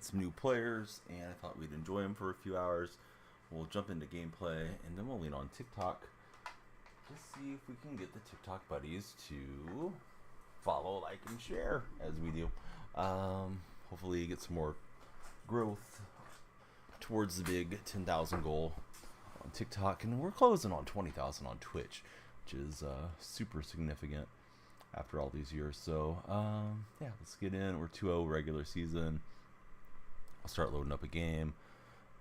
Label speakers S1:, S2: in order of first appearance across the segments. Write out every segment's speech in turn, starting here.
S1: got some new players, and I thought we'd enjoy them for a few hours. We'll jump into gameplay, and then we'll lean on TikTok. Just see if we can get the TikTok buddies to follow, like, and share as we do. Hopefully get some more growth towards the big 10,000 goal on TikTok, and we're closing on 20,000 on Twitch, which is super significant after all these years. So yeah, let's get in. We're 2-0 regular season. I'll start loading up a game,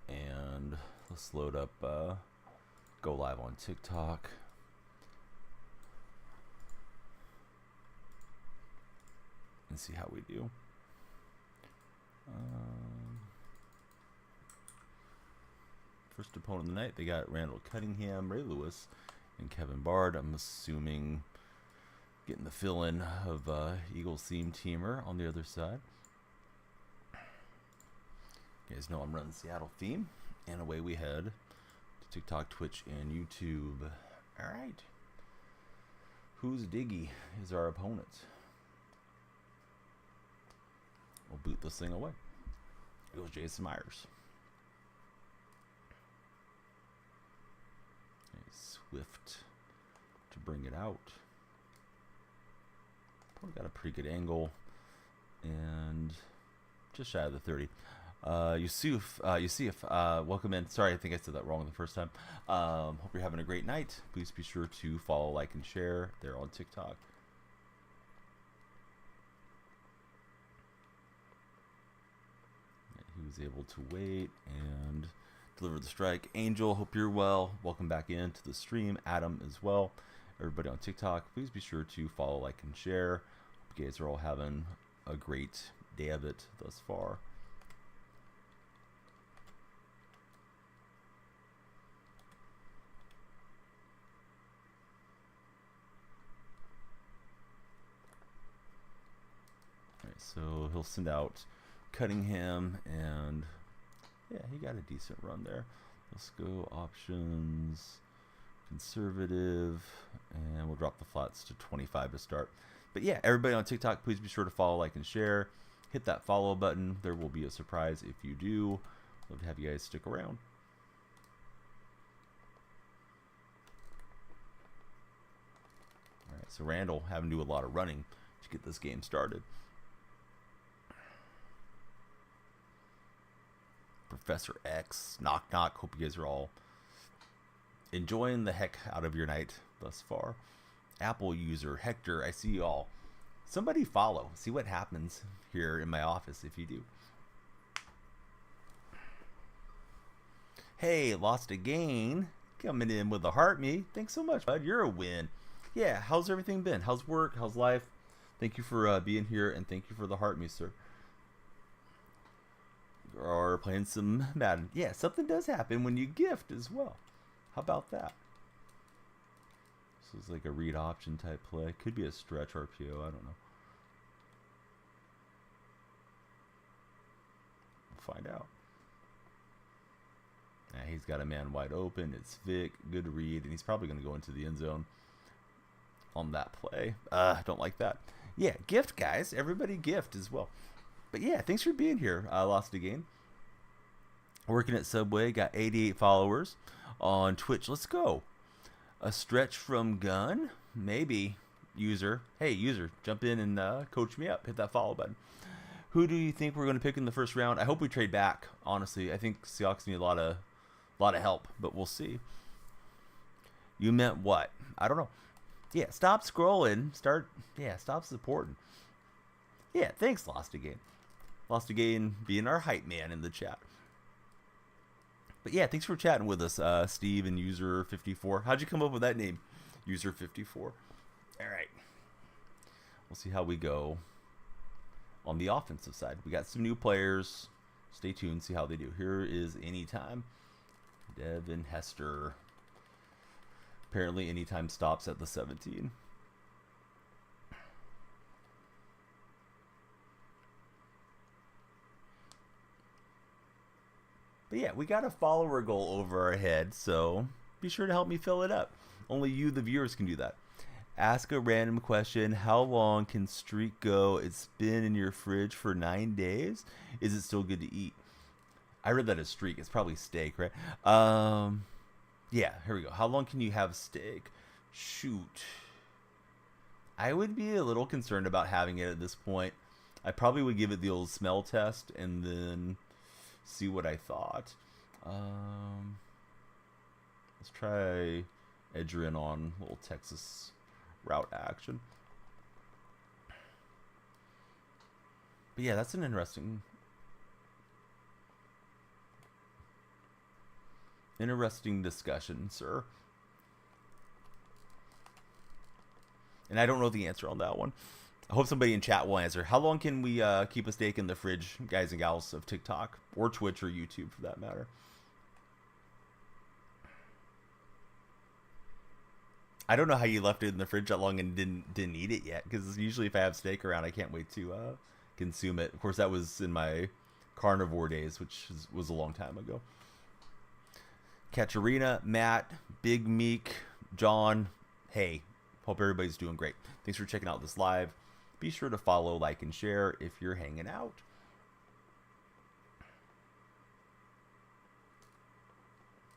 S1: and let's load up go live on TikTok. And see how we do. First opponent of the night, they got Randall Cunningham, Ray Lewis, and Kevin Bard. I'm assuming getting the fill-in of Eagles theme teamer on the other side. You guys know I'm running Seattle theme, and away we head to TikTok, Twitch, and YouTube. All right. Who's Diggy is our opponent. We'll boot this thing away. Here goes Jason Myers. Swift to bring it out. Probably got a pretty good angle, and just shy of the 30. Yusuf, welcome in. Sorry, I think I said that wrong the first time. Hope you're having a great night. Please be sure to follow, like, and share there on TikTok. He was able to wait and deliver the strike. Angel, hope you're well. Welcome back into the stream. Adam as well. Everybody on TikTok, please be sure to follow, like, and share. Hope you guys are all having a great day of it thus far. All right, so he'll send out Cunningham, and yeah, he got a decent run there. Let's go options, conservative, and we'll drop the flats to 25 to start. But yeah, everybody on TikTok, please be sure to follow, like, and share. Hit that follow button. There will be a surprise if you do. Love to have you guys stick around. All right, so Randall having to do a lot of running to get this game started. Professor X, knock knock. Hope you guys are all enjoying the heck out of your night thus far. Apple user Hector, I see you all. Somebody follow. See what happens here in my office if you do. Hey, lost again. Coming in with a heart, me. Thanks so much, bud. You're a win. Yeah, how's everything been? How's work? How's life? Thank you for being here, and thank you for the heart, me, sir. Or playing some Madden. Yeah, something does happen when you gift as well. How about that? This is like a read option type play. Could be a stretch RPO. I don't know. We'll find out. Yeah, he's got a man wide open. It's Vic. Good read. And he's probably going to go into the end zone on that play. Don't like that. Yeah, gift, guys. Everybody gift as well. But yeah, thanks for being here. Lost again. Working at Subway, got 88 followers on Twitch. Let's go. A stretch from Gun, maybe. User, hey user, jump in and coach me up. Hit that follow button. Who do you think we're going to pick in the first round? I hope we trade back. Honestly, I think Seahawks need a lot of help, but we'll see. You meant what? I don't know. Yeah, stop scrolling. Stop supporting. Yeah, thanks, Lost Again. Lost Again being our hype man in the chat. But yeah, thanks for chatting with us, Steve and User54. How'd you come up with that name, User54? All right. We'll see how we go on the offensive side. We got some new players. Stay tuned, see how they do. Here is Anytime. Devin Hester. Apparently Anytime stops at the 17. But yeah, we got a follower goal over our head, so be sure to help me fill it up. Only you, the viewers, can do that. Ask a random question. How long can streak go? It's been in your fridge for 9 days. Is it still good to eat? I read that as streak. It's probably steak, right? Yeah, here we go. How long can you have steak? Shoot. I would be a little concerned about having it at this point. I probably would give it the old smell test and then see what I thought. Let's try Edgerrin on little Texas route action. But yeah, that's an interesting discussion, sir. And I don't know the answer on that one. I hope somebody in chat will answer. How long can we keep a steak in the fridge, guys and gals of TikTok or Twitch or YouTube for that matter? I don't know how you left it in the fridge that long and didn't eat it yet, because usually if I have steak around, I can't wait to consume it. Of course, that was in my carnivore days, which was a long time ago. Katarina, Matt, Big Meek, John, hey, hope everybody's doing great. Thanks for checking out this live. Be sure to follow, like, and share if you're hanging out.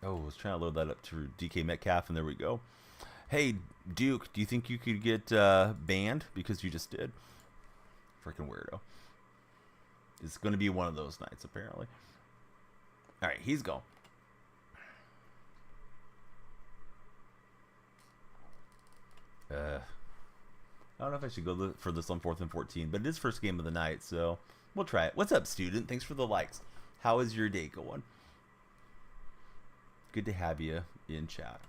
S1: Oh, I was trying to load that up to DK Metcalf, and there we go. Hey, Duke, do you think you could get banned? Because you just did. Freaking weirdo. It's going to be one of those nights, apparently. All right, he's gone. I don't know if I should go for this on 4th and 14, but it is first game of the night, so we'll try it. What's up, student? Thanks for the likes. How is your day going? Good to have you in chat.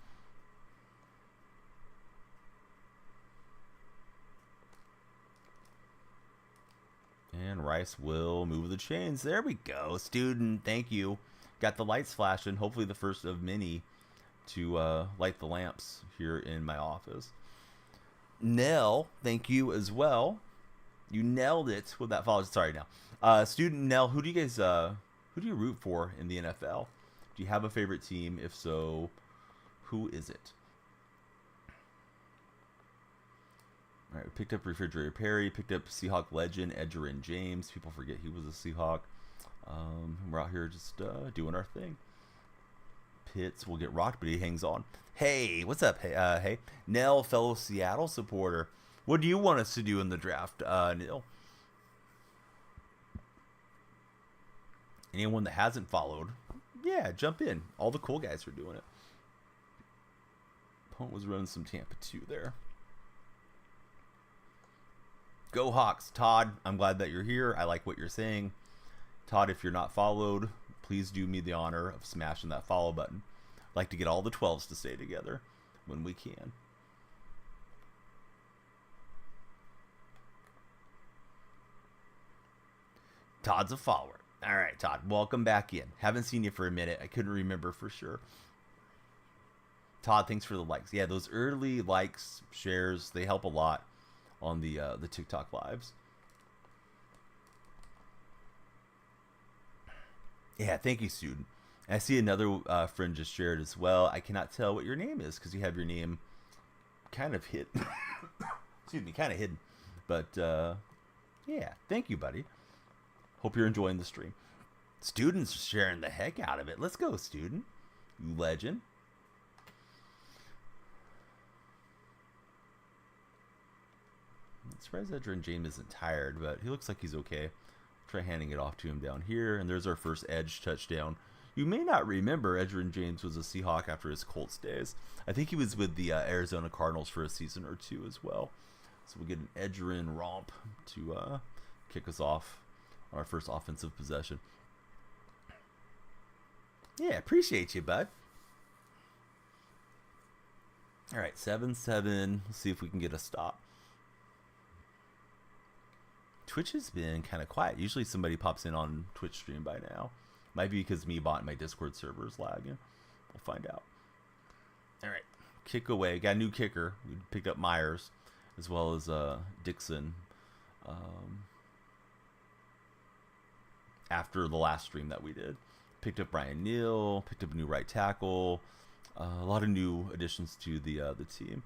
S1: And Rice will move the chains. There we go. Student, thank you. Got the lights flashing. Hopefully the first of many to light the lamps here in my office. Nell, thank you as well. You nailed it with that follow. Sorry, Nell. Student Nell, who do you root for in the NFL? Do you have a favorite team? If so, who is it? All right, we picked up Refrigerator Perry, picked up Seahawk legend Edgerrin James. People forget he was a Seahawk. We're out here just doing our thing. Pitts will get rocked, but he hangs on. Hey, what's up? Hey, Nell, fellow Seattle supporter. What do you want us to do in the draft, Nell? Anyone that hasn't followed, yeah, jump in. All the cool guys are doing it. Opponent was running some Tampa 2 there. Go Hawks. Todd, I'm glad that you're here. I like what you're saying. Todd, if you're not followed, please do me the honor of smashing that follow button. I'd like to get all the 12s to stay together when we can. Todd's a follower. All right, Todd, welcome back in. Haven't seen you for a minute. I couldn't remember for sure. Todd, thanks for the likes. Yeah, those early likes, shares, they help a lot on the TikTok lives. Yeah, thank you, student. I see another friend just shared as well. I cannot tell what your name is because you have your name kind of hidden. Excuse me, kind of hidden. But yeah, thank you, buddy. Hope you're enjoying the stream. Students sharing the heck out of it. Let's go, student. You legend. I'm surprised Edgerrin James isn't tired, but he looks like he's okay. Try handing it off to him down here, and there's our first edge touchdown. You may not remember Edgerrin James was a Seahawk after his Colts days. I think he was with the Arizona Cardinals for a season or two as well. So we'll get an Edgerrin romp to kick us off on our first offensive possession. Yeah, appreciate you, bud. All right, 7-7. Let's see if we can get a stop. Twitch has been kind of quiet. Usually somebody pops in on Twitch stream by now. Might be because me bot and my Discord server is lagging. We'll find out. All right, kick away. Got a new kicker. We picked up Myers as well as Dixon after the last stream that we did. Picked up Brian Neal. Picked up a new right tackle. A lot of new additions to the team.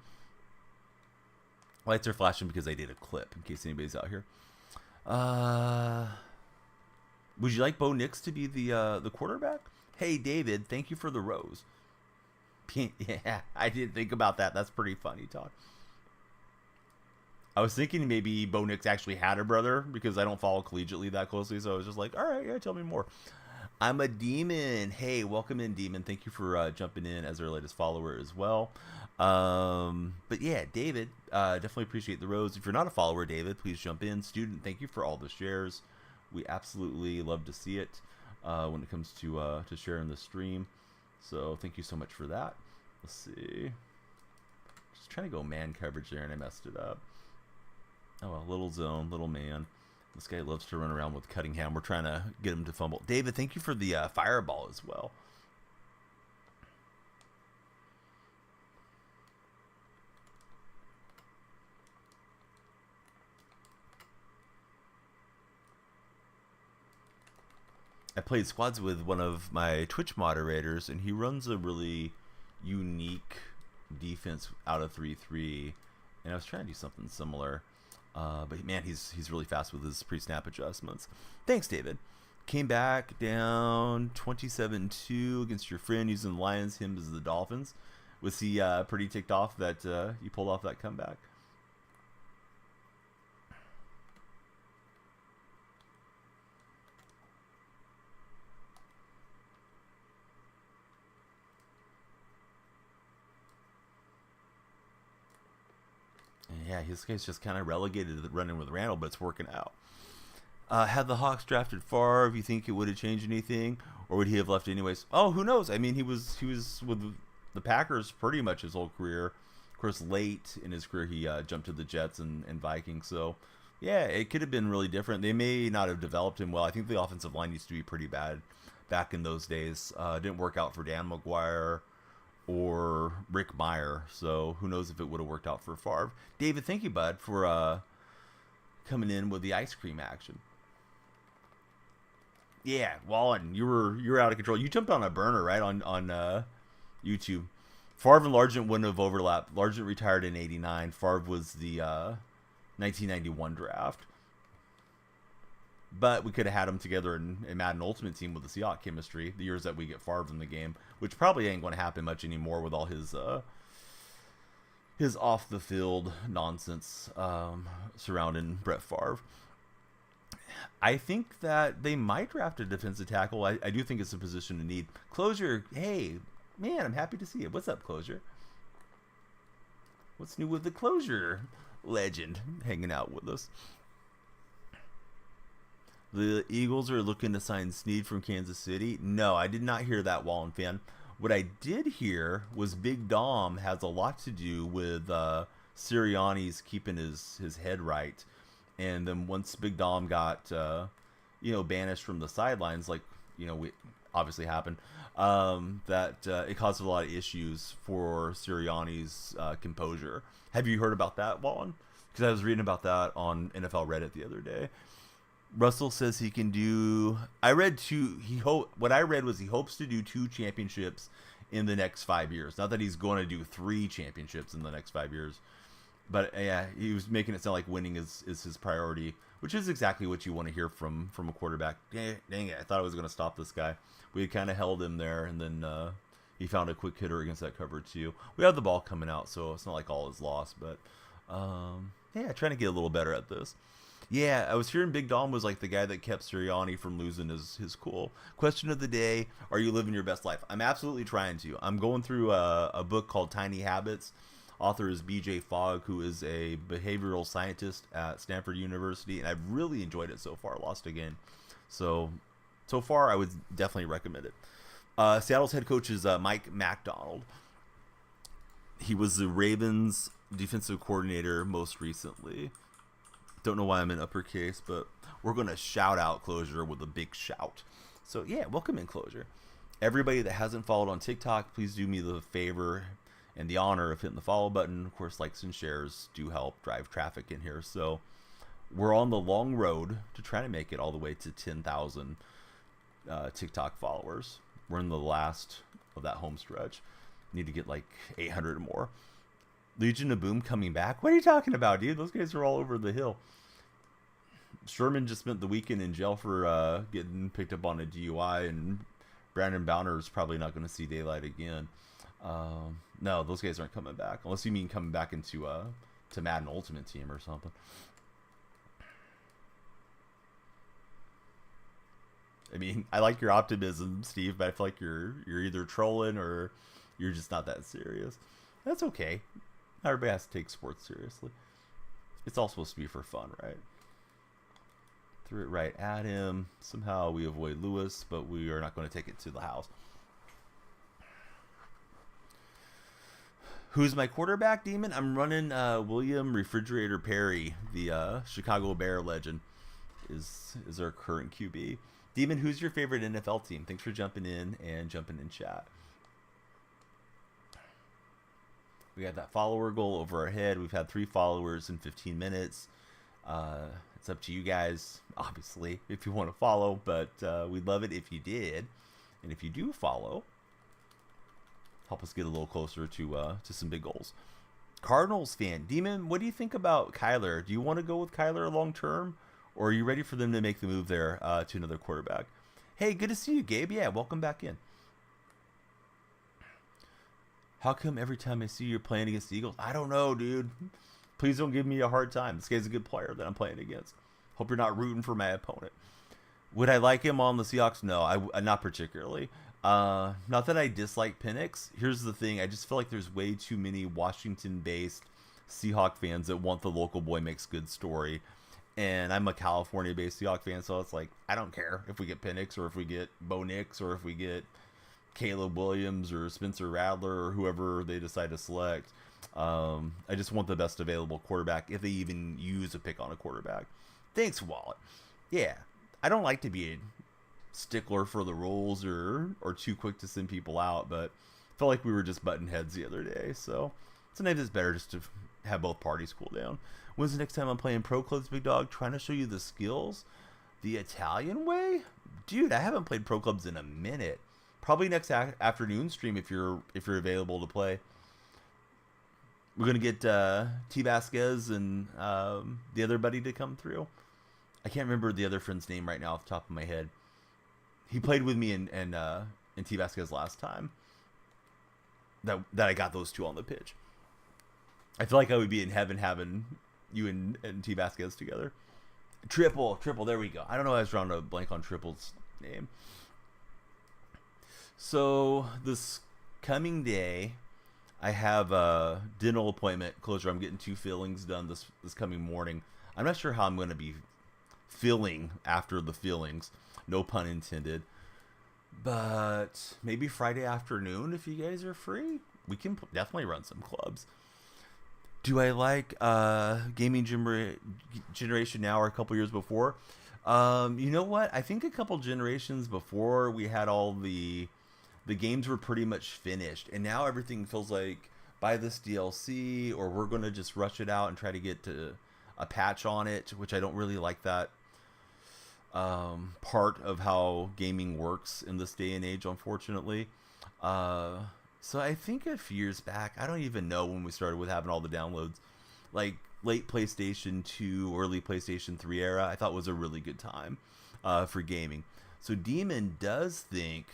S1: Lights are flashing because I did a clip, in case anybody's out here. Uh, would you like Bo Nix to be the quarterback? Hey, David, thank you for the rose. Yeah, I did think about that. That's pretty funny, Todd. I was thinking maybe Bo Nix actually had a brother because I don't follow collegiately that closely. So I was just like, all right, yeah, tell me more. I'm a demon. Hey, welcome in, demon. Thank you for jumping in as our latest follower as well. But yeah, David, definitely appreciate the rose. If you're not a follower, David, please jump in. Student, thank you for all the shares. We absolutely love to see it when it comes to sharing the stream. So thank you so much for that. Let's see. Just trying to go man coverage there and I messed it up. Oh, well, little zone, little man. This guy loves to run around with Cunningham. We're trying to get him to fumble. David, thank you for the fireball as well. I played squads with one of my Twitch moderators, and he runs a really unique defense out of 3-3. And I was trying to do something similar. But man, he's really fast with his pre-snap adjustments. Thanks, David. Came back down 27-2 against your friend using the Lions, him as the Dolphins. Was he pretty ticked off that you pulled off that comeback? Yeah, his guy's just kind of relegated to running with Randall, but it's working out. Had the Hawks drafted Favre, you think it would have changed anything, or would he have left anyways? Oh, who knows? I mean, he was with the Packers pretty much his whole career. Of course, late in his career, he jumped to the Jets and Vikings. So, yeah, it could have been really different. They may not have developed him well. I think the offensive line used to be pretty bad back in those days. Didn't work out for Dan McGuire or Rick Meyer, so who knows if it would have worked out for Favre. David, thank you, bud, for coming in with the ice cream action. Yeah, Wallen, you were out of control. You jumped on a burner, right, on YouTube. Favre and Largent wouldn't have overlapped. Largent retired in '89. Favre was the 1991 draft. But we could have had them together in Madden Ultimate Team with the Seahawks chemistry, the years that we get Favre in the game, which probably ain't going to happen much anymore with all his off-the-field nonsense surrounding Brett Favre. I think that they might draft a defensive tackle. I do think it's a position to need. Closure, hey, man, I'm happy to see it. What's up, Closure? What's new with the Closure legend hanging out with us? The Eagles are looking to sign Snead from Kansas City. No, I did not hear that, Wallen fan. What I did hear was Big Dom has a lot to do with Sirianni's keeping his head right. And then once Big Dom got, banished from the sidelines, like, we obviously happened, that it caused a lot of issues for Sirianni's composure. Have you heard about that, Wallen? Because I was reading about that on NFL Reddit the other day. Russell says he can do. What I read was he hopes to do 2 championships in the next 5 years. Not that he's going to do 3 championships in the next 5 years, but yeah, he was making it sound like winning is his priority, which is exactly what you want to hear from a quarterback. Dang it! I thought I was going to stop this guy. We had kind of held him there, and then he found a quick hitter against that cover too. We had the ball coming out, so it's not like all is lost. But trying to get a little better at this. Yeah, I was hearing Big Dom was like the guy that kept Sirianni from losing his cool. Question of the day, are you living your best life? I'm absolutely trying to. I'm going through a book called Tiny Habits. Author is B.J. Fogg, who is a behavioral scientist at Stanford University, and I've really enjoyed it so far. Lost again. So far, I would definitely recommend it. Seattle's head coach is Mike MacDonald. He was the Ravens defensive coordinator most recently. Don't know why I'm in uppercase, but we're going to shout out Closure with a big shout. So, yeah, welcome in, Closure. Everybody that hasn't followed on TikTok, please do me the favor and the honor of hitting the follow button. Of course, likes and shares do help drive traffic in here. So, we're on the long road to try to make it all the way to 10,000 TikTok followers. We're in the last of that home stretch. Need to get like 800 more. Legion of Boom coming back? What are you talking about, dude? Those guys are all over the hill. Sherman just spent the weekend in jail for getting picked up on a DUI, and Brandon Bowner is probably not going to see daylight again. No, those guys aren't coming back, unless you mean coming back into to Madden Ultimate Team or something. I mean, I like your optimism, Steve, but I feel like you're either trolling or you're just not that serious. That's okay. Not everybody has to take sports seriously. It's all supposed to be for fun, right? Threw it right at him. Somehow we avoid Lewis, but we are not going to take it to the house. Who's my quarterback, Demon? I'm running William Refrigerator Perry, the Chicago Bear legend, is our current QB. Demon, who's your favorite NFL team? Thanks for jumping in and jumping in chat. We got that follower goal over our head. We've had 3 followers in 15 minutes. It's up to you guys, obviously, if you want to follow, but we'd love it if you did. And if you do follow, help us get a little closer to some big goals. Cardinals fan. Demon, what do you think about Kyler? Do you want to go with Kyler long term? Or are you ready for them to make the move there to another quarterback? Hey, good to see you, Gabe. Yeah, welcome back in. How come every time I see you're playing against the Eagles? I don't know, dude. Please don't give me a hard time. This guy's a good player that I'm playing against. Hope you're not rooting for my opponent. Would I like him on the Seahawks? No, not particularly. Not that I dislike Penix. Here's the thing. I just feel like there's way too many Washington-based Seahawk fans that want the local boy makes good story. And I'm a California-based Seahawk fan, so it's like, I don't care if we get Penix or if we get Bo Nix or if we get Caleb Williams or Spencer Rattler or whoever they decide to select. I just want the best available quarterback if they even use a pick on a quarterback. Thanks, Wallet. Yeah, I don't like to be a stickler for the rules or too quick to send people out, but I felt like we were just butting heads the other day, so sometimes it's better just to have both parties cool down. When's the next time I'm playing Pro Clubs, Big Dog? Trying to show you the skills the Italian way? Dude, I haven't played Pro Clubs in a minute. Probably next afternoon stream if you're available to play. We're going to get T. Vasquez and the other buddy to come through. I can't remember the other friend's name right now off the top of my head. He played with me in T. Vasquez last time. That I got those two on the pitch. I feel like I would be in heaven having you and T. Vasquez together. Triple, there we go. I don't know why I was drawing a blank on Triple's name. So this coming day, I have a dental appointment closure. I'm getting 2 fillings done this coming morning. I'm not sure how I'm going to be feeling after the fillings. No pun intended. But maybe Friday afternoon, if you guys are free, we can definitely run some clubs. Do I like Gaming Generation Now or a couple years before? You know what? I think a couple generations before we had all the games were pretty much finished, and now everything feels like buy this DLC or we're going to just rush it out and try to get to a patch on it, which I don't really like that part of how gaming works in this day and age, unfortunately. So I think a few years back, I don't even know when we started with having all the downloads, like late PlayStation 2, early PlayStation 3 era, I thought was a really good time for gaming. So Demon does think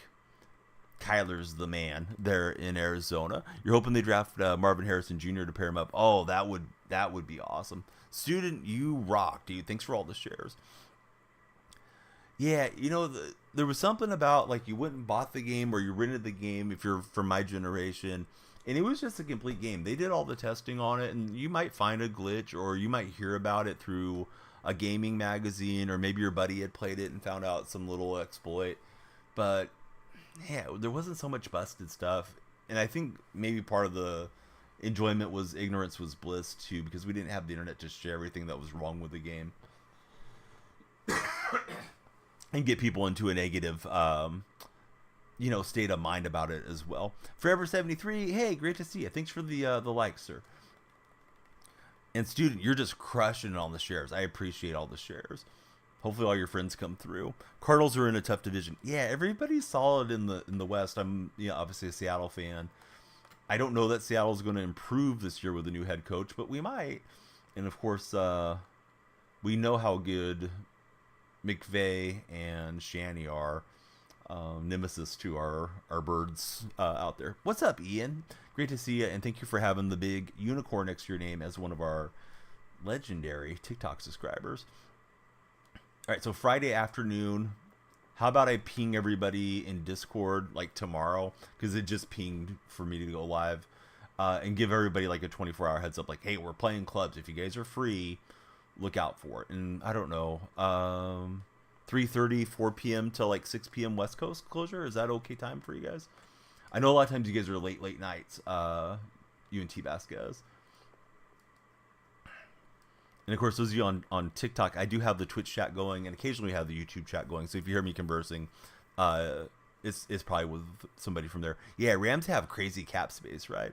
S1: Kyler's the man there in Arizona. You're hoping they draft Marvin Harrison Jr. to pair him up. Oh, that would be awesome. Student, you rock, dude. Thanks for all the shares. Yeah, you know, there was something about, like, you went and bought the game or you rented the game if you're from my generation, and it was just a complete game. They did all the testing on it, and you might find a glitch or you might hear about it through a gaming magazine, or maybe your buddy had played it and found out some little exploit. But, yeah, there wasn't so much busted stuff, and I think maybe part of the enjoyment was ignorance was bliss, too, because we didn't have the internet to share everything that was wrong with the game. And get people into a negative, state of mind about it as well. Forever73, hey, great to see you. Thanks for the like, sir. And Student, you're just crushing it on the shares. I appreciate all the shares. Hopefully all your friends come through. Cardinals are in a tough division. Yeah, everybody's solid in the West. I'm obviously a Seattle fan. I don't know that Seattle's going to improve this year with a new head coach, but we might. And of course, we know how good McVay and Shanny are. Nemesis to our birds out there. What's up, Ian? Great to see you, and thank you for having the big unicorn next to your name as one of our legendary TikTok subscribers. All right, so Friday afternoon. How about I ping everybody in Discord like tomorrow, because it just pinged for me to go live, and give everybody like a 24-hour heads up, like, hey, we're playing clubs. If you guys are free, look out for it. And I don't know, 3:30, 4 p.m. to like 6 p.m. West Coast closure. Is that okay time for you guys? I know a lot of times you guys are late nights. You and T Vasquez. And of course, those of you on TikTok, I do have the Twitch chat going, and occasionally have the YouTube chat going. So if you hear me conversing, it's probably with somebody from there. Yeah, Rams have crazy cap space, right?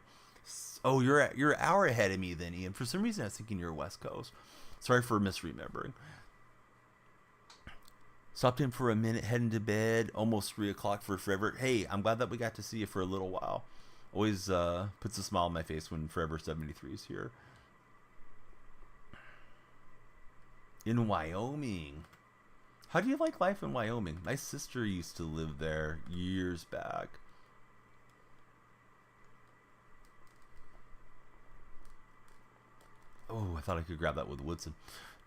S1: Oh, you're an hour ahead of me then, Ian. For some reason, I was thinking you're West Coast. Sorry for misremembering. Stopped in for a minute, heading to bed. Almost 3 o'clock for Forever. Hey, I'm glad that we got to see you for a little while. Always puts a smile on my face when Forever 73 is here. In Wyoming. How do you like life in Wyoming? My sister used to live there years back. Oh, I thought I could grab that with Woodson.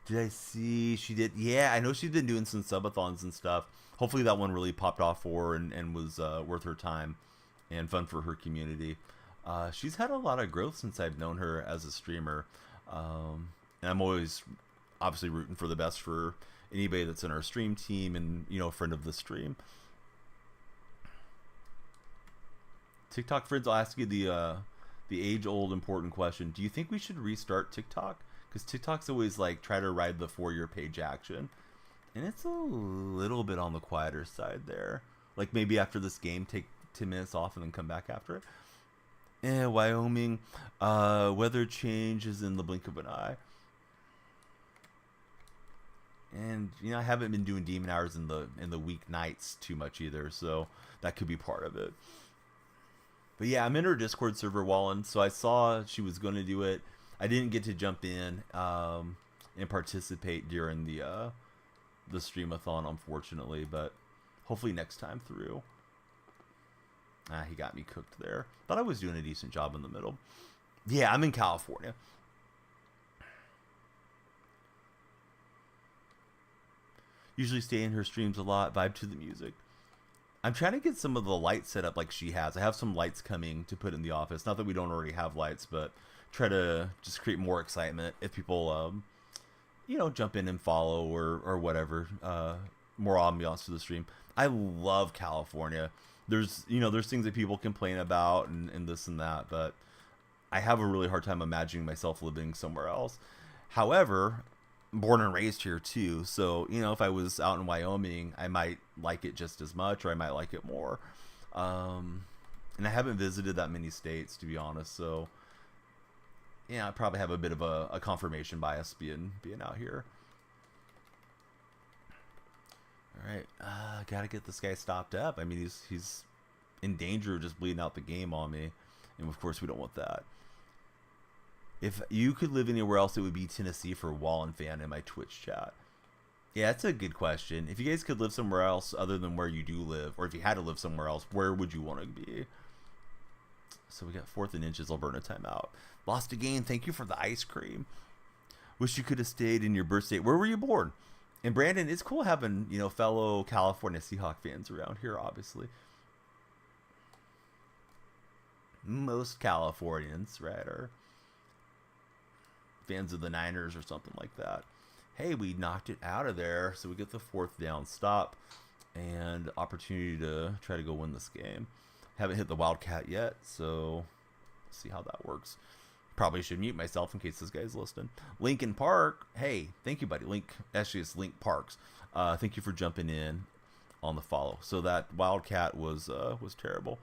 S1: Did I see she did? Yeah, I know she's been doing some subathons and stuff. Hopefully that one really popped off for her and was worth her time and fun for her community. She's had a lot of growth since I've known her as a streamer. And I'm always obviously rooting for the best for anybody that's in our stream team and, you know, friend of the stream. TikTok friends, I'll ask you the age-old important question. Do you think we should restart TikTok? Because TikTok's always like try to ride the for-your page action, and it's a little bit on the quieter side there. Like maybe after this game, take 10 minutes off and then come back after it. Wyoming, weather change is in the blink of an eye. And you know, I haven't been doing demon hours in the weeknights too much either, so that could be part of it. But yeah, I'm in her Discord server, Wallen, so I saw she was going to do it. I didn't get to jump in and participate during the streamathon, unfortunately, but hopefully next time through. He got me cooked there. Thought I was doing a decent job in the middle. Yeah, I'm in California. Usually stay in her streams a lot, vibe to the music. I'm trying to get some of the lights set up like she has. I have some lights coming to put in the office. Not that we don't already have lights, but try to just create more excitement if people, you know, jump in and follow or whatever. More ambiance to the stream. I love California. There's things that people complain about and this and that, but I have a really hard time imagining myself living somewhere else. However, born and raised here too, so you know, if I was out in Wyoming, I might like it just as much, or I might like it more. And I haven't visited that many states, to be honest, so yeah, I probably have a bit of a confirmation bias being out here. All right, gotta get this guy stopped up. I mean, he's in danger of just bleeding out the game on me, and of course we don't want that. If you could live anywhere else, it would be Tennessee for Wallen fan in my Twitch chat. Yeah, that's a good question. If you guys could live somewhere else other than where you do live, or if you had to live somewhere else, where would you want to be? So we got 4th and inches. Alberta timeout. Lost again. Thank you for the ice cream. Wish you could have stayed in your birth state. Where were you born? And Brandon, it's cool having, you know, fellow California Seahawk fans around here, obviously. Most Californians, right, are fans of the Niners or something like that. Hey, we knocked it out of there, so we get the 4th down stop and opportunity to try to go win this game. Haven't hit the Wildcat yet, so see how that works. Probably should mute myself in case this guy's listening. Lincoln Park, hey, thank you, buddy. Actually, it's Link Parks. Thank you for jumping in on the follow. So that Wildcat was terrible.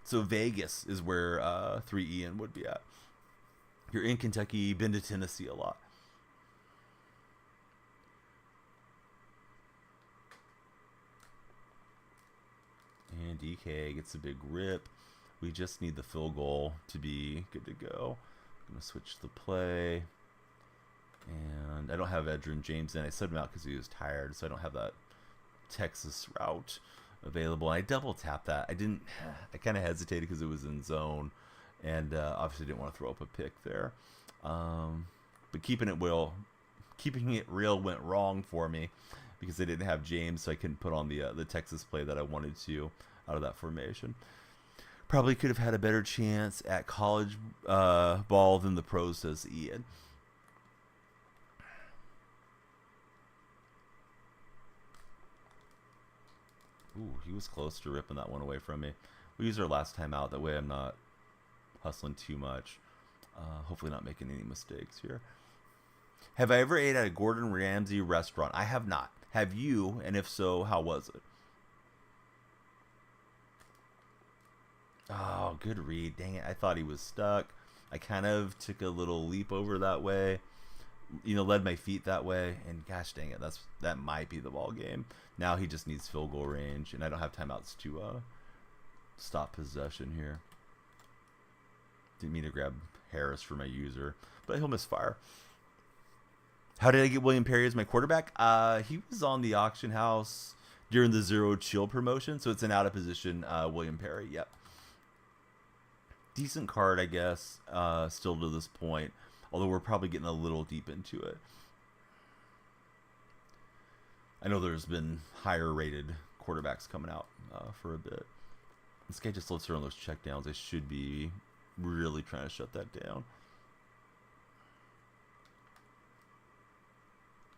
S1: So Vegas is where 3 Ian would be at. You're in Kentucky, been to Tennessee a lot. And DK gets a big rip. We just need the field goal to be good to go. I'm going to switch the play. And I don't have Edgerrin James in. I subbed him out because he was tired, so I don't have that Texas route available. And I double tapped that. I kind of hesitated because it was in zone, and obviously didn't want to throw up a pick there. But keeping it real went wrong for me because I didn't have James, so I couldn't put on the Texas play that I wanted to out of that formation. Probably could have had a better chance at college ball than the pros, says Ian. Ooh, he was close to ripping that one away from me. We'll use our last time out. That way I'm not hustling too much. Hopefully not making any mistakes here. Have I ever ate at a Gordon Ramsay restaurant? I have not. Have you? And if so, how was it? Oh, good read. Dang it. I thought he was stuck. I kind of took a little leap over that way. Led my feet that way, and gosh dang it, that might be the ball game. Now he just needs field goal range, and I don't have timeouts to stop possession here. Didn't mean to grab Harris for my user, but he'll misfire. How did I get William Perry as my quarterback? He was on the auction house during the Zero Chill promotion, so it's an out of position William Perry. Yep. Decent card, I guess, still to this point. Although we're probably getting a little deep into it. I know there's been higher rated quarterbacks coming out for a bit. This guy just lets her on those checkdowns. I should be really trying to shut that down.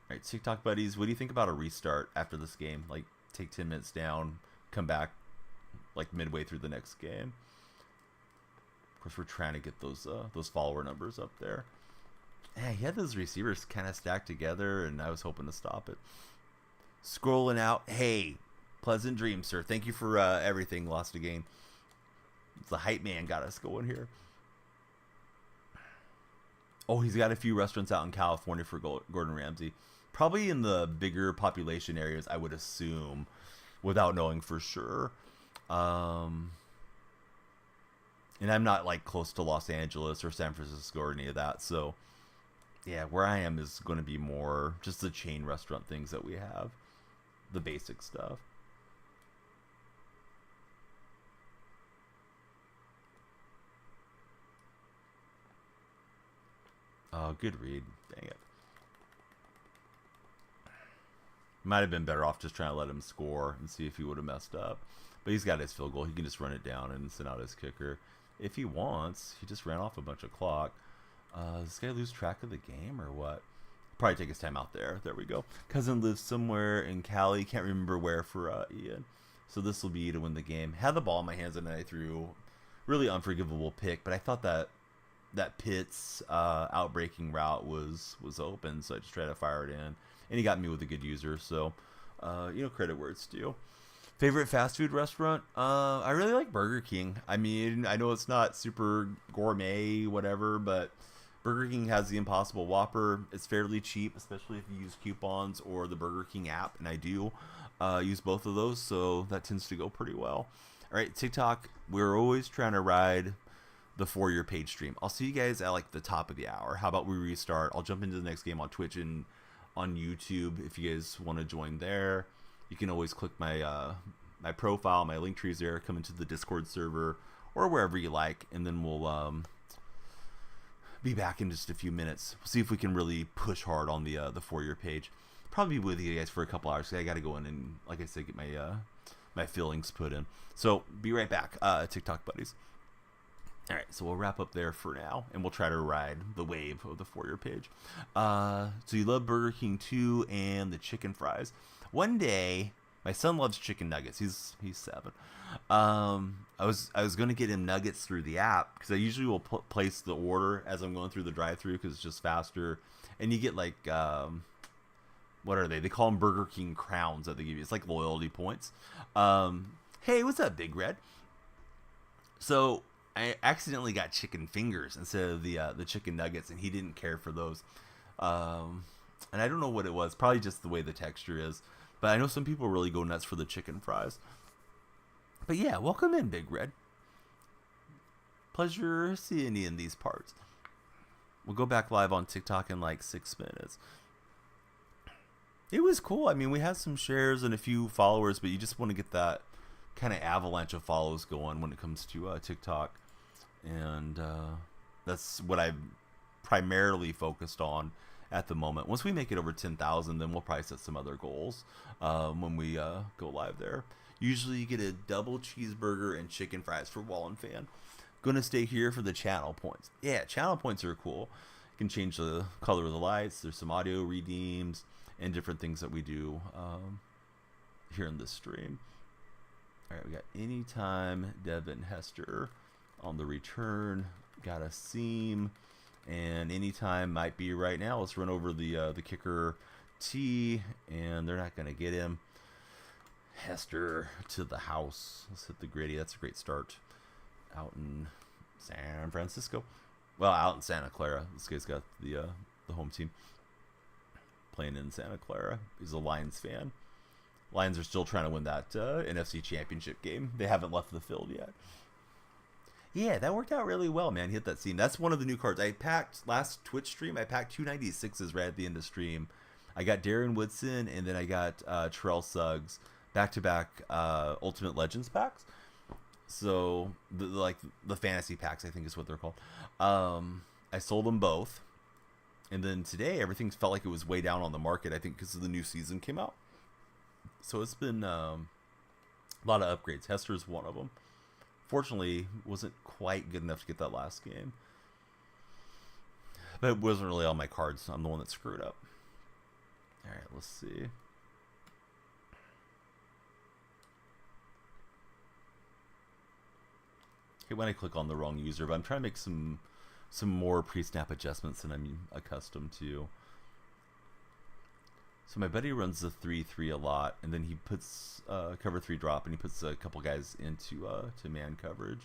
S1: Alright, TikTok buddies, what do you think about a restart after this game? Like, take 10 minutes down, come back like midway through the next game. Of course, we're trying to get those follower numbers up there. Yeah, he had those receivers kind of stacked together, and I was hoping to stop it. Scrolling out. Hey, pleasant dreams, sir. Thank you for everything, Lost Again. The hype man got us going here. Oh, he's got a few restaurants out in California for Gordon Ramsay. Probably in the bigger population areas, I would assume, without knowing for sure. And I'm not like close to Los Angeles or San Francisco or any of that, so yeah, where I am is going to be more just the chain restaurant things that we have, the basic stuff. Oh, good read. Dang it. Might have been better off just trying to let him score and see if he would have messed up. But he's got his field goal. He can just run it down and send out his kicker. If he wants, he just ran off a bunch of clock. Does this guy lose track of the game or what? Probably take his time out there. There we go. Cousin lives somewhere in Cali. Can't remember where for Ian. So this will be to win the game. Had the ball in my hands and I threw really unforgivable pick. But I thought that Pitts outbreaking route was open. So I just tried to fire it in. And he got me with a good user. So, credit where it's due. Favorite fast food restaurant? I really like Burger King. I mean, I know it's not super gourmet, whatever, but Burger King has the Impossible Whopper. It's fairly cheap, especially if you use coupons or the Burger King app, and I do use both of those, so that tends to go pretty well. All right, TikTok, we're always trying to ride the For Your Page stream. I'll see you guys at like the top of the hour. How about we restart? I'll jump into the next game on Twitch and on YouTube if you guys want to join there. You can always click my my profile, my link trees there, come into the Discord server or wherever you like, and then we'll be back in just a few minutes. We'll see if we can really push hard on the For Your Page. Probably be with you guys for a couple hours. I got to go in and, like I said, get my my fillings put in. So be right back, TikTok buddies. All right, so we'll wrap up there for now, and we'll try to ride the wave of the For Your Page. So you love Burger King too, and the chicken fries. One day, my son loves chicken nuggets. He's 7. I was going to get him nuggets through the app because I usually will place the order as I'm going through the drive-thru because it's just faster. And you get like what are they? They call them Burger King crowns that they give you. It's like loyalty points. Hey, what's up, Big Red? So I accidentally got chicken fingers instead of the chicken nuggets, and he didn't care for those. And I don't know what it was. Probably just the way the texture is. But I know some people really go nuts for the chicken fries. But yeah, welcome in, Big Red. Pleasure seeing you in these parts. We'll go back live on TikTok in like 6 minutes. It was cool. I mean, we had some shares and a few followers, but you just want to get that kind of avalanche of follows going when it comes to TikTok. And that's what I've primarily focused on at the moment. Once we make it over 10,000, then we'll probably set some other goals when we go live there. Usually you get a double cheeseburger and chicken fries for Wallen Fan. Gonna stay here for the channel points. Yeah, channel points are cool. You can change the color of the lights. There's some audio redeems and different things that we do here in this stream. All right, we got Anytime, Devin Hester on the return. Got a seam, and Anytime might be right now. Let's run over the kicker T, and they're not gonna get him. Hester to the house. Let's hit the gritty. That's a great start. Out in San Francisco. Well, out in Santa Clara. This guy's got the home team playing in Santa Clara. He's a Lions fan. Lions are still trying to win that NFC Championship game. They haven't left the field yet. Yeah, that worked out really well, man. He hit that seam. That's one of the new cards. I packed last Twitch stream. I packed 296s right at the end of stream. I got Darren Woodson, and then I got Terrell Suggs back-to-back Ultimate Legends packs. So the fantasy packs, I think is what they're called. I sold them both, and then today everything felt like it was way down on the market. I think because the new season came out. So it's been a lot of upgrades. Hester's one of them. Fortunately, wasn't quite good enough to get that last game, but it wasn't really on my cards. I'm the one that screwed up. All right, let's see. When I click on the wrong user, but I'm trying to make some more pre-snap adjustments than I'm accustomed to. So my buddy runs the 3-3 a lot, and then he puts cover 3 drop, and he puts a couple guys into to man coverage.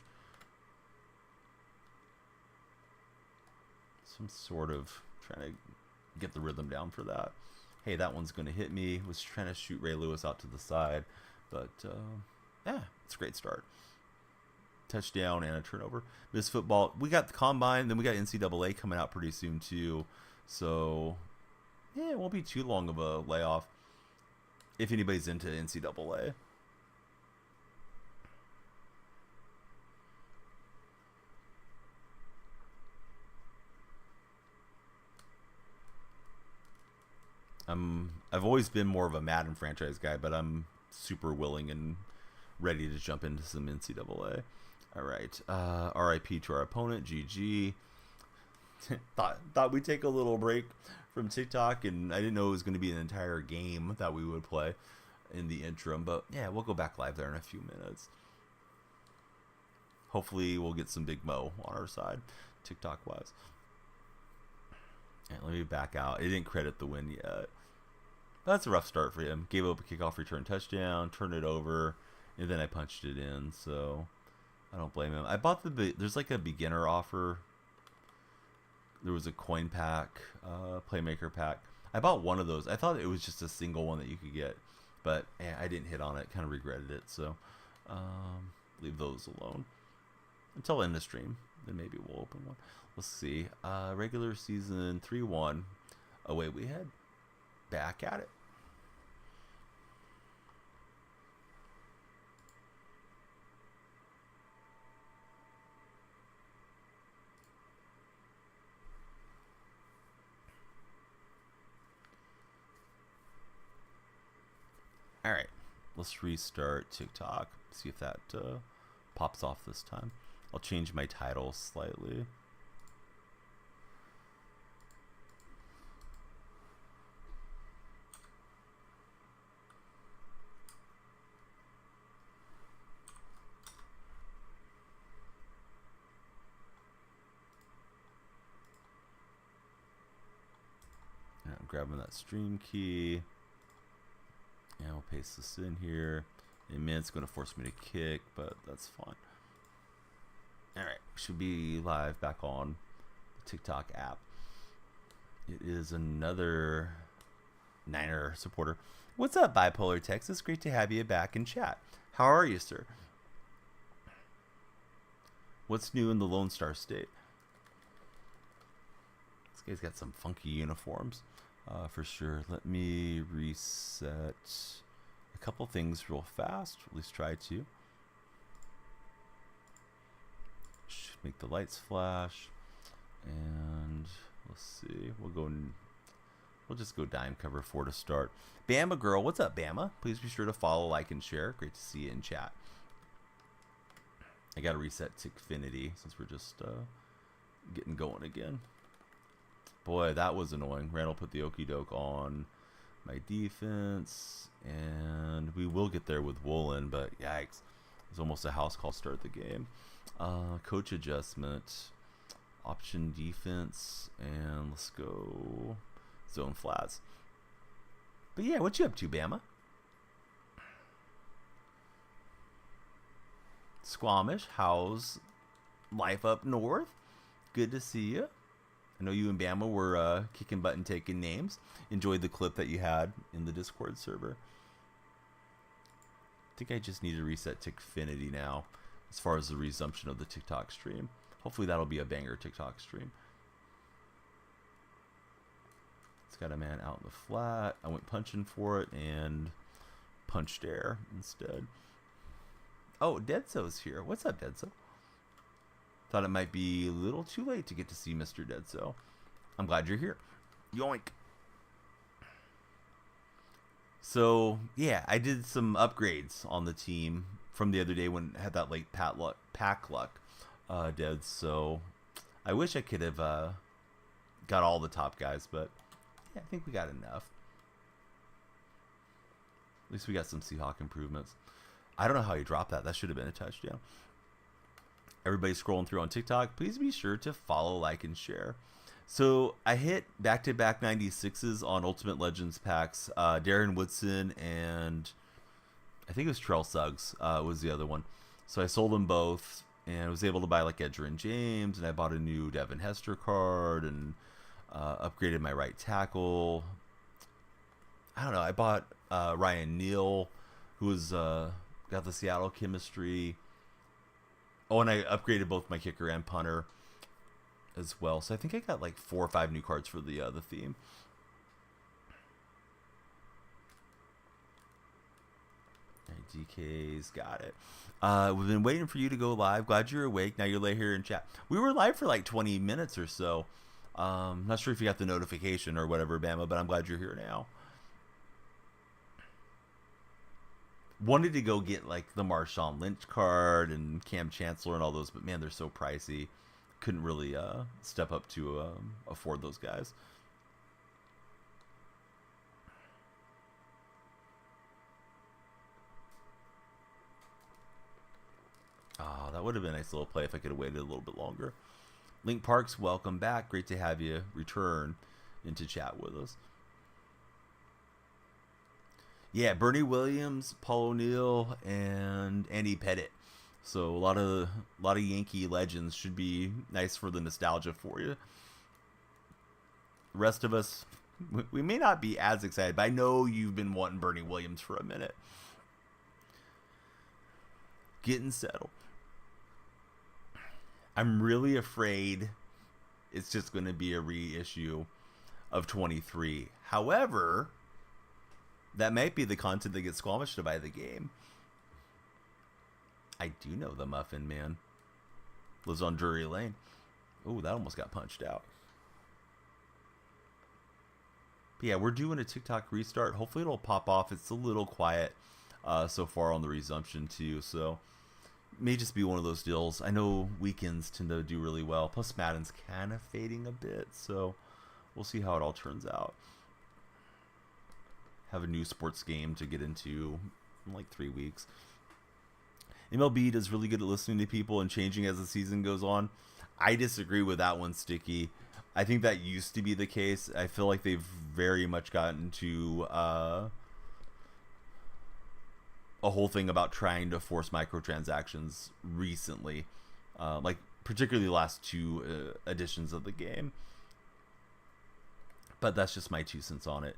S1: Some sort of trying to get the rhythm down for that. Hey, that one's going to hit me. Was trying to shoot Ray Lewis out to the side, but yeah, it's a great start. Touchdown and a turnover. This football, we got the combine, then we got NCAA coming out pretty soon too. So yeah, it won't be too long of a layoff if anybody's into NCAA. I've always been more of a Madden franchise guy, but I'm super willing and ready to jump into some NCAA. All right, RIP to our opponent, GG. thought we'd take a little break from TikTok, and I didn't know it was going to be an entire game that we would play in the interim, but yeah, we'll go back live there in a few minutes. Hopefully we'll get some Big Mo on our side, TikTok wise. And let me back out. It didn't credit the win yet. That's a rough start for him. Gave up a kickoff return touchdown, turned it over, and then I punched it in, so I don't blame him. I bought there's like a beginner offer. There was a coin pack, playmaker pack. I bought one of those. I thought it was just a single one that you could get, but I didn't hit on it. Kind of regretted it, so leave those alone until end of stream. Then maybe we'll open one. Let's see. Regular season 3-1. Away we head. Back at it. All right, let's restart TikTok. See if that pops off this time. I'll change my title slightly. And I'm grabbing that stream key. And we'll paste this in here. In a minute, it's going to force me to kick, but that's fine. Alright, should be live back on the TikTok app. It is another Niner supporter. What's up, Bipolar Texas? Great to have you back in chat. How are you, sir? What's new in the Lone Star State? This guy's got some funky uniforms, for sure. Let me reset a couple things real fast. At least try to. Should make the lights flash. And let's see. We'll just go dime cover 4 to start. Bama Girl, what's up, Bama? Please be sure to follow, like, and share. Great to see you in chat. I got to reset Tickfinity since we're just getting going again. Boy, that was annoying. Randall put the okey doke on my defense, and we will get there with Woolen, but yikes. It's almost a house call to start the game. Coach adjustment, option defense, and let's go zone flats. But yeah, what you up to, Bama? Squamish, how's life up north? Good to see you. I know you and Bama were kicking butt and taking names. Enjoyed the clip that you had in the Discord server. I think I just need to reset Tickfinity now as far as the resumption of the TikTok stream. Hopefully that'll be a banger TikTok stream. It's got a man out in the flat. I went punching for it and punched air instead. Oh, Deadso's here. What's up, Deadso? Thought it might be a little too late to get to see Mr. Deadso. I'm glad you're here. Yoink. So, yeah, I did some upgrades on the team from the other day when I had that late pack luck, Dead. So, I wish I could have got all the top guys, but yeah, I think we got enough. At least we got some Seahawk improvements. I don't know how you dropped that. That should have been a touchdown. Everybody scrolling through on TikTok, please be sure to follow, like, and share. So I hit back-to-back 96s on Ultimate Legends packs. Darren Woodson and I think it was Terrell Suggs was the other one. So I sold them both and was able to buy like Edgerrin James, and I bought a new Devin Hester card and upgraded my right tackle. I don't know. I bought Ryan Neal, who was got the Seattle chemistry. Oh, and I upgraded both my kicker and punter as well. So I think I got like 4 or 5 new cards for the theme. DK's got it. We've been waiting for you to go live. Glad you're awake. Now you're here in chat. We were live for like 20 minutes or so. Not sure if you got the notification or whatever, Bama, but I'm glad you're here now. Wanted to go get like the Marshawn Lynch card and Cam Chancellor and all those, but man, they're so pricey. Couldn't really step up to afford those guys. Oh, that would have been a nice little play if I could have waited a little bit longer. Link Parks, welcome back. Great to have you return into chat with us. Yeah, Bernie Williams, Paul O'Neill, and Andy Pettit. So a lot of Yankee legends. Should be nice for the nostalgia for you. The rest of us, we may not be as excited, but I know you've been wanting Bernie Williams for a minute. Getting settled. I'm really afraid it's just going to be a reissue of 23. However, that might be the content that gets Squamish to buy the game. I do know the Muffin Man lives on Drury Lane. Oh, that almost got punched out. But yeah, we're doing a TikTok restart. Hopefully it'll pop off. It's a little quiet so far on the resumption too. So may just be one of those deals. I know weekends tend to do really well. Plus Madden's kind of fading a bit. So we'll see how it all turns out. Have a new sports game to get into in like 3 weeks. MLB does really good at listening to people and changing as the season goes on. I disagree with that one, Sticky. I think that used to be the case. I feel like they've very much gotten to a whole thing about trying to force microtransactions recently. Like particularly the last 2 editions of the game. But that's just my 2 cents on it.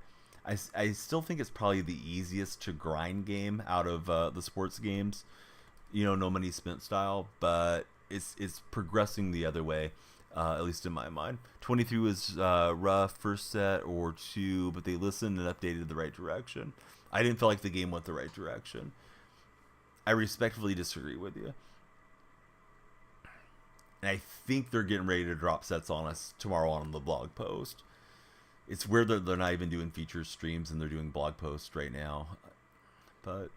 S1: I still think it's probably the easiest to grind game out of the sports games. You know, no money spent style. But it's progressing the other way, at least in my mind. 23 was rough first set or two, but they listened and updated the right direction. I didn't feel like the game went the right direction. I respectfully disagree with you. And I think they're getting ready to drop sets on us tomorrow on the blog post. It's weird that they're not even doing feature streams and they're doing blog posts right now. But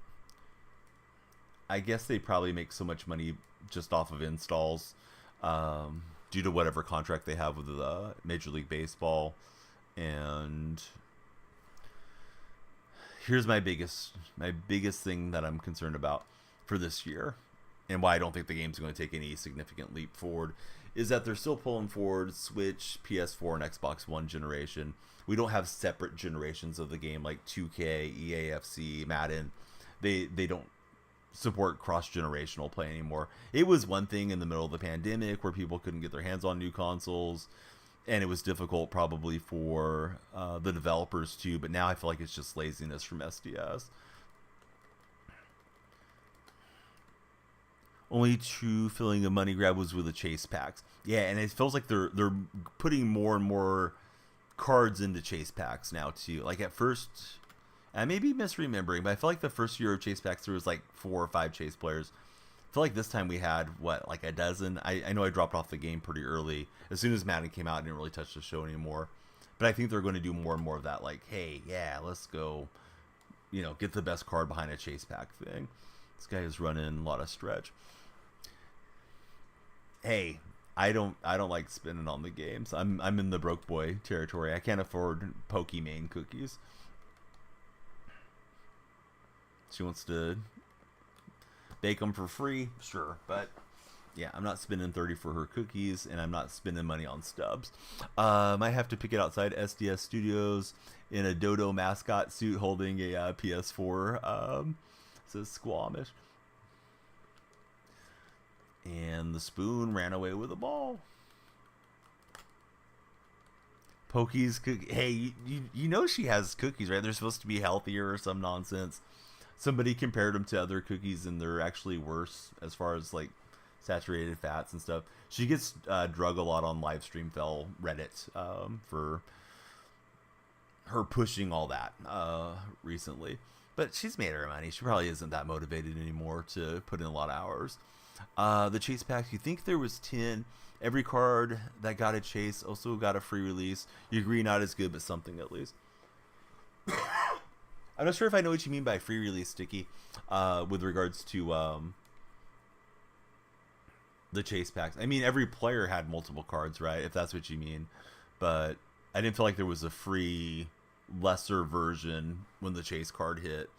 S1: I guess they probably make so much money just off of installs due to whatever contract they have with the Major League Baseball. And here's my biggest thing that I'm concerned about for this year, and why I don't think the game's going to take any significant leap forward, is that they're still pulling forward Switch, PS4, and Xbox One generation. We don't have separate generations of the game like 2K, EAFC, Madden. They don't support cross-generational play anymore. It was one thing in the middle of the pandemic where people couldn't get their hands on new consoles, and it was difficult probably for the developers too, but now I feel like it's just laziness from SDS. Only true feeling of money grab was with the chase packs. Yeah, and it feels like they're putting more and more cards into chase packs now too. Like at first, I may be misremembering, but I feel like the first year of chase packs there was like 4 or 5 chase players. I feel like this time we had like a dozen. I know I dropped off the game pretty early. As soon as Madden came out, I didn't really touch the show anymore. But I think they're going to do more and more of that. Like, hey, yeah, let's go, get the best card behind a chase pack thing. This guy is running a lot of stretch. Hey, I don't like spending on the games. I'm in the broke boy territory. I can't afford Pokimane cookies. She wants to bake them for free, sure, but yeah, I'm not spending 30 for her cookies, and I'm not spending money on stubs. Might have to pick it outside SDS Studios in a Dodo mascot suit holding a PS4. Says Squamish. And the spoon ran away with the ball. Pokey's cookie. Hey, you know she has cookies, right? They're supposed to be healthier or some nonsense. Somebody compared them to other cookies, and they're actually worse as far as like saturated fats and stuff. She gets drug a lot on Livestreamfell Reddit for her pushing all that recently. But she's made her money. She probably isn't that motivated anymore to put in a lot of hours. The chase packs, you think there was 10. Every card that got a chase also got a free release. You agree, not as good, but something at least. I'm not sure if I know what you mean by free release, Sticky, with regards to the chase packs. I mean, every player had multiple cards, right? If that's what you mean. But I didn't feel like there was a free lesser version when the chase card hit.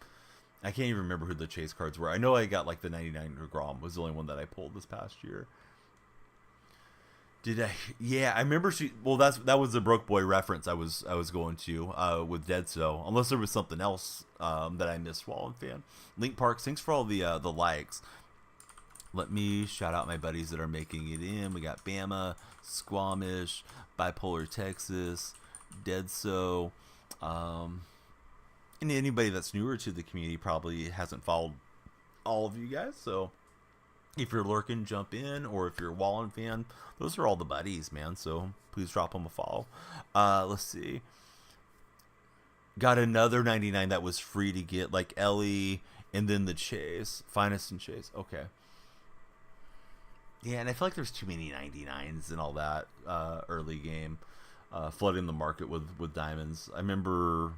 S1: I can't even remember who the chase cards were. I know I got like the 99 DeGrom was the only one that I pulled this past year. Did I? Yeah, I remember she. Well, that was the Broke Boy reference I was going to with Dead So. Unless there was something else that I missed while I'm fan. Link Parks, thanks for all the likes. Let me shout out my buddies that are making it in. We got Bama, Squamish, Bipolar Texas, Dead So. And anybody that's newer to the community probably hasn't followed all of you guys. So if you're lurking, jump in. Or if you're a Wallen fan, those are all the buddies, man. So please drop them a follow. Let's see. Got another 99 that was free to get, like Ellie and then the Chase. Finest and Chase. Okay. Yeah, and I feel like there's too many 99s and all that early game. Flooding the market with diamonds. I remember...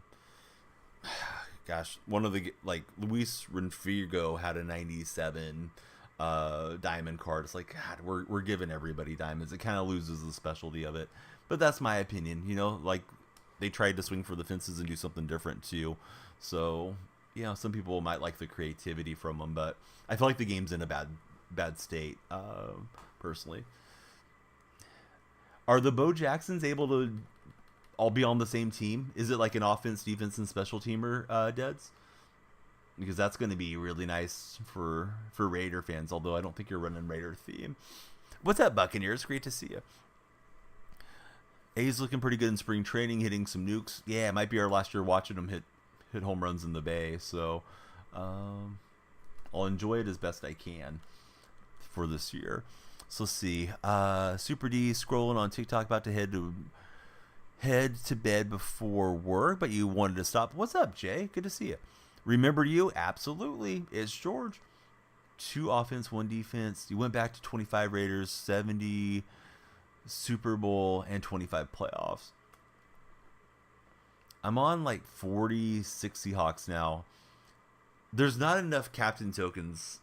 S1: Gosh, one of the Luis Renfrigo had a 97 diamond card. It's like, God, we're giving everybody diamonds. It kind of loses the specialty of it, but that's my opinion. Like they tried to swing for the fences and do something different too. So some people might like the creativity from them, but I feel like the game's in a bad state. Personally, are the Bo Jacksons able to all be on the same team? Is it like an offense, defense, and special teamer, Deads? Because that's going to be really nice for Raider fans, although I don't think you're running Raider theme. What's up, Buccaneers? Great to see you. A's looking pretty good in spring training, hitting some nukes. Yeah, it might be our last year watching them hit home runs in the Bay, so I'll enjoy it as best I can for this year. So let's see. Super D scrolling on TikTok, about to head to bed before work, but you wanted to stop. What's up, Jay? Good to see you. Remember you? Absolutely. It's George. 2 offense, 1 defense. You went back to 25 Raiders, 70 Super Bowl, and 25 playoffs. I'm on like 46 Seahawks now. There's not enough captain tokens,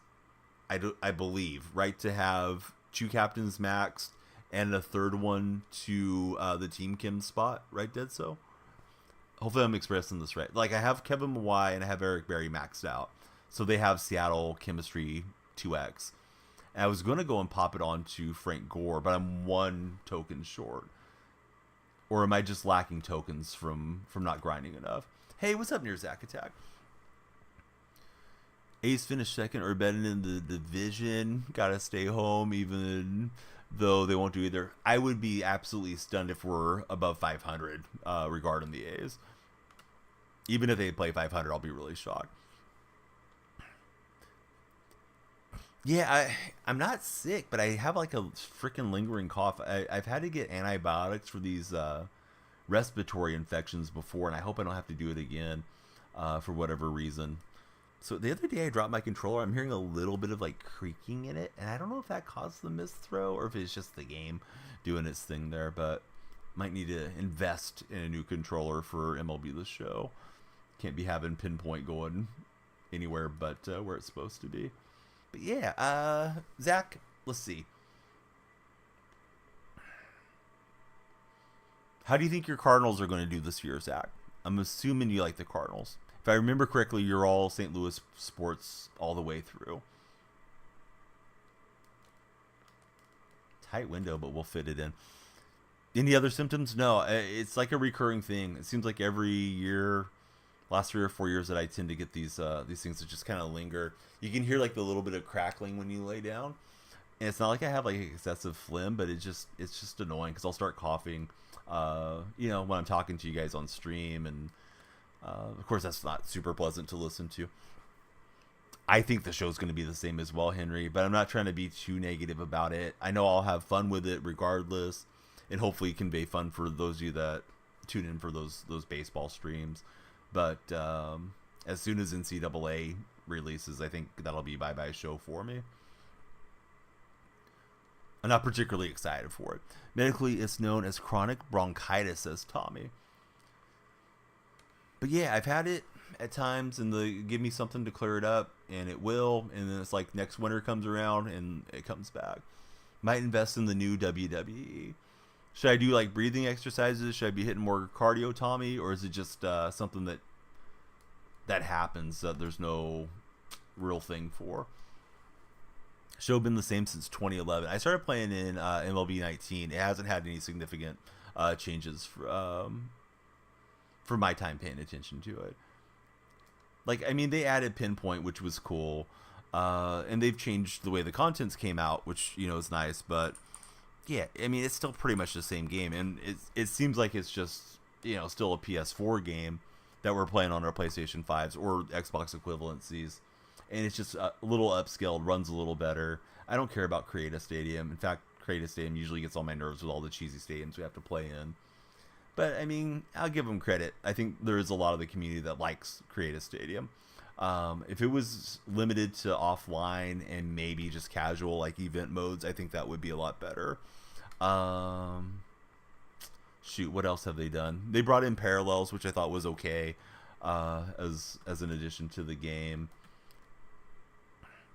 S1: I believe, right, to have 2 captains maxed and a third one to the Team Kim spot, right, Dead So? Hopefully I'm expressing this right. Like, I have Kevin Mawai and I have Eric Berry maxed out. So they have Seattle chemistry 2x. And I was going to go and pop it on to Frank Gore, but I'm 1 token short. Or am I just lacking tokens from not grinding enough? Hey, what's up, near Zach Attack? Ace finished second or better in the division. Gotta stay home, even though they won't do either. I would be absolutely stunned if we're above 500 regarding the A's. Even if they play 500, I'll be really shocked. Yeah, I'm not sick, but I have like a freaking lingering cough. I've had to get antibiotics for these respiratory infections before, and I hope I don't have to do it again for whatever reason. So the other day I dropped my controller. I'm hearing a little bit of like creaking in it, and I don't know if that caused the missed throw or if it's just the game doing its thing there, but might need to invest in a new controller for MLB The Show. Can't be having pinpoint going anywhere but where it's supposed to be. But yeah, Zach, let's see. How do you think your Cardinals are going to do this year, Zach? I'm assuming you like the Cardinals. If I remember correctly, you're all St. Louis sports all the way through. Tight window, but we'll fit it in. Any other symptoms? No, it's like a recurring thing. It seems like every year, last 3 or 4 years, that I tend to get these things that just kind of linger. You can hear like the little bit of crackling when you lay down, and it's not like I have like excessive phlegm, but it's just annoying because I'll start coughing. When I'm talking to you guys on stream, and of course that's not super pleasant to listen to. I think the show's going to be the same as well, Henry, but I'm not trying to be too negative about it. I know I'll have fun with it regardless, and hopefully convey fun for those of you that tune in for those baseball streams. But as soon as NCAA releases, I think that'll be bye-bye show for me. I'm not particularly excited for it. Medically, it's known as chronic bronchitis, says Tommy. But yeah, I've had it at times, and they give me something to clear it up, and it will. And then it's like next winter comes around, and it comes back. Might invest in the new WWE. Should I do like breathing exercises? Should I be hitting more cardio, Tommy, or is it just something that happens that there's no real thing for? Show been the same since 2011. I started playing in MLB 19. It hasn't had any significant changes for my time paying attention to it. Like, I mean, they added Pinpoint, which was cool, and they've changed the way the contents came out, which, is nice. But yeah, I mean, it's still pretty much the same game, and it seems like it's just still a PS4 game that we're playing on our PlayStation 5s or Xbox equivalencies. And it's just a little upscaled, runs a little better. I don't care about Create Stadium. In fact, Create Stadium usually gets on my nerves with all the cheesy stadiums we have to play in. But, I mean, I'll give them credit. I think there is a lot of the community that likes Create Stadium. If it was limited to offline and maybe just casual, like event modes, I think that would be a lot better. Shoot, what else have they done? They brought in Parallels, which I thought was okay as an addition to the game.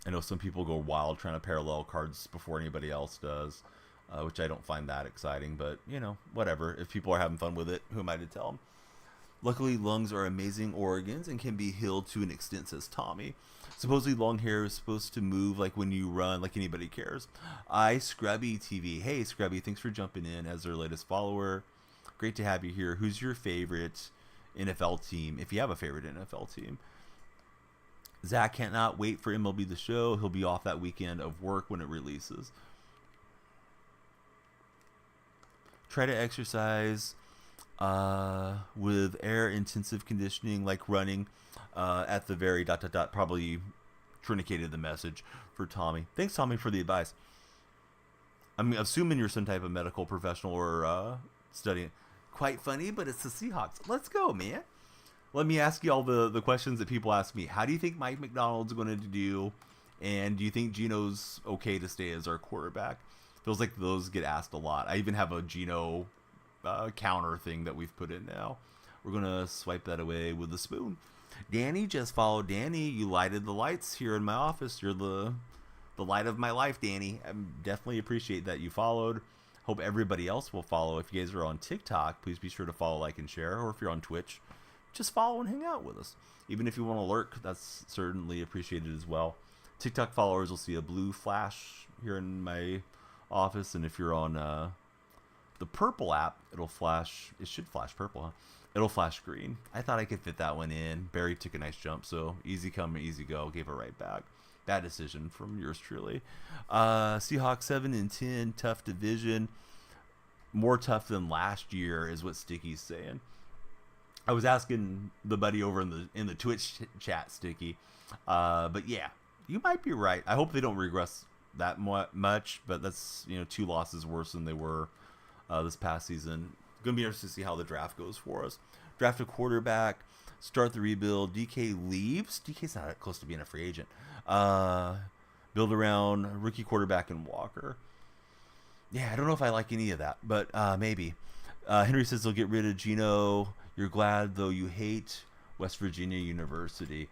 S1: I know some people go wild trying to parallel cards before anybody else does, which I don't find that exciting, but, whatever. If people are having fun with it, who am I to tell them? Luckily, lungs are amazing organs and can be healed to an extent, says Tommy. Supposedly, long hair is supposed to move like when you run, like anybody cares. Scrubby TV. Hey, Scrubby, thanks for jumping in as our latest follower. Great to have you here. Who's your favorite NFL team, if you have a favorite NFL team? Zach cannot wait for MLB The Show. He'll be off that weekend of work when it releases. Try to exercise with air-intensive conditioning, like running at the very ... Probably truncated the message for Tommy. Thanks, Tommy, for the advice. I'm assuming you're some type of medical professional or studying. Quite funny, but it's the Seahawks. Let's go, man. Let me ask you all the questions that people ask me. How do you think Mike McDonald's going to do? And do you think Geno's okay to stay as our quarterback? Feels like those get asked a lot. I even have a Geno counter thing that we've put in now. We're going to swipe that away with a spoon. Danny, just follow Danny. You lighted the lights here in my office. You're the light of my life, Danny. I definitely appreciate that you followed. Hope everybody else will follow. If you guys are on TikTok, please be sure to follow, like, and share. Or if you're on Twitch, just follow and hang out with us. Even if you want to lurk, that's certainly appreciated as well. TikTok followers will see a blue flash here in my office, and if you're on the purple app, it'll flash. It should flash purple, huh? It'll flash green. I thought I could fit that one in. Barry took a nice jump, so easy come, easy go. Gave it right back. Bad decision from yours truly. Seahawks 7-10, tough division. More tough than last year is what Sticky's saying. I was asking the buddy over in the Twitch chat, Sticky, but yeah, you might be right. I hope they don't regress that much, but that's 2 losses worse than they were this past season. Gonna be interesting to see how the draft goes for us. Draft a quarterback, start the rebuild. DK leaves. DK's not close to being a free agent. Build around rookie quarterback and Walker. Yeah, I don't know if I like any of that, but maybe. Henry says they'll get rid of Geno. You're glad, though you hate West Virginia University.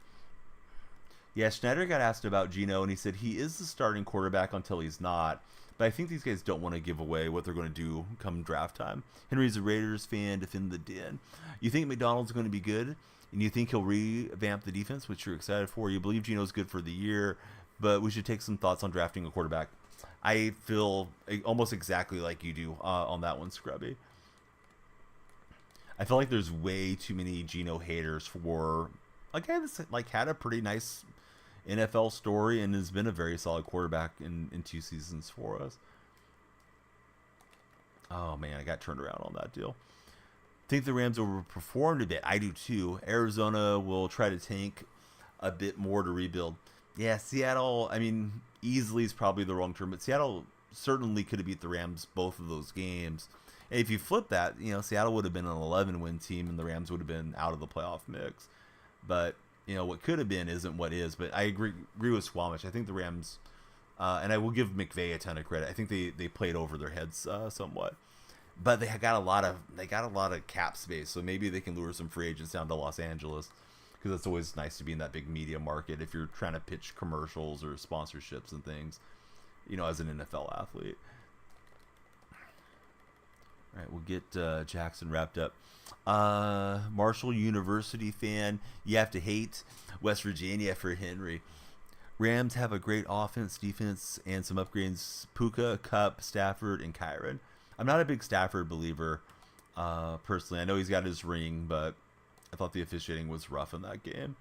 S1: Yeah, Schneider got asked about Geno, and he said he is the starting quarterback until he's not. But I think these guys don't want to give away what they're going to do come draft time. Henry's a Raiders fan, defend the den. You think McDonald's going to be good, and you think he'll revamp the defense, which you're excited for. You believe Geno's good for the year, but we should take some thoughts on drafting a quarterback. I feel almost exactly like you do on that one, Scrubby. I feel like there's way too many Geno haters for a guy that's had a pretty nice NFL story and has been a very solid quarterback in 2 seasons for us. Oh man, I got turned around on that deal. Think the Rams overperformed a bit. I do too. Arizona will try to tank a bit more to rebuild. Yeah, Seattle, I mean, easily is probably the wrong term, but Seattle certainly could have beat the Rams both of those games. And if you flip that, Seattle would have been an 11-win team and the Rams would have been out of the playoff mix. But what could have been isn't what is. But I agree with Squamish. I think the Rams, and I will give McVay a ton of credit. I think they played over their heads somewhat, but they got a lot of cap space. So maybe they can lure some free agents down to Los Angeles, because it's always nice to be in that big media market if you're trying to pitch commercials or sponsorships and things. As an NFL athlete. All right, we'll get Jackson wrapped up. Marshall University fan, you have to hate West Virginia for Henry. Rams have a great offense, defense, and some upgrades. Puka, Kupp, Stafford, and Kyron. I'm not a big Stafford believer, personally. I know he's got his ring, but I thought the officiating was rough in that game,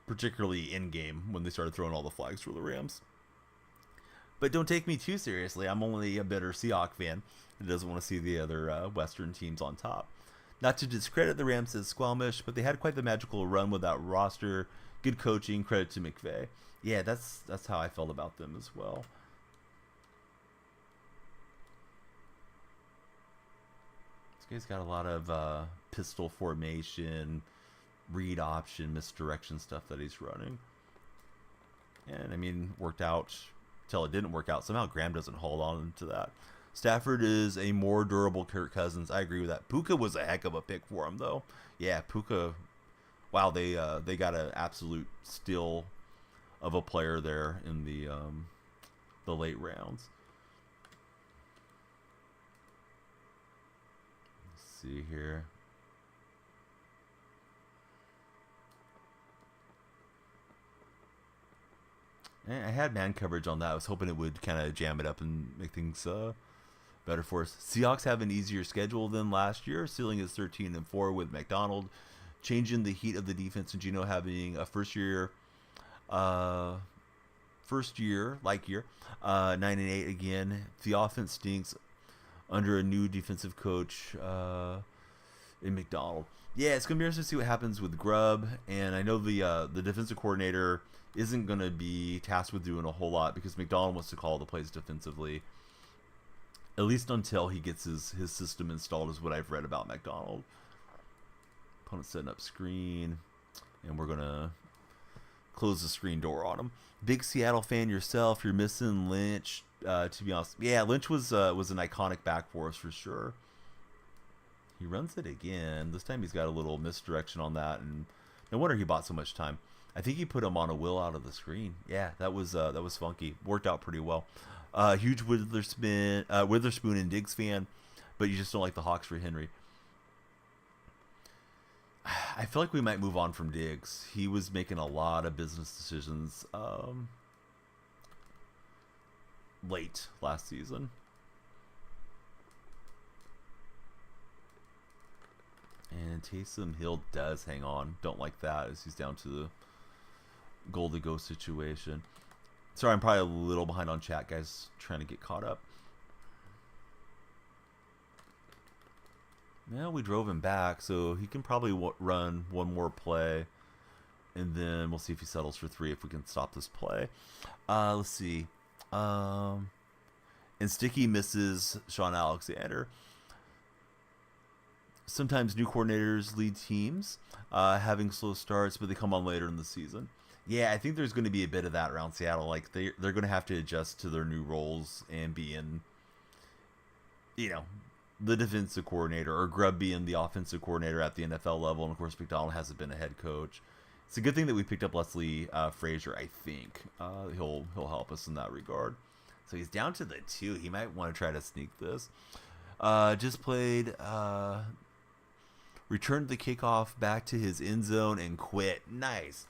S1: particularly in-game when they started throwing all the flags for the Rams. But don't take me too seriously. I'm only a bitter Seahawks fan that doesn't want to see the other Western teams on top. Not to discredit the Rams as Squamish, but they had quite the magical run with that roster. Good coaching, credit to McVay. Yeah, that's how I felt about them as well. This guy's got a lot of pistol formation, read option, misdirection stuff that he's running. And, I mean, worked out till it didn't work out. Somehow Graham doesn't hold on to that. Stafford is a more durable Kirk Cousins. I agree with that. Puka was a heck of a pick for him, though. Yeah, Puka. Wow, they got an absolute steal of a player there in the late rounds. Let's see here. I had man coverage on that. I was hoping it would kind of jam it up and make things better for us. Seahawks have an easier schedule than last year. Ceiling is 13-4 with McDonald. Changing the heat of the defense and Geno having a first year, 9-8 again. The offense stinks under a new defensive coach in McDonald. Yeah, it's gonna be interesting to see what happens with Grubb, and I know the defensive coordinator isn't gonna be tasked with doing a whole lot because McDonald wants to call the plays defensively. At least until he gets his system installed, is what I've read about McDonald. Opponent setting up screen, and we're gonna close the screen door on him. Big Seattle fan yourself. You're missing Lynch. To be honest, yeah, Lynch was an iconic back for us for sure. He runs it again. This time he's got a little misdirection on that, and no wonder he bought so much time. I think he put him on a will out of the screen. Yeah, that was funky. Worked out pretty well. Huge Witherspoon and Diggs fan, but you just don't like the Hawks for Henry. I feel like we might move on from Diggs. He was making a lot of business decisions late last season. And Taysom Hill does hang on. Don't like that as he's down to the goal to go situation. Sorry, I'm probably a little behind on chat, guys. Trying to get caught up. Yeah, we drove him back, so he can probably run one more play, and then we'll see if he settles for 3 if we can stop this play. Let's see. And Sticky misses Sean Alexander. Sometimes new coordinators lead teams having slow starts, but they come on later in the season. Yeah, I think there's going to be a bit of that around Seattle. Like they're going to have to adjust to their new roles and be in, the defensive coordinator, or Grubb being the offensive coordinator at the NFL level. And of course, McDonald hasn't been a head coach. It's a good thing that we picked up Leslie Frazier. I think he'll help us in that regard. So he's down to the 2. He might want to try to sneak this. Just played. Returned the kickoff back to his end zone and quit. Nice.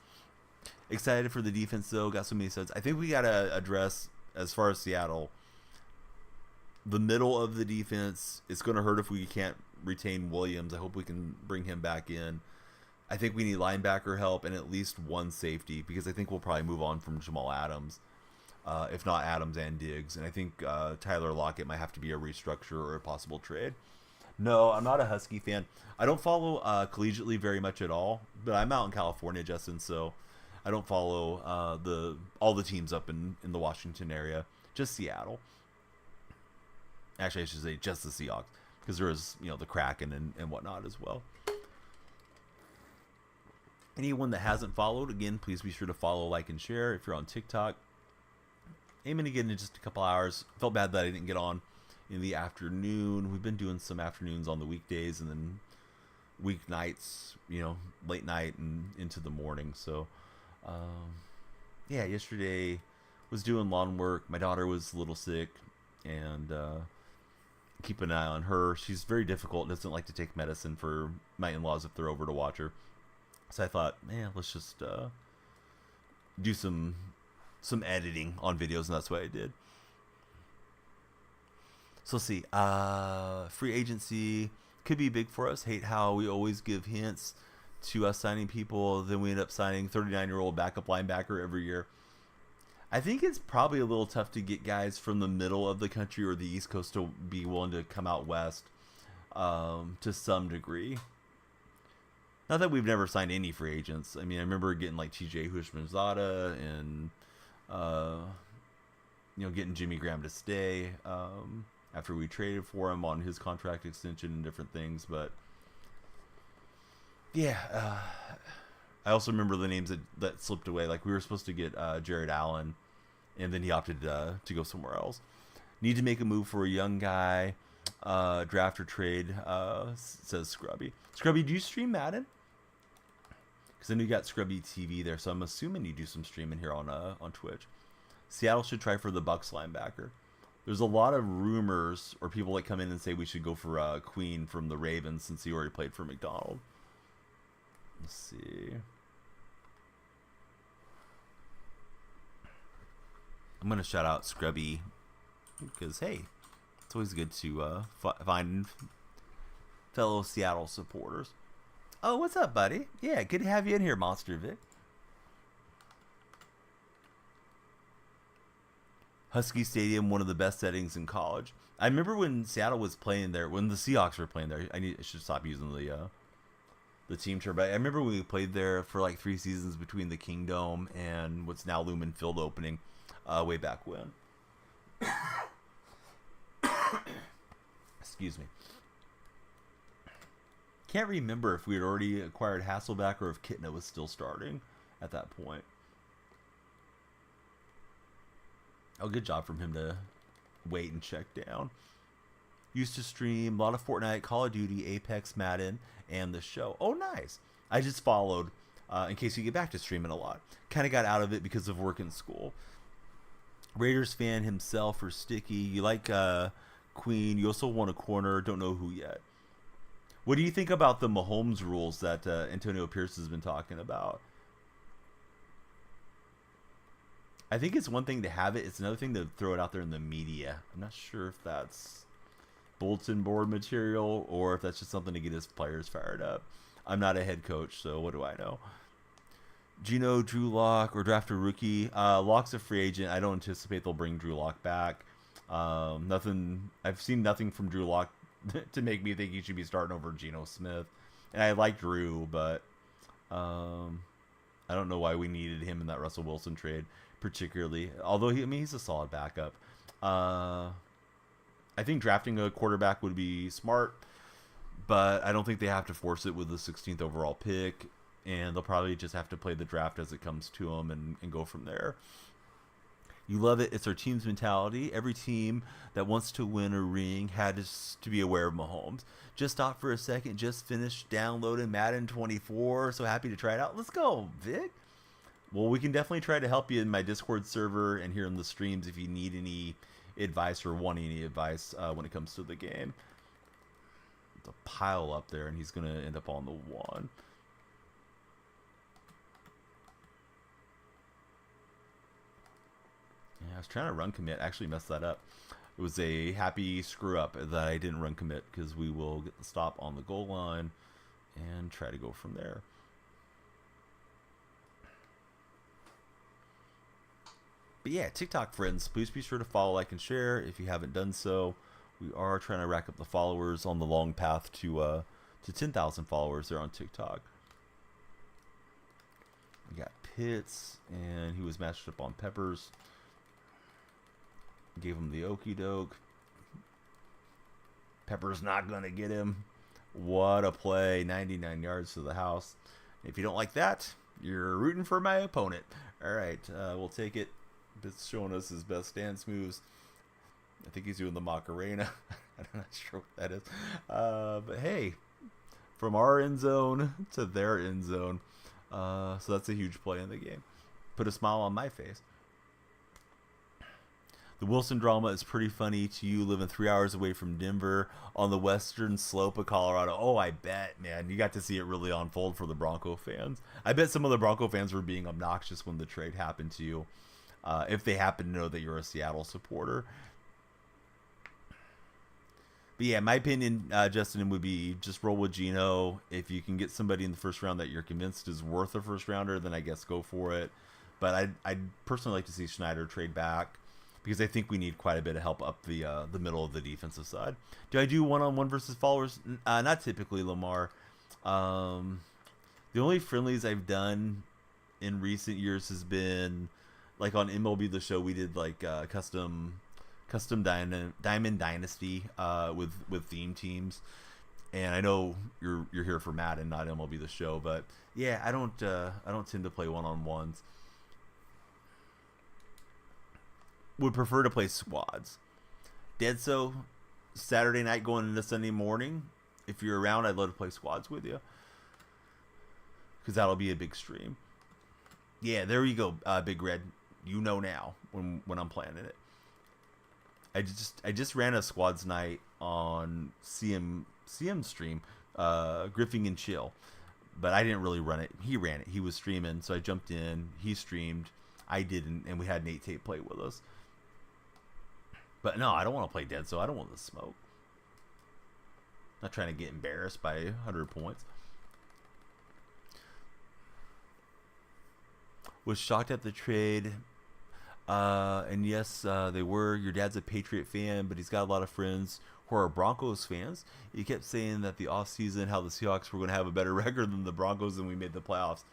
S1: Excited for the defense, though. Got so many sets. I think we got to address, as far as Seattle, the middle of the defense. It's going to hurt if we can't retain Williams. I hope we can bring him back in. I think we need linebacker help and at least one safety, because I think we'll probably move on from Jamal Adams, if not Adams and Diggs. And I think Tyler Lockett might have to be a restructure or a possible trade. No, I'm not a Husky fan. I don't follow collegiately very much at all, but I'm out in California, Justin, so I don't follow all the teams up in the Washington area, just Seattle. Actually, I should say just the Seahawks, because there is, the Kraken and whatnot as well. Anyone that hasn't followed, again, please be sure to follow, like, and share. If you're on TikTok, aiming to get in just a couple hours. Felt bad that I didn't get on in the afternoon. We've been doing some afternoons on the weekdays, and then weeknights, late night and into the morning. So, yesterday was doing lawn work. My daughter was a little sick, and keep an eye on her. She's very difficult, doesn't like to take medicine for my in-laws if they're over to watch her. So I thought, let's just do some editing on videos, and that's what I did. So let's see. Free agency could be big for us. Hate how we always give hints to us signing people, then we end up signing 39-year-old backup linebacker every year. I think it's probably a little tough to get guys from the middle of the country or the East Coast to be willing to come out west to some degree. Not that we've never signed any free agents. I mean, I remember getting like TJ Hushmanzada and getting Jimmy Graham to stay after we traded for him on his contract extension and different things. But I also remember the names that slipped away. Like we were supposed to get Jared Allen, and then he opted to go somewhere else. Need to make a move for a young guy. Draft or trade, says Scrubby. Scrubby, do you stream Madden? Because I know you got Scrubby TV there, so I'm assuming you do some streaming here on Twitch. Seattle should try for the Bucks linebacker. There's a lot of rumors or people that come in and say we should go for Queen from the Ravens since he already played for McDonald. Let's see. I'm going to shout out Scrubby because, hey, it's always good to find fellow Seattle supporters. Oh, what's up, buddy? Yeah, good to have you in here, Monster Vic. Husky Stadium, one of the best settings in college. I remember when Seattle was playing there, when the Seahawks were playing there. I should stop using the team term, but I remember when we played there for like 3 seasons between the Kingdome and what's now Lumen Field opening way back when. Excuse me. Can't remember if we had already acquired Hasselback or if Kitna was still starting at that point. Oh, good job from him to wait and check down. Used to stream a lot of Fortnite, Call of Duty, Apex, Madden, and the show. Oh, nice. I just followed in case you get back to streaming a lot. Kind of got out of it because of work and school. Raiders fan himself or Sticky. You like Queen. You also want a corner. Don't know who yet. What do you think about the Mahomes rules that Antonio Pierce has been talking about? I think it's one thing to have it. It's another thing to throw it out there in the media. I'm not sure if that's bulletin board material or if that's just something to get his players fired up. I'm not a head coach, so what do I know? Geno, Drew Lock, or draft a rookie. Lock's a free agent. I don't anticipate they'll bring Drew Lock back. Nothing. I've seen nothing from Drew Lock to make me think he should be starting over Geno Smith. And I like Drew, but I don't know why we needed him in that Russell Wilson trade, particularly. Although he's a solid backup. I think drafting a quarterback would be smart, but I don't think they have to force it with the 16th overall pick, and they'll probably just have to play the draft as it comes to them and go from there. You love it. It's our team's mentality. Every team that wants to win a ring had to be aware of Mahomes. Just stop for a second. Just finished downloading Madden 24. So happy to try it out. Let's go, Vic. Well, we can definitely try to help you in my Discord server and here in the streams if you need any advice or want any advice when it comes to the game. It's a pile up there, and he's going to end up on the 1. Yeah, I was trying to run commit. I actually messed that up. It was a happy screw up that I didn't run commit because we will get the stop on the goal line and try to go from there. But yeah, TikTok friends, please be sure to follow, like, and share if you haven't done so. We are trying to rack up the followers on the long path to 10,000 followers there on TikTok. We got Pitts, and he was matched up on Peppers. Gave him the okie doke. Peppers not going to get him. What a play. 99 yards to the house. If you don't like that, you're rooting for my opponent. All right, we'll take it. It's showing us his best dance moves. I think he's doing the Macarena. I'm not sure what that is. But hey, from our end zone to their end zone. So that's a huge play in the game. Put a smile on my face. The Wilson drama is pretty funny to you living 3 hours away from Denver on the western slope of Colorado. Oh, I bet, man. You got to see it really unfold for the Bronco fans. I bet some of the Bronco fans were being obnoxious when the trade happened to you. If they happen to know that you're a Seattle supporter. But yeah, my opinion, Justin, would be just roll with Geno. If you can get somebody in the first round that you're convinced is worth a first rounder, then I guess go for it. But I'd personally like to see Schneider trade back because I think we need quite a bit of help up the middle of the defensive side. Do I do one-on-one versus followers? Not typically, Lamar. The only friendlies I've done in recent years has been like on MLB The Show. We did like custom Diamond Dynasty with theme teams, and I know you're here for Madden, not MLB The Show, but yeah, I don't tend to play one-on-ones. Would prefer to play squads. Dead so Saturday night going into Sunday morning. If you're around, I'd love to play squads with you because that'll be a big stream. Yeah, there you go, Big Red. You know now when I'm planning it. I just ran a squads night on CM stream, Griffing and Chill, but I didn't really run it. He ran it. He was streaming, so I jumped in. He streamed. I didn't, and we had Nate Tate play with us. But no, I don't want to play dead, so I don't want to smoke. Not trying to get embarrassed by 100 points. Was shocked at the trade. And yes, they were. Your dad's a Patriot fan, but he's got a lot of friends who are Broncos fans. He kept saying that the offseason, how the Seahawks were going to have a better record than the Broncos and we made the playoffs.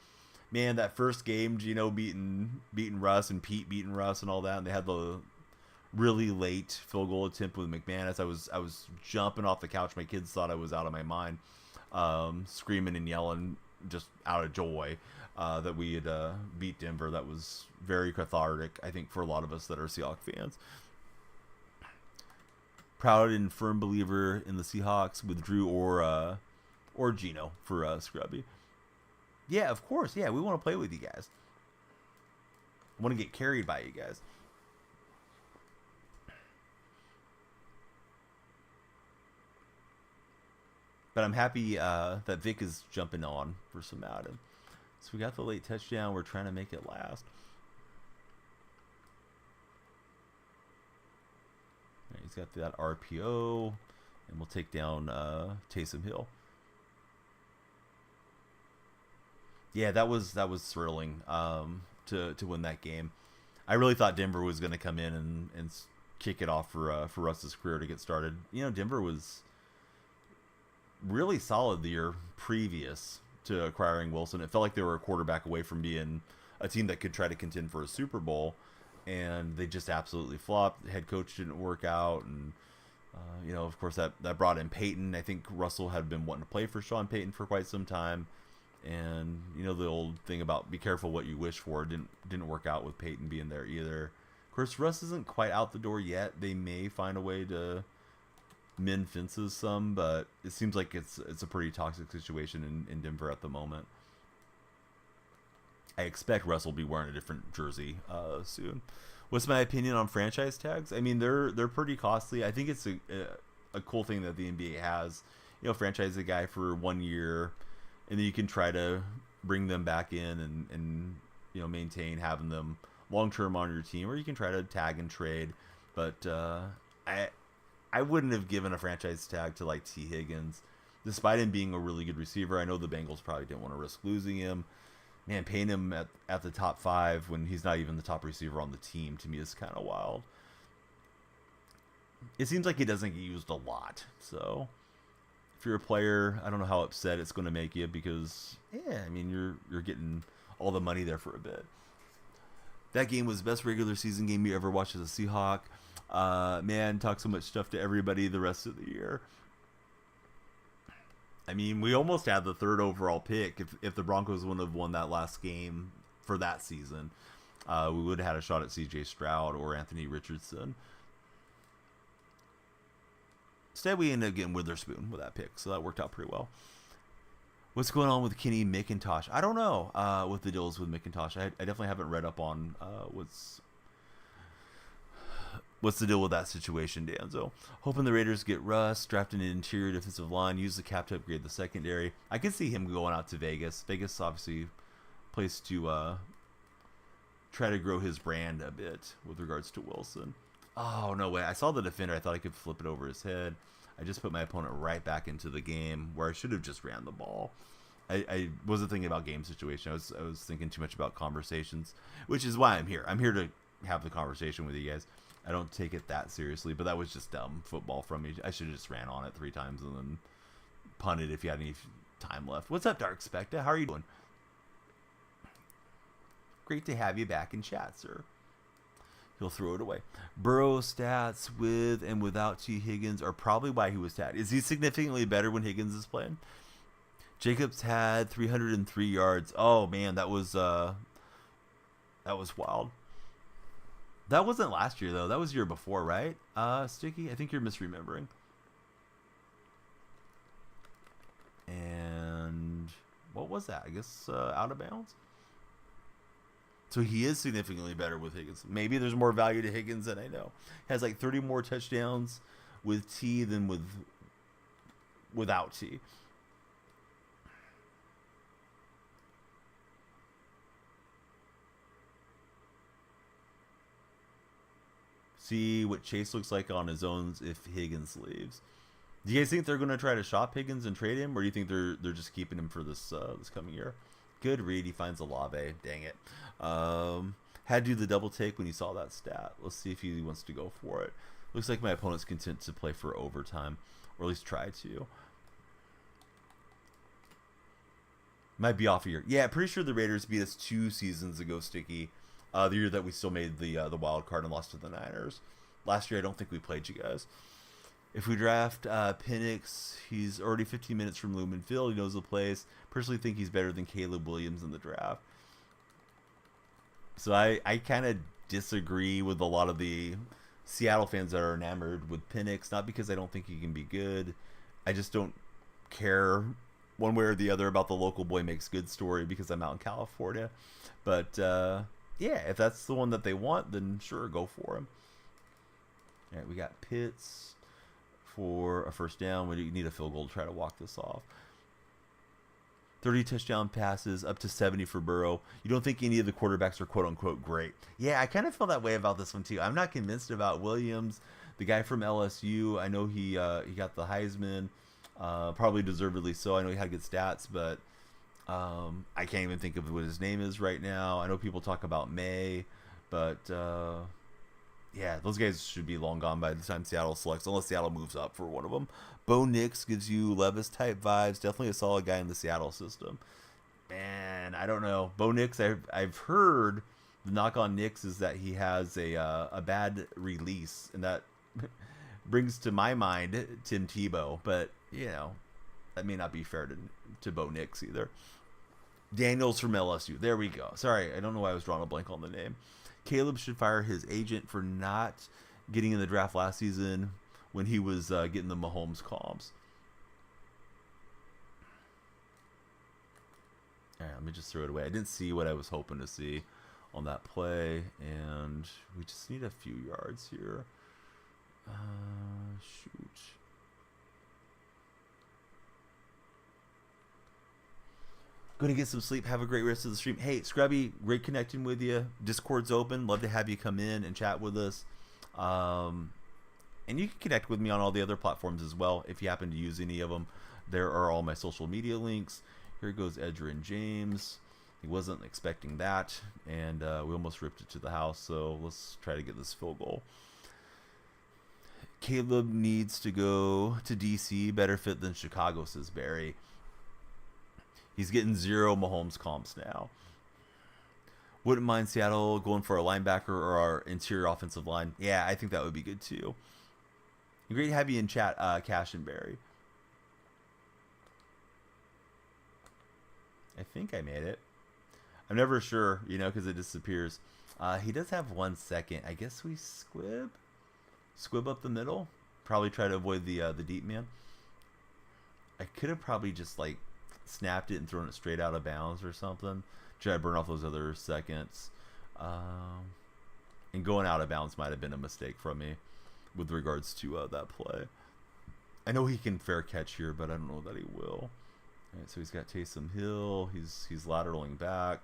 S1: Man, that first game, Geno beating Russ and Pete beating Russ and all that, and they had the really late field goal attempt with McManus. I was jumping off the couch. My kids thought I was out of my mind, screaming and yelling just out of joy that we had beat Denver. That was very cathartic, I think, for a lot of us that are Seahawks fans. Proud and firm believer in the Seahawks with Drew or Gino for Scrubby. Yeah, of course. Yeah, we want to play with you guys. I want to get carried by you guys. But I'm happy that Vic is jumping on for some Madden. So we got the late touchdown. We're trying to make it last. Right, he's got that RPO. And we'll take down Taysom Hill. Yeah, that was thrilling to win that game. I really thought Denver was going to come in and kick it off for Russ's career to get started. You know, Denver was really solid the year previous to acquiring Wilson. It felt like they were a quarterback away from being a team that could try to contend for a Super Bowl, and they just absolutely flopped. The head coach didn't work out, and you know, of course, that brought in Peyton. I think Russell had been wanting to play for Sean Payton for quite some time, and you know, the old thing about be careful what you wish for didn't work out with Peyton being there either. Of course, Russ isn't quite out the door yet. They may find a way to mend fences some, but it seems like it's a pretty toxic situation in Denver at the moment. I expect Russ will be wearing a different jersey soon. What's my opinion on franchise tags? I mean, they're pretty costly. I think it's a cool thing that the NBA has. You know, franchise a guy for 1 year, and then you can try to bring them back in and you know, maintain having them long term on your team, or you can try to tag and trade. But I wouldn't have given a franchise tag to like T. Higgins, despite him being a really good receiver. I know the Bengals probably didn't want to risk losing him. Man, paying him at the top 5 when he's not even the top receiver on the team, to me, is kind of wild. It seems like he doesn't get used a lot. So if you're a player, I don't know how upset it's going to make you, because yeah, I mean, you're getting all the money there for a bit. That game was the best regular season game you ever watched as a Seahawk. Man, talk so much stuff to everybody the rest of the year. I mean, we almost had the 3rd overall pick. If the Broncos wouldn't have won that last game for that season, we would have had a shot at C.J. Stroud or Anthony Richardson. Instead, we ended up getting Witherspoon with that pick, so that worked out pretty well. What's going on with Kenny McIntosh? I don't know what the deal is with McIntosh. I definitely haven't read up on what's the deal with that situation, Danzo. Hoping the Raiders get Russ, drafting an interior defensive line, use the cap to upgrade the secondary. I could see him going out to Vegas. Vegas, obviously, place to try to grow his brand a bit with regards to Wilson. Oh, no way. I saw the defender. I thought I could flip it over his head. I just put my opponent right back into the game where I should have just ran the ball. I wasn't thinking about game situation. I was thinking too much about conversations, which is why I'm here. I'm here to have the conversation with you guys. I don't take it that seriously, but that was just dumb football from me. I should have just ran on it 3 times and then punted if you had any time left. What's up, Dark Specta? How are you doing? Great to have you back in chat, sir. He'll throw it away. Burrow stats with and without T. Higgins are probably why he was tagged. Is he significantly better when Higgins is playing? Jacobs had 303 yards. Oh man, that was wild. That wasn't last year though. That was year before, right? Sticky, I think you're misremembering. And what was that? I guess out of bounds. So he is significantly better with Higgins. Maybe there's more value to Higgins than I know. Has like 30 more touchdowns with T than without T. See what Chase looks like on his own if Higgins leaves. Do you guys think they're going to try to shop Higgins and trade him, or do you think they're just keeping him for this coming year? Good read. He finds Olave. Dang it. Had to do the double take when he saw that stat. Let's see if he wants to go for it. Looks like my opponent's content to play for overtime, or at least try to. Might be off a year. Yeah, pretty sure the Raiders beat us 2 seasons ago, Sticky. The year that we still made the wild card and lost to the Niners. last year I don't think we played you guys. If we draft Penix, he's already 15 minutes from Lumen Field. He knows the place. Personally think he's better than Caleb Williams in the draft. So I kind of disagree with a lot of the Seattle fans that are enamored with Penix. Not because I don't think he can be good. I just don't care one way or the other about the local boy makes good story because I'm out in California. But yeah, if that's the one that they want, then sure, go for him. All right, we got Pitts for a first down. We need a field goal to try to walk this off. 30 touchdown passes, up to 70 for Burrow. You don't think any of the quarterbacks are quote-unquote great. Yeah, I kind of feel that way about this one, too. I'm not convinced about Williams, the guy from LSU. I know he got the Heisman, probably deservedly so. I know he had good stats, but I can't even think of what his name is right now. I know people talk about May, but yeah, those guys should be long gone by the time Seattle selects, unless Seattle moves up for one of them. Bo Nix gives you Levis-type vibes. Definitely a solid guy in the Seattle system. Man, I don't know. Bo Nix, I've heard the knock on Nix is that he has a bad release, and that brings to my mind Tim Tebow. But, you know, that may not be fair to Bo Nix either. Daniels from LSU. There we go. Sorry, I don't know why I was drawing a blank on the name. Caleb should fire his agent for not getting in the draft last season when he was getting the Mahomes comps. All right, let me just throw it away. I didn't see what I was hoping to see on that play, and we just need a few yards here. Shoot. Going to get some sleep. Have a great rest of the stream. Hey, Scrubby, great connecting with you. Discord's open. Love to have you come in and chat with us. And you can connect with me on all the other platforms as well if you happen to use any of them. There are all my social media links. Here goes Edgerrin James. He wasn't expecting that, and we almost ripped it to the house, so let's try to get this field goal. Caleb needs to go to DC. Better fit than Chicago, says Barry. He's getting 0 Mahomes comps now. Wouldn't mind Seattle going for a linebacker or our interior offensive line. Yeah, I think that would be good too. Great to have you in chat, Cash and Barry. I think I made it. I'm never sure, you know, because it disappears. He does have 1 second. I guess we squib up the middle. Probably try to avoid the deep man. I could have probably just like snapped it and thrown it straight out of bounds or something. Try to burn off those other seconds. And going out of bounds might have been a mistake from me with regards to that play. I know he can fair catch here, but I don't know that he will. All right, so he's got Taysom Hill. He's lateraling back.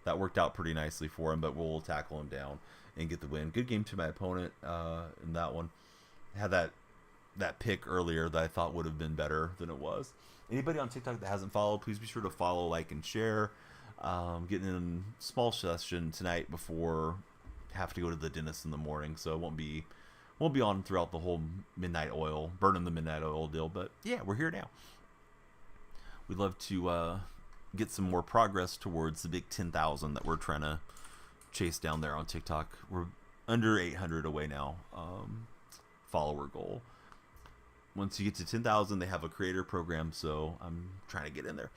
S1: That worked out pretty nicely for him, but we'll tackle him down and get the win. Good game to my opponent in that one. Had that pick earlier that I thought would have been better than it was. Anybody on TikTok that hasn't followed, please be sure to follow, like, and share. Getting in a small session tonight before I have to go to the dentist in the morning, so it won't be on throughout the whole midnight oil, burning the midnight oil deal. But yeah, we're here now. We'd love to get some more progress towards the big 10,000 that we're trying to chase down there on TikTok. We're under 800 away now, follower goal. Once you get to 10,000, they have a creator program, so I'm trying to get in there.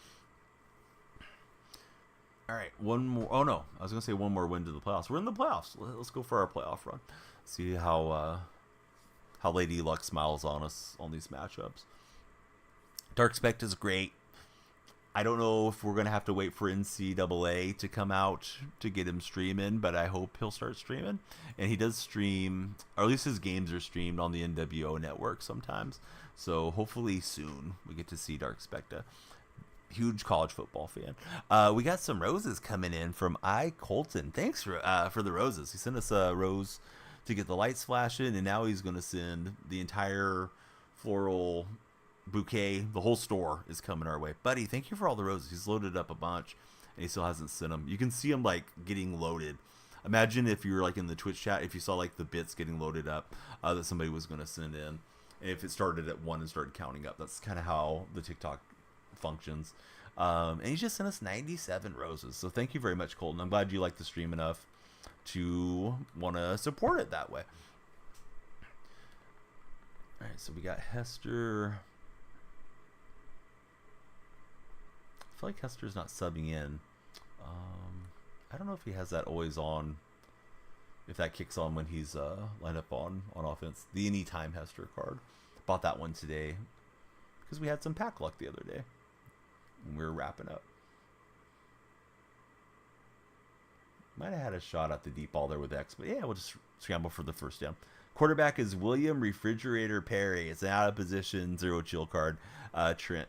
S1: All right, one more. Oh, no. I was going to say one more win to the playoffs. We're in the playoffs. Let's go for our playoff run. See how Lady Luck smiles on us on these matchups. Dark Spect is great. I don't know if we're going to have to wait for NCAA to come out to get him streaming, but I hope he'll start streaming. And he does stream, or at least his games are streamed on the NWO network sometimes. So hopefully soon we get to see Dark Specta. Huge college football fan. We got some roses coming in from I. Colton. Thanks for the roses. He sent us a rose to get the lights flashing, and now he's going to send the entire floral bouquet. The whole store is coming our way. Buddy, thank you for all the roses. He's loaded up a bunch, and he still hasn't sent them. You can see them, like, getting loaded. Imagine if you were, like, in the Twitch chat, if you saw, like, the bits getting loaded up that somebody was going to send in. And if it started at 1 and started counting up, that's kind of how the TikTok functions. And he just sent us 97 roses. So thank you very much, Colton. I'm glad you like the stream enough to want to support it that way. All right, so we got Hester. I feel like Hester's not subbing in. I don't know if he has that always on. If that kicks on when he's lined up on offense. The Anytime Hester card. Bought that one today because we had some pack luck the other day when we were wrapping up. Might have had a shot at the deep ball there with X, but yeah, we'll just scramble for the first down. Quarterback is William Refrigerator Perry. It's an out of position, 0 chill card. Trent,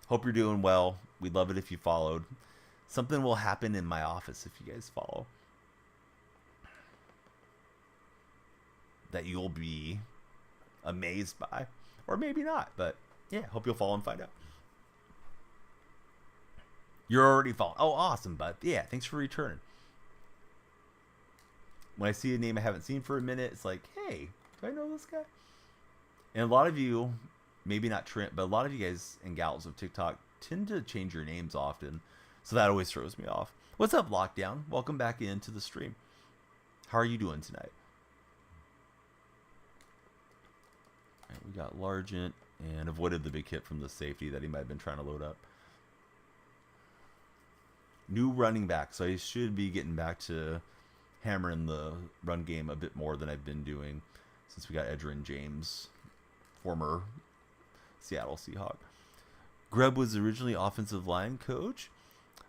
S1: hope you're doing well. We'd love it if you followed. Something will happen in my office if you guys follow that you'll be amazed by, or maybe not, but yeah, hope you'll follow and find out. You're already following. Oh, awesome, bud. Yeah, thanks for returning. When I see a name I haven't seen for a minute, it's like, hey, do I know this guy? And a lot of you, maybe not Trent, but a lot of you guys and gals of TikTok tend to change your names often. So that always throws me off. What's up, Lockdown? Welcome back into the stream. How are you doing tonight? All right, we got Largent and avoided the big hit from the safety that he might have been trying to load up. New running back. So I should be getting back to hammering the run game a bit more than I've been doing since we got Edgerrin James, former Seattle Seahawk. Grubb was originally offensive line coach,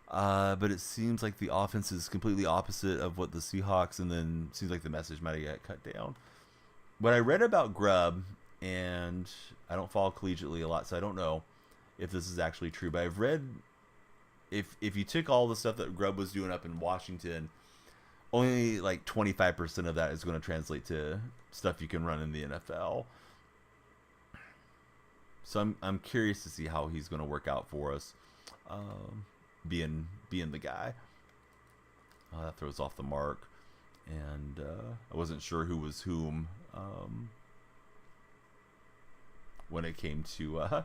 S1: but it seems like the offense is completely opposite of what the Seahawks, and then seems like the message might have got cut down. What I read about Grubb, and I don't follow collegiately a lot, so I don't know if this is actually true, but I've read if you took all the stuff that Grubb was doing up in Washington, only like 25% of that is going to translate to stuff you can run in the NFL. So I'm curious to see how he's going to work out for us, being the guy. That throws off the mark, and I wasn't sure who was whom when it came to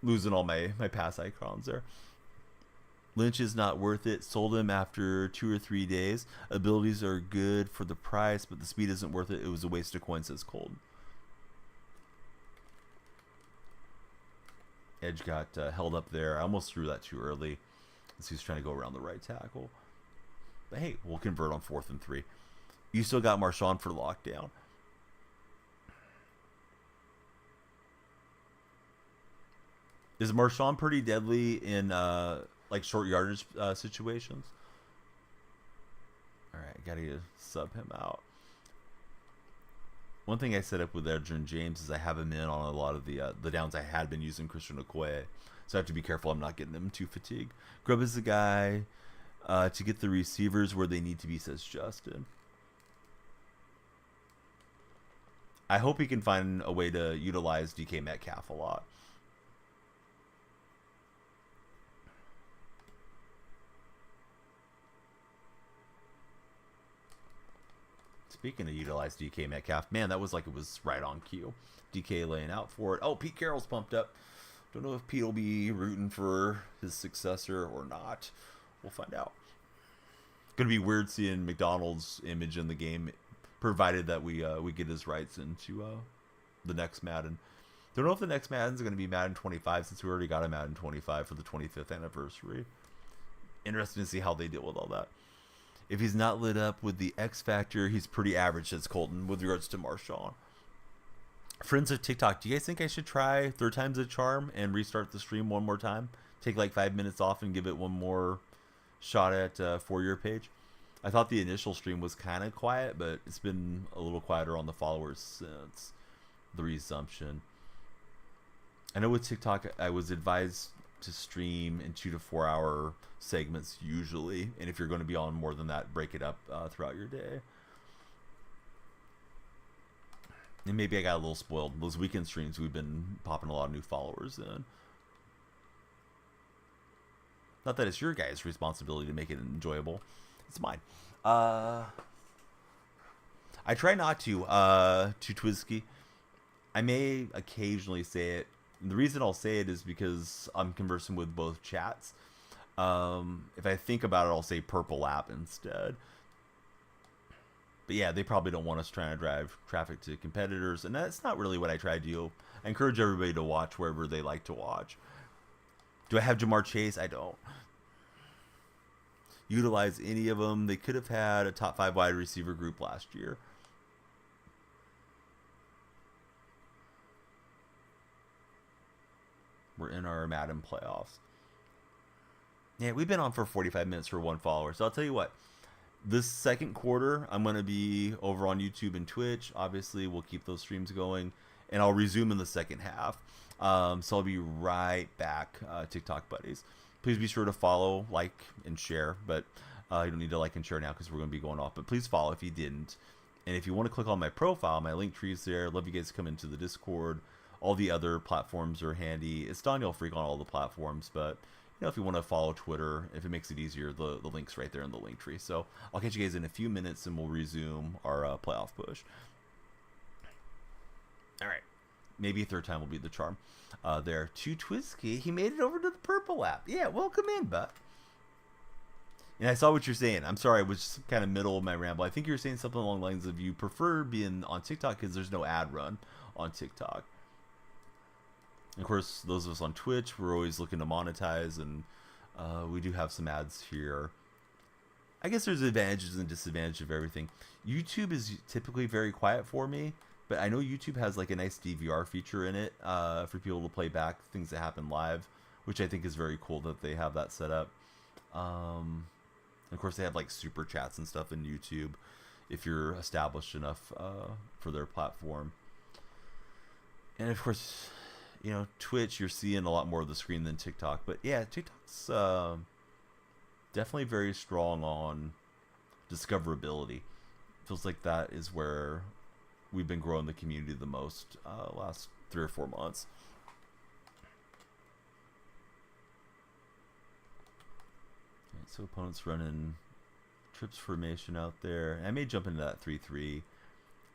S1: losing all my pass icons there. Lynch is not worth it. Sold him after 2 or 3 days. Abilities are good for the price, but the speed isn't worth it. It was a waste of coins, says Cold. Edge got held up there. I almost threw that too early as he was trying to go around the right tackle. But hey, we'll convert on 4th and 3. You still got Marshawn for lockdown. Is Marshawn pretty deadly in like short yardage situations? All right, gotta sub him out. One thing I set up with Edgerrin James is I have him in on a lot of the downs I had been using Christian Okoye, so I have to be careful I'm not getting him too fatigued. Grubb is the guy to get the receivers where they need to be, says Justin. I hope he can find a way to utilize DK Metcalf a lot. Speaking of utilize DK Metcalf, man, that was like it was right on cue. DK laying out for it. Oh, Pete Carroll's pumped up. Don't know if Pete will be rooting for his successor or not. We'll find out. Gonna be weird seeing McDonald's image in the game, provided that we get his rights into the next Madden. Don't know if the next Madden's gonna be Madden 25 since we already got a Madden 25 for the 25th anniversary. Interesting to see how they deal with all that. If he's not lit up with the X Factor, he's pretty average, says Colton, with regards to Marshawn. Friends of TikTok, do you guys think I should try 3rd time's a charm and restart the stream one more time? Take like 5 minutes off and give it one more shot at For Your Page? I thought the initial stream was kind of quiet, but it's been a little quieter on the followers since the resumption. I know with TikTok, I was advised to stream in 2 to 4 hour segments usually, and if you're going to be on more than that, break it up throughout your day. And maybe I got a little spoiled. Those weekend streams, we've been popping a lot of new followers in. Not that it's your guys' responsibility to make it enjoyable. It's mine. I try not to Twisky. I may occasionally say it. The reason I'll say it is because I'm conversing with both chats. If I think about it, I'll say purple app instead. But yeah, they probably don't want us trying to drive traffic to competitors, and that's not really what I try to do. I encourage everybody to watch wherever they like to watch. Do I have Jamar Chase? I don't utilize any of them. They could have had a top 5 wide receiver group last year. We're in our Madden playoffs. Yeah, we've been on for 45 minutes for one follower. So I'll tell you what. This second quarter, I'm going to be over on YouTube and Twitch. Obviously, we'll keep those streams going. And I'll resume in the second half. So I'll be right back, TikTok buddies. Please be sure to follow, like, and share. But you don't need to like and share now because we're going to be going off. But please follow if you didn't. And if you want to click on my profile, my link tree is there. Love you guys to come into the Discord. All the other platforms are handy. It's Daniel Freak on all the platforms, but if you want to follow Twitter, if it makes it easier, the link's right there in the link tree. So I'll catch you guys in a few minutes, and we'll resume our playoff push. All right, maybe a third time will be the charm. There, to Twisky, he made it over to the purple app. Yeah, welcome in, bud. And I saw what you're saying. I'm sorry, I was kind of middle of my ramble. I think you're saying something along the lines of you prefer being on TikTok because there's no ad run on TikTok. Of course, those of us on Twitch, we're always looking to monetize, and we do have some ads here. I guess there's advantages and disadvantages of everything. YouTube is typically very quiet for me, but I know YouTube has like a nice DVR feature in it for people to play back things that happen live, which I think is very cool that they have that set up. Of course, they have like super chats and stuff in YouTube if you're established enough for their platform. And of course, Twitch, you're seeing a lot more of the screen than TikTok. But yeah, TikTok's definitely very strong on discoverability. Feels like that is where we've been growing the community the most last 3 or 4 months. Okay, so opponents running trips formation out there. I may jump into that 3-3.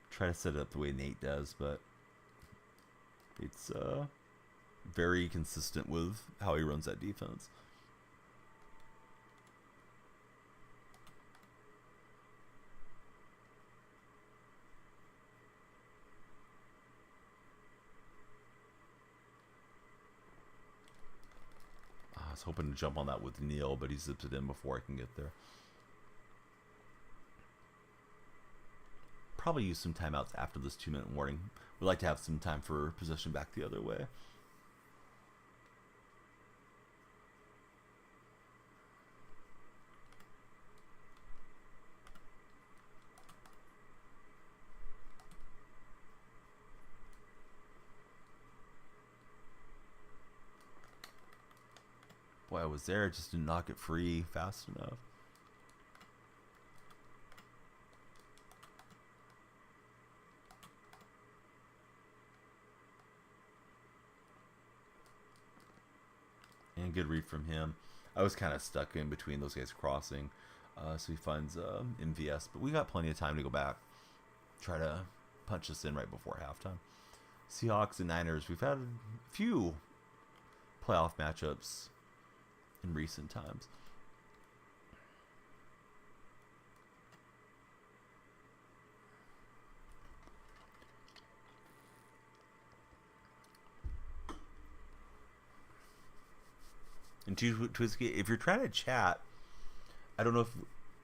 S1: Try to set it up the way Nate does, but it's very consistent with how he runs that defense. I was hoping to jump on that with Neil, but he zipped it in before I can get there. Probably use some timeouts after this 2-minute warning. We'd like to have some time for possession back the other way. Boy, I was there, just didn't knock it free fast enough. And good read from him. I was kind of stuck in between those guys crossing. So he finds MVS. But we got plenty of time to go back. Try to punch this in right before halftime. Seahawks and Niners. We've had a few playoff matchups in recent times. And Twisky, if you're trying to chat, I don't know if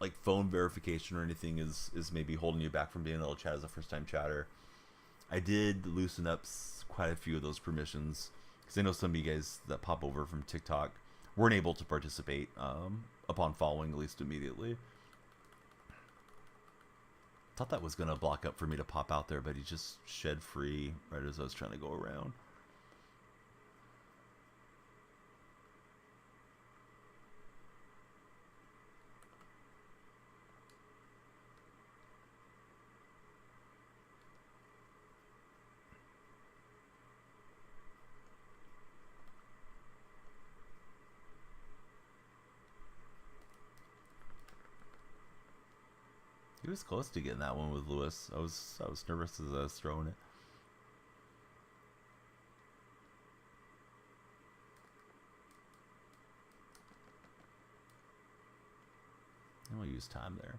S1: like phone verification or anything is maybe holding you back from being able to chat as a first time chatter. I did loosen up quite a few of those permissions because I know some of you guys that pop over from TikTok weren't able to participate upon following, at least immediately. Thought that was going to block up for me to pop out there, but he just shed free right as I was trying to go around. He was close to getting that one with Lewis. I was nervous as I was throwing it. And we'll use time there.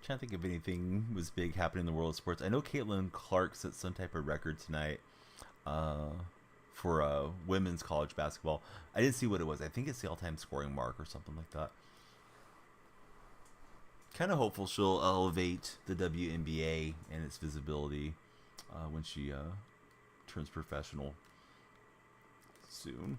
S1: Trying to think if anything was big happening in the world of sports. I know Caitlin Clark set some type of record tonight for women's college basketball. I didn't see what it was. I think it's the all-time scoring mark or something like that. Kind of hopeful she'll elevate the WNBA and its visibility when she turns professional soon.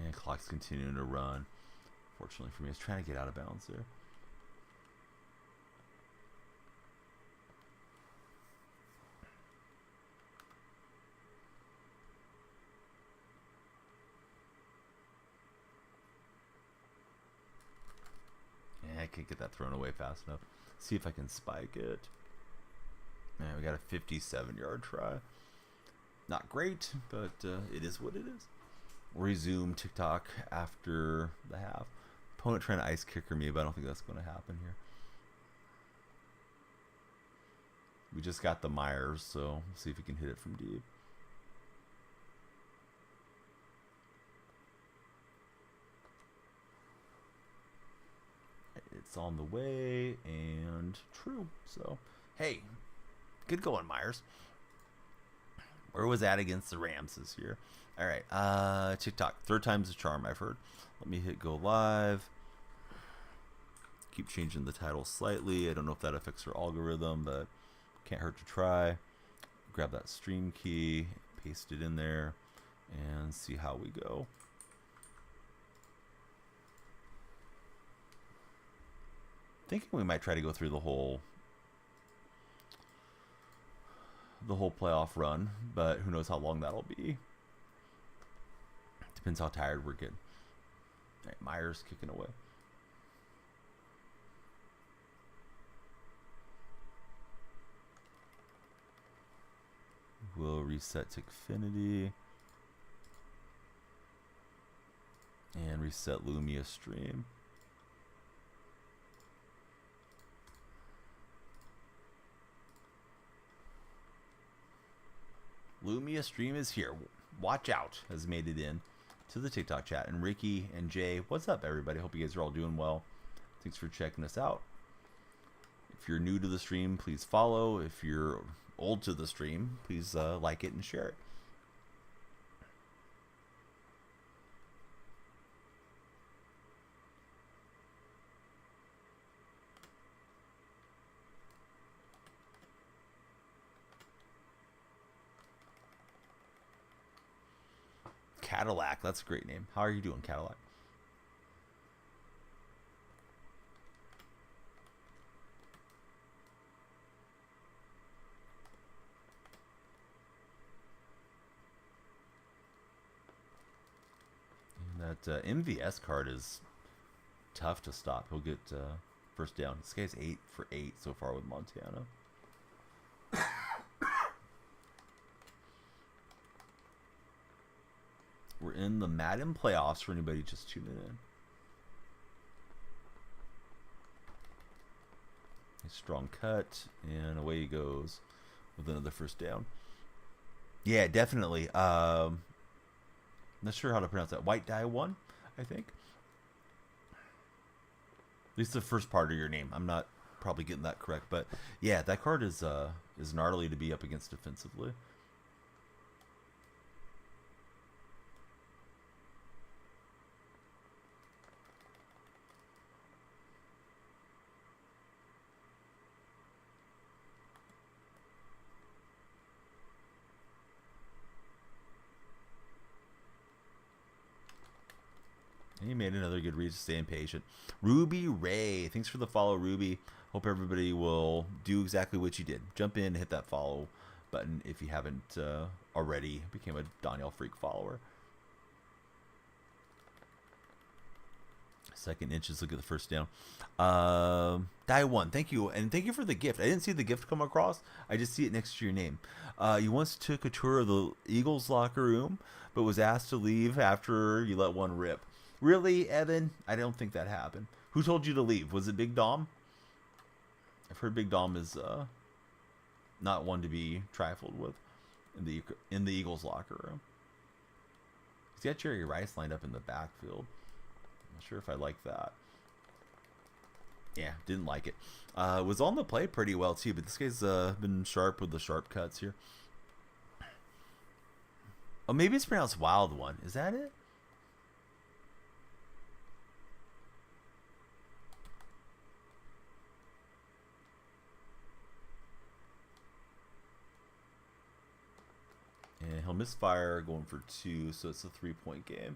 S1: And clock's continuing to run. Fortunately for me, I was trying to get out of bounds there. I can't get that thrown away fast enough. See if I can spike it. Man, we got a 57-yard try. Not great, but it is what it is. Resume TikTok after the half. Opponent trying to ice kicker me, but I don't think that's going to happen here. We just got the Myers, so we'll see if we can hit it from deep. It's on the way and true. So, hey, good going, Myers. Where was that against the Rams this year? All right, TikTok. Third time's a charm, I've heard. Let me hit go live. Keep changing the title slightly. I don't know if that affects her algorithm, but can't hurt to try. Grab that stream key, paste it in there, and see how we go. Thinking we might try to go through the whole playoff run, but who knows how long that'll be. Depends how tired we're getting. All right, Myers kicking away. We'll reset to Xfinity and reset Lumia stream. Lumia stream is here. Watch out has made it in to the TikTok chat. And Ricky and Jay, what's up, everybody? Hope you guys are all doing well. Thanks for checking us out. If you're new to the stream, please follow. If you're old to the stream, please like it and share it. Cadillac, that's a great name. How are you doing, Cadillac? And that MVS card is tough to stop. He'll get first down. This guy's 8 for 8 so far with Montana. We're in the Madden playoffs for anybody just tuning in. A strong cut, and away he goes with another first down. Yeah, definitely. Not sure how to pronounce that. White Die 1, I think. At least the first part of your name. I'm not probably getting that correct, but yeah, that card is gnarly to be up against defensively. He made another good read, staying patient. Ruby Ray, thanks for the follow, Ruby. Hope everybody will do exactly what you did. Jump in and hit that follow button if you haven't already became a Danielle Freak follower. Second inches, look at the first down. Die 1, thank you. And thank you for the gift. I didn't see the gift come across. I just see it next to your name. You once took a tour of the Eagles locker room, but was asked to leave after you let one rip. Really, Evan? I don't think that happened. Who told you to leave? Was it Big Dom? I've heard Big Dom is not one to be trifled with in the Eagles locker room. He's got Jerry Rice lined up in the backfield. I'm not sure if I like that. Yeah, didn't like it. Was on the play pretty well too, but this guy's been sharp with the sharp cuts here. Oh, maybe it's pronounced Wild One. Is that it? And he'll misfire, going for 2, so it's a 3-point game.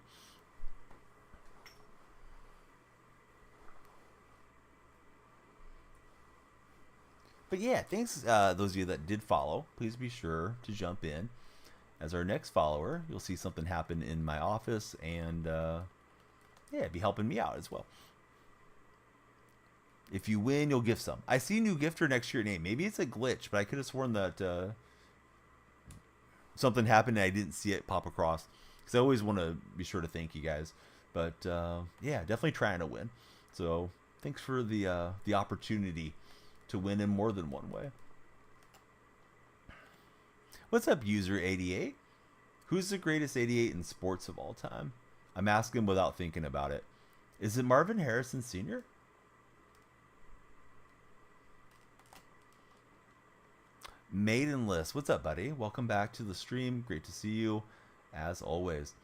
S1: But yeah, thanks those of you that did follow. Please be sure to jump in. As our next follower, you'll see something happen in my office, and yeah, be helping me out as well. If you win, you'll gift some. I see new gifter next to your name. Maybe it's a glitch, but I could have sworn that something happened and I didn't see it pop across. Because I always want to be sure to thank you guys. But yeah, definitely trying to win. So thanks for the opportunity to win in more than one way. What's up, user 88? Who's the greatest 88 in sports of all time? I'm asking without thinking about it. Is it Marvin Harrison Sr.? Maiden List. What's up, buddy? Welcome back to the stream. Great to see you, as always.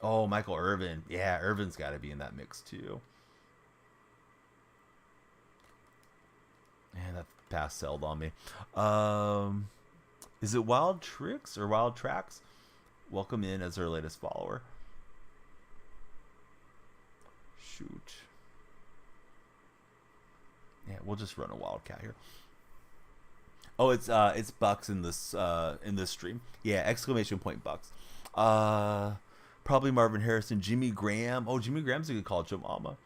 S1: Oh, Michael Irvin. Yeah, Irvin's got to be in that mix, too. Man, that pass sailed on me. Is it Wild Tricks or Wild Tracks? Welcome in as our latest follower. Shoot. Yeah, we'll just run a Wildcat here. Oh, it's Bucks in this stream. Yeah, exclamation point Bucks. Probably Marvin Harrison, Jimmy Graham. Oh, Jimmy Graham's a good call, Joe Mama.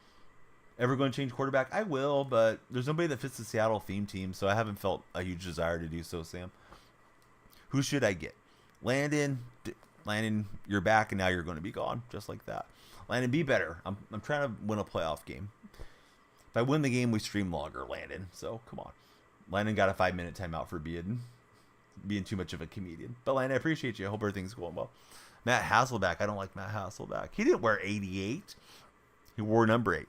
S1: Ever going to change quarterback? I will, but there's nobody that fits the Seattle theme team, so I haven't felt a huge desire to do so, Sam. Who should I get? Landon, you're back, and now you're going to be gone, just like that. Landon, be better. I'm trying to win a playoff game. If I win the game, we stream longer, Landon. So, come on. Landon got a 5-minute timeout for being too much of a comedian. But, Landon, I appreciate you. I hope everything's going well. Matt Hasselbeck. I don't like Matt Hasselbeck. He didn't wear 88. He wore number 8.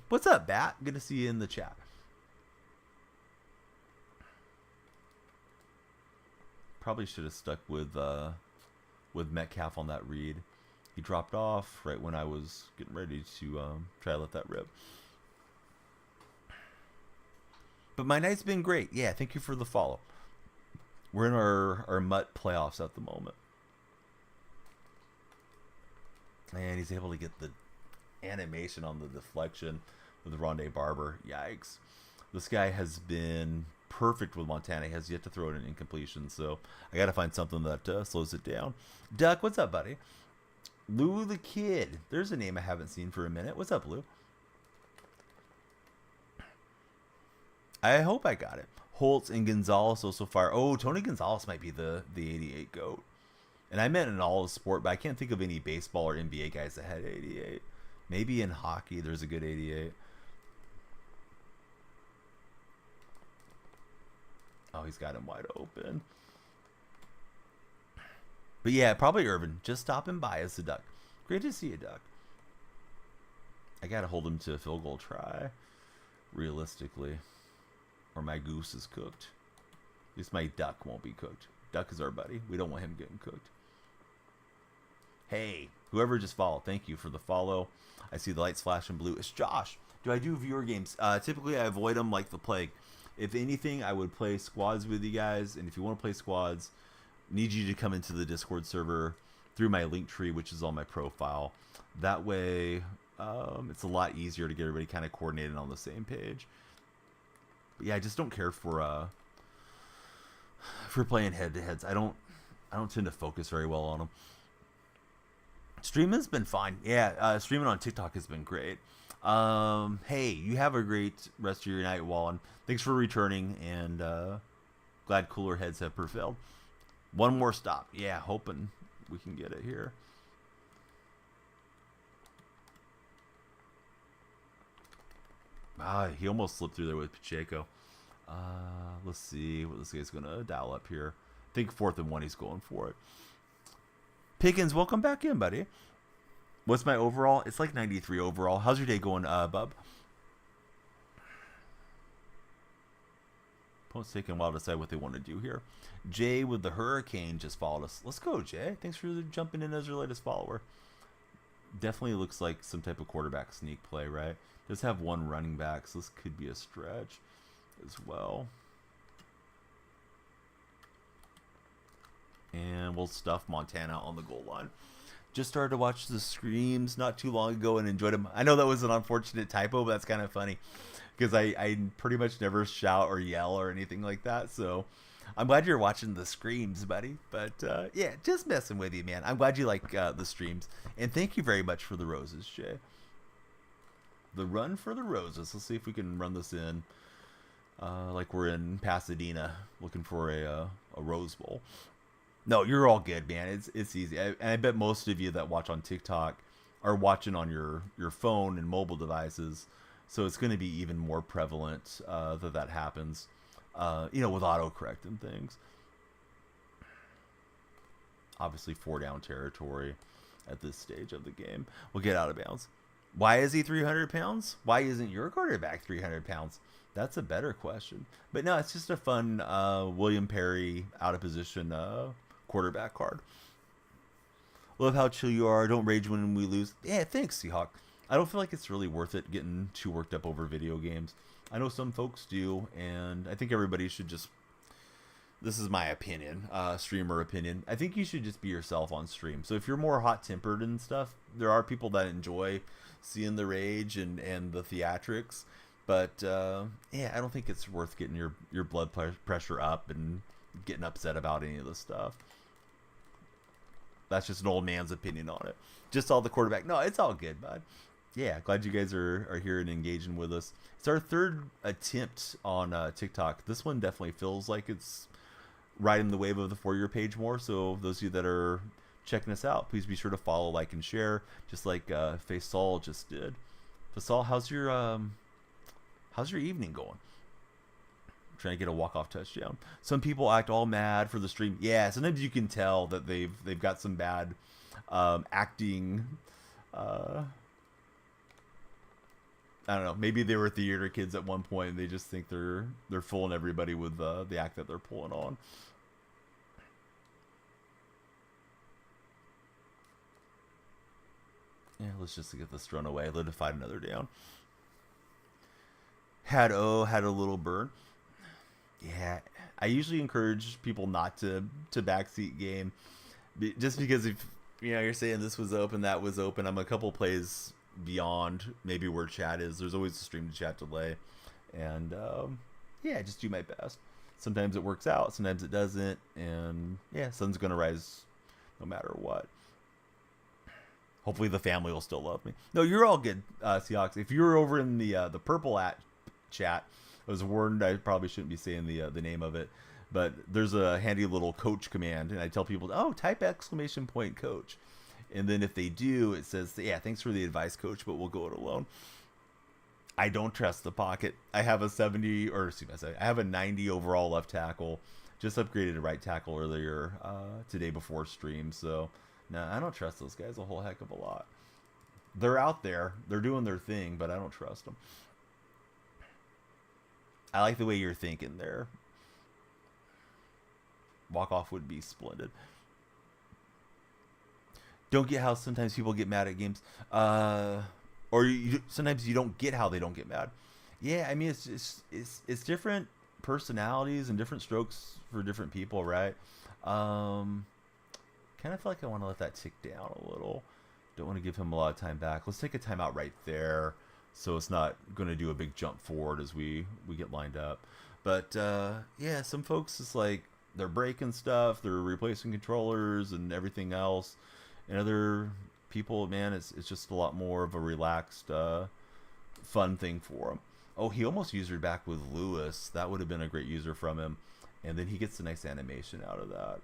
S1: What's up, Bat? Good to see you in the chat. Probably should have stuck with Metcalf on that read. He dropped off right when I was getting ready to try to let that rip. But my night's been great. Yeah, thank you for the follow. We're in our Mutt playoffs at the moment. And he's able to get the animation on the deflection with Rondé Barber. Yikes. This guy has been perfect with Montana. He has yet to throw it an incompletion, so I got to find something that slows it down. Duck, what's up, buddy? Lou the Kid. There's a name I haven't seen for a minute. What's up, Lou? I hope I got it. Holtz and Gonzalez also fire. Oh, Tony Gonzalez might be the 88 GOAT. And I meant in all of sport, but I can't think of any baseball or NBA guys that had 88. Maybe in hockey there's a good 88. Oh, he's got him wide open. But yeah, probably Irvin. Just stopping by as the Duck. Great to see you, Duck. I got to hold him to a field goal try, realistically. Or my goose is cooked. At least my duck won't be cooked. Duck is our buddy. We don't want him getting cooked. Hey, whoever just followed, thank you for the follow. I see the lights flashing blue. It's Josh. Do I do viewer games? Typically, I avoid them like the plague. If anything, I would play squads with you guys. And if you want to play squads, need you to come into the Discord server through my link tree, which is on my profile. That way, it's a lot easier to get everybody kind of coordinated on the same page. But yeah, I just don't care for playing head-to-heads. I don't tend to focus very well on them. Streaming's been fine. Yeah, streaming on TikTok has been great. Hey, you have a great rest of your night, Wallen. Thanks for returning, and glad cooler heads have prevailed. One more stop. Yeah, hoping we can get it here. He almost slipped through there with Pacheco. Let's see what this guy's going to dial up here. I think 4th and 1, he's going for it. Pickens, welcome back in, buddy. What's my overall? It's like 93 overall. How's your day going, bub? Opponent's taking a while to decide what they want to do here. Jay with the Hurricane just followed us. Let's go, Jay. Thanks for jumping in as your latest follower. Definitely looks like some type of quarterback sneak play, right? Does have one running back, so this could be a stretch as well. And we'll stuff Montana on the goal line. Just started to watch the Screams not too long ago and enjoyed them. I know that was an unfortunate typo, but that's kind of funny because I pretty much never shout or yell or anything like that. So I'm glad you're watching the Screams, buddy. But yeah, just messing with you, man. I'm glad you like the streams. And thank you very much for the roses, Jay. The run for the roses. Let's see if we can run this in like we're in Pasadena looking for a Rose Bowl. No, you're all good, man. It's easy. And I bet most of you that watch on TikTok are watching on your phone and mobile devices. So it's going to be even more prevalent that happens, with autocorrect and things. Obviously, 4-down territory at this stage of the game. We'll get out of bounds. Why is he 300 pounds? Why isn't your quarterback 300 pounds? That's a better question. But no, it's just a fun William Perry out of position quarterback card. Love how chill you are. Don't rage when we lose. Yeah, thanks, Seahawk. I don't feel like it's really worth it getting too worked up over video games. I know some folks do, and I think everybody should just... This is my opinion, streamer opinion. I think you should just be yourself on stream. So if you're more hot-tempered and stuff, there are people that enjoy seeing the rage and the theatrics. But, yeah, I don't think it's worth getting your blood pressure up and getting upset about any of this stuff. That's just an old man's opinion on it. Just all the quarterback. No, it's all good, bud. Yeah, glad you guys are here and engaging with us. It's our 3rd attempt on TikTok. This one definitely feels like it's riding the wave of the For Your page more. So those of you that are checking us out, please be sure to follow, like, and share, just like Faisal just did. Faisal, how's your evening going? Trying to get a walk-off touchdown. Some people act all mad for the stream. Yeah, sometimes you can tell that they've got some bad acting. I don't know. Maybe they were theater kids at one point, and they just think they're fooling everybody with the act that they're pulling on. Yeah, let's just get this thrown away. Let it fight another down. Had a little burn. Yeah, I usually encourage people not to backseat game, just because if you're saying this was open, that was open. I'm a couple plays beyond maybe where chat is. There's always a stream to chat delay, and yeah, just do my best. Sometimes it works out, sometimes it doesn't, and yeah, sun's gonna rise no matter what. Hopefully the family will still love me. No, you're all good, Seahawks. If you're over in the purple chat, I was warned I probably shouldn't be saying the name of it, but there's a handy little coach command, and I tell people, type !coach, and then if they do, it says, yeah, thanks for the advice, coach, but we'll go it alone. I don't trust the pocket. I have I have a 90 overall left tackle. Just upgraded to right tackle earlier today before stream, so no, I don't trust those guys a whole heck of a lot. They're out there, they're doing their thing, but I don't trust them. I like the way you're thinking there. Walk off would be splendid. Don't get how sometimes people get mad at games, or sometimes you don't get how they don't get mad. Yeah, I mean it's different personalities and different strokes for different people, right? Kind of feel like I want to let that tick down a little. Don't want to give him a lot of time back. Let's take a timeout right there, so it's not going to do a big jump forward as we get lined up. But yeah, some folks, it's like they're breaking stuff, they're replacing controllers and everything else. And other people, man, it's just a lot more of a relaxed, fun thing for them. Oh, he almost usered back with Lewis. That would have been a great user from him. And then he gets a nice animation out of that.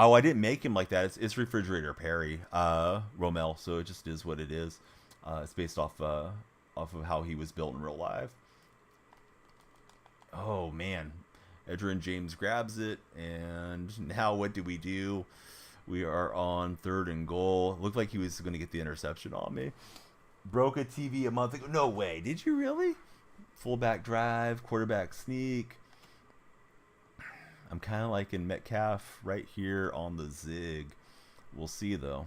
S1: Oh, I didn't make him like that. It's Refrigerator Perry, Romel. So it just is what it is. It's based off of how he was built in real life. Oh man, Edgerrin James grabs it, and now what do we do? We are on 3rd and goal. Looked like he was going to get the interception on me. Broke a TV a month ago. No way. Did you really? Fullback drive, quarterback sneak. I'm kind of like in Metcalf right here on the zig. We'll see, though.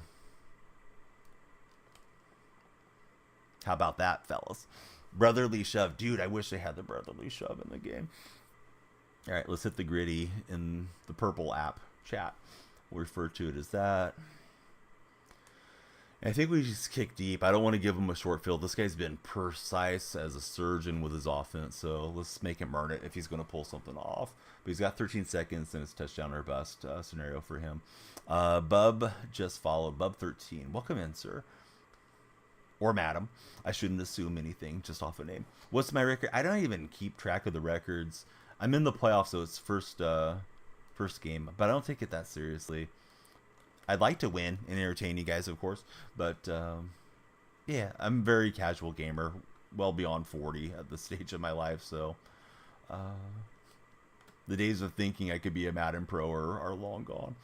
S1: How about that, fellas? Brotherly shove. Dude, I wish they had the brotherly shove in the game. All right, let's hit the gritty in the purple app chat. We'll refer to it as that. And I think we just kick deep. I don't want to give him a short field. This guy's been precise as a surgeon with his offense, so let's make him earn it if he's going to pull something off. But he's got 13 seconds, and it's touchdown or bust scenario for him. Bub just followed. Bub 13. Welcome in, sir. Or madam. I shouldn't assume anything just off a name. What's my record? I don't even keep track of the records. I'm in the playoffs, so it's first game, but I don't take it that seriously. I'd like to win and entertain you guys, of course, but yeah, I'm a very casual gamer, well beyond 40 at this stage of my life, so the days of thinking I could be a Madden Pro are long gone.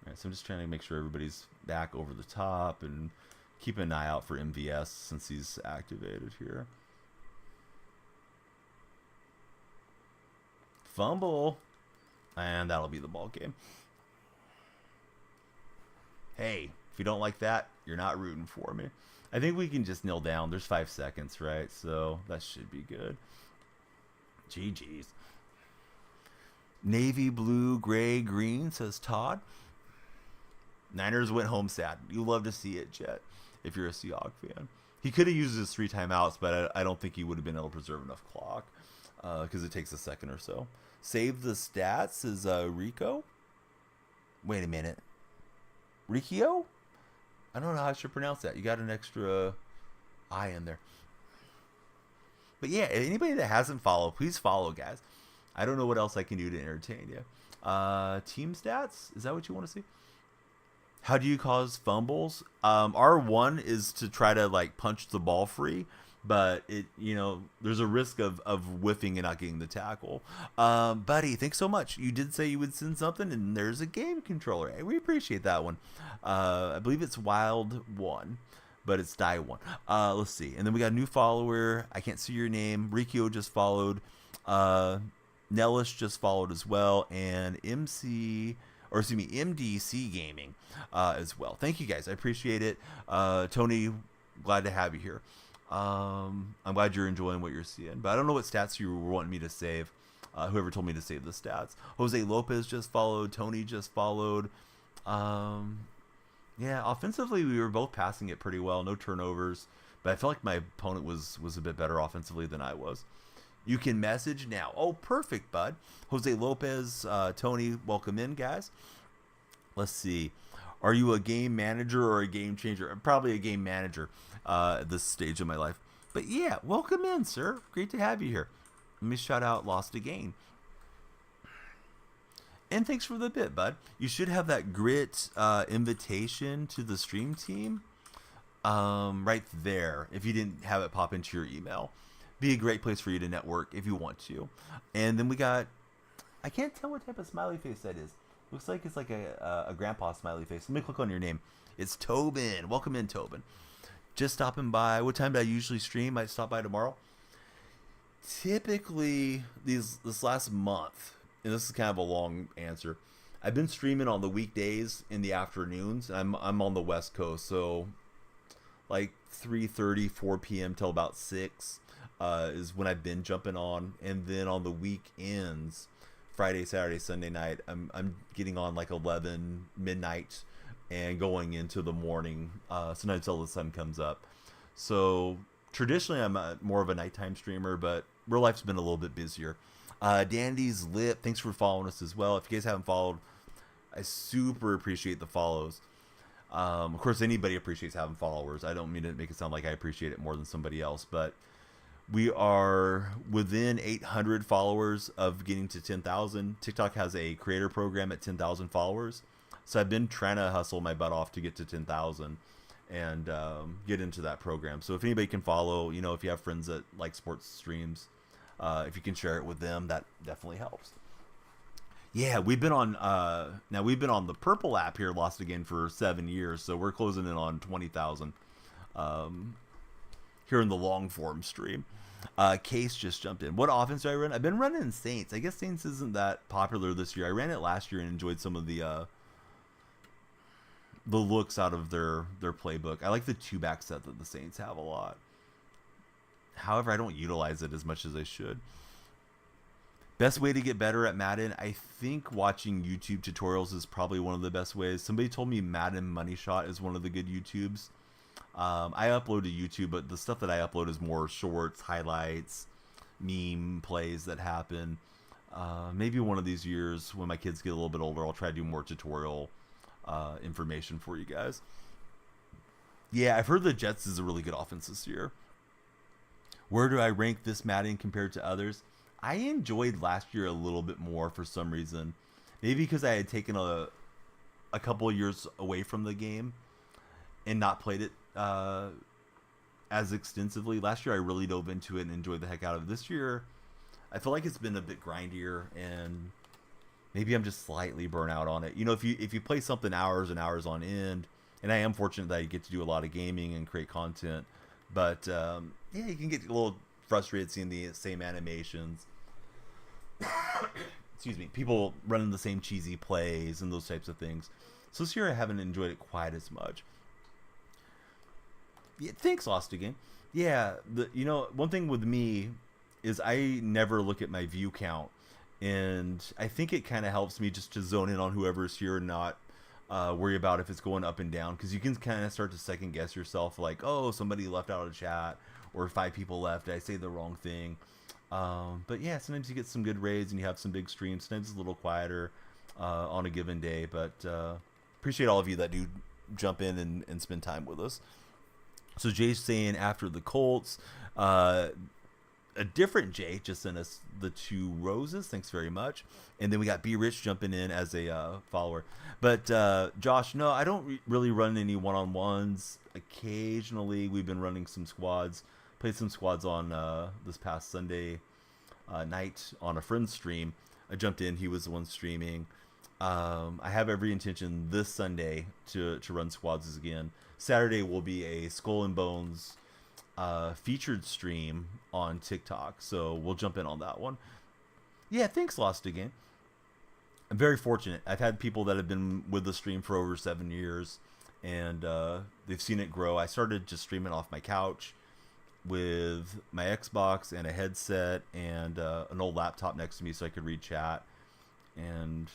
S1: All right, so I'm just trying to make sure everybody's back over the top and keep an eye out for MVS since he's activated here. Fumble. And that'll be the ball game. Hey, if you don't like that, you're not rooting for me. I think we can just kneel down. There's 5 seconds, right? So that should be good. GG's. Navy, blue, gray, green, says Todd. Niners went home sad. You love to see it, Jet, if you're a Seahawks fan. He could have used his 3 timeouts, but I don't think he would have been able to preserve enough clock because it takes a second or so. Save the stats is Rico. Wait a minute. Riccio? I don't know how I should pronounce that. You got an extra I in there. But yeah, anybody that hasn't followed, please follow, guys. I don't know what else I can do to entertain you. Team stats? Is that what you want to see? How do you cause fumbles? R1 is to try to like punch the ball free. But it, there's a risk of whiffing and not getting the tackle. Buddy, thanks so much. You did say you would send something, and there's a game controller. We appreciate that one. I believe it's Wild 1, but it's Die 1. Let's see. And then we got a new follower. I can't see your name. Rikio just followed. Nellis just followed as well, and MDC Gaming as well. Thank you guys. I appreciate it. Tony, glad to have you here. I'm glad you're enjoying what you're seeing, but I don't know what stats you were wanting me to save. Whoever told me to save the stats. Jose Lopez just followed. Tony just followed. Yeah, offensively we were both passing it pretty well. No turnovers, but I felt like my opponent was a bit better offensively than I was. You can message now. Oh, perfect, bud. Jose Lopez, Tony, welcome in, guys. Let's see. Are you a game manager or a game changer? I'm probably a game manager at this stage of my life. But yeah, welcome in, sir. Great to have you here. Let me shout out Lost Again. And thanks for the bit, bud. You should have that grit invitation to the stream team right there if you didn't have it pop into your email. Be a great place for you to network if you want to. And then we got, I can't tell what type of smiley face that is. Looks like it's like a grandpa smiley face. Let me click on your name. It's Tobin. Welcome in, Tobin. Just stopping by. What time do I usually stream? Might stop by tomorrow. Typically, this last month, and this is kind of a long answer, I've been streaming on the weekdays in the afternoons. I'm on the West Coast, so like 3:30, 4 p.m. till about 6 is when I've been jumping on. And then on the weekends, Friday, Saturday, Sunday night, I'm getting on like 11 midnight and going into the morning, sometimes until the sun comes up. So traditionally I'm more of a nighttime streamer, but real life's been a little bit busier. Dandy's Lip, thanks for following us as well. If you guys haven't followed, I super appreciate the follows. Of course, anybody appreciates having followers. I don't mean to make it sound like I appreciate it more than somebody else, but We are within 800 followers of getting to 10,000. TikTok has a creator program at 10,000 followers. So I've been trying to hustle my butt off to get to 10,000 and get into that program. So if anybody can follow, if you have friends that like sports streams, if you can share it with them, that definitely helps. Yeah, we've been on the Purple app here, Lost Again, for 7 years, so we're closing in on 20,000 here in the long form stream. Case just jumped in. What offense do I run? I've been running Saints. I guess Saints isn't that popular this year. I ran it last year and enjoyed some of the looks out of their playbook. I like the 2-back set that the Saints have a lot. However, I don't utilize it as much as I should. Best way to get better at Madden, I think watching YouTube tutorials is probably one of the best ways. Somebody told me Madden Money Shot is one of the good YouTubes. I upload to YouTube, but the stuff that I upload is more shorts, highlights, meme plays that happen. Maybe one of these years when my kids get a little bit older, I'll try to do more tutorial information for you guys. Yeah, I've heard the Jets is a really good offense this year. Where do I rank this Madden compared to others? I enjoyed last year a little bit more for some reason. Maybe because I had taken a couple of years away from the game and not played it as extensively. Last year I really dove into it and enjoyed the heck out of it. This year I feel like it's been a bit grindier, and maybe I'm just slightly burnt out on it. If you play something hours and hours on end, and I am fortunate that I get to do a lot of gaming and create content, but yeah, you can get a little frustrated seeing the same animations. Excuse me, people running the same cheesy plays and those types of things. So this year I haven't enjoyed it quite as much. Yeah, thanks, Lost Again. Yeah, one thing with me is I never look at my view count, and I think it kind of helps me just to zone in on whoever's here and not worry about if it's going up and down, because you can kind of start to second guess yourself, like, oh, somebody left out of chat, or 5 people left, did I say the wrong thing? But yeah, sometimes you get some good raids and you have some big streams. Sometimes it's a little quieter on a given day, but appreciate all of you that do jump in and spend time with us. So Jay's saying after the Colts, a different Jay just sent us the 2 roses. Thanks very much. And then we got B Rich jumping in as a follower. But Josh, no, I don't really run any one-on-ones. Occasionally, we've been running some squads. Played some squads on this past Sunday night on a friend's stream. I jumped in. He was the one streaming. I have every intention this Sunday to run squads again. Saturday will be a Skull and Bones featured stream on TikTok, so we'll jump in on that one. Yeah, thanks, Lost Again. I'm very fortunate. I've had people that have been with the stream for over 7 years, and they've seen it grow. I started just streaming off my couch with my Xbox and a headset and an old laptop next to me so I could read chat, and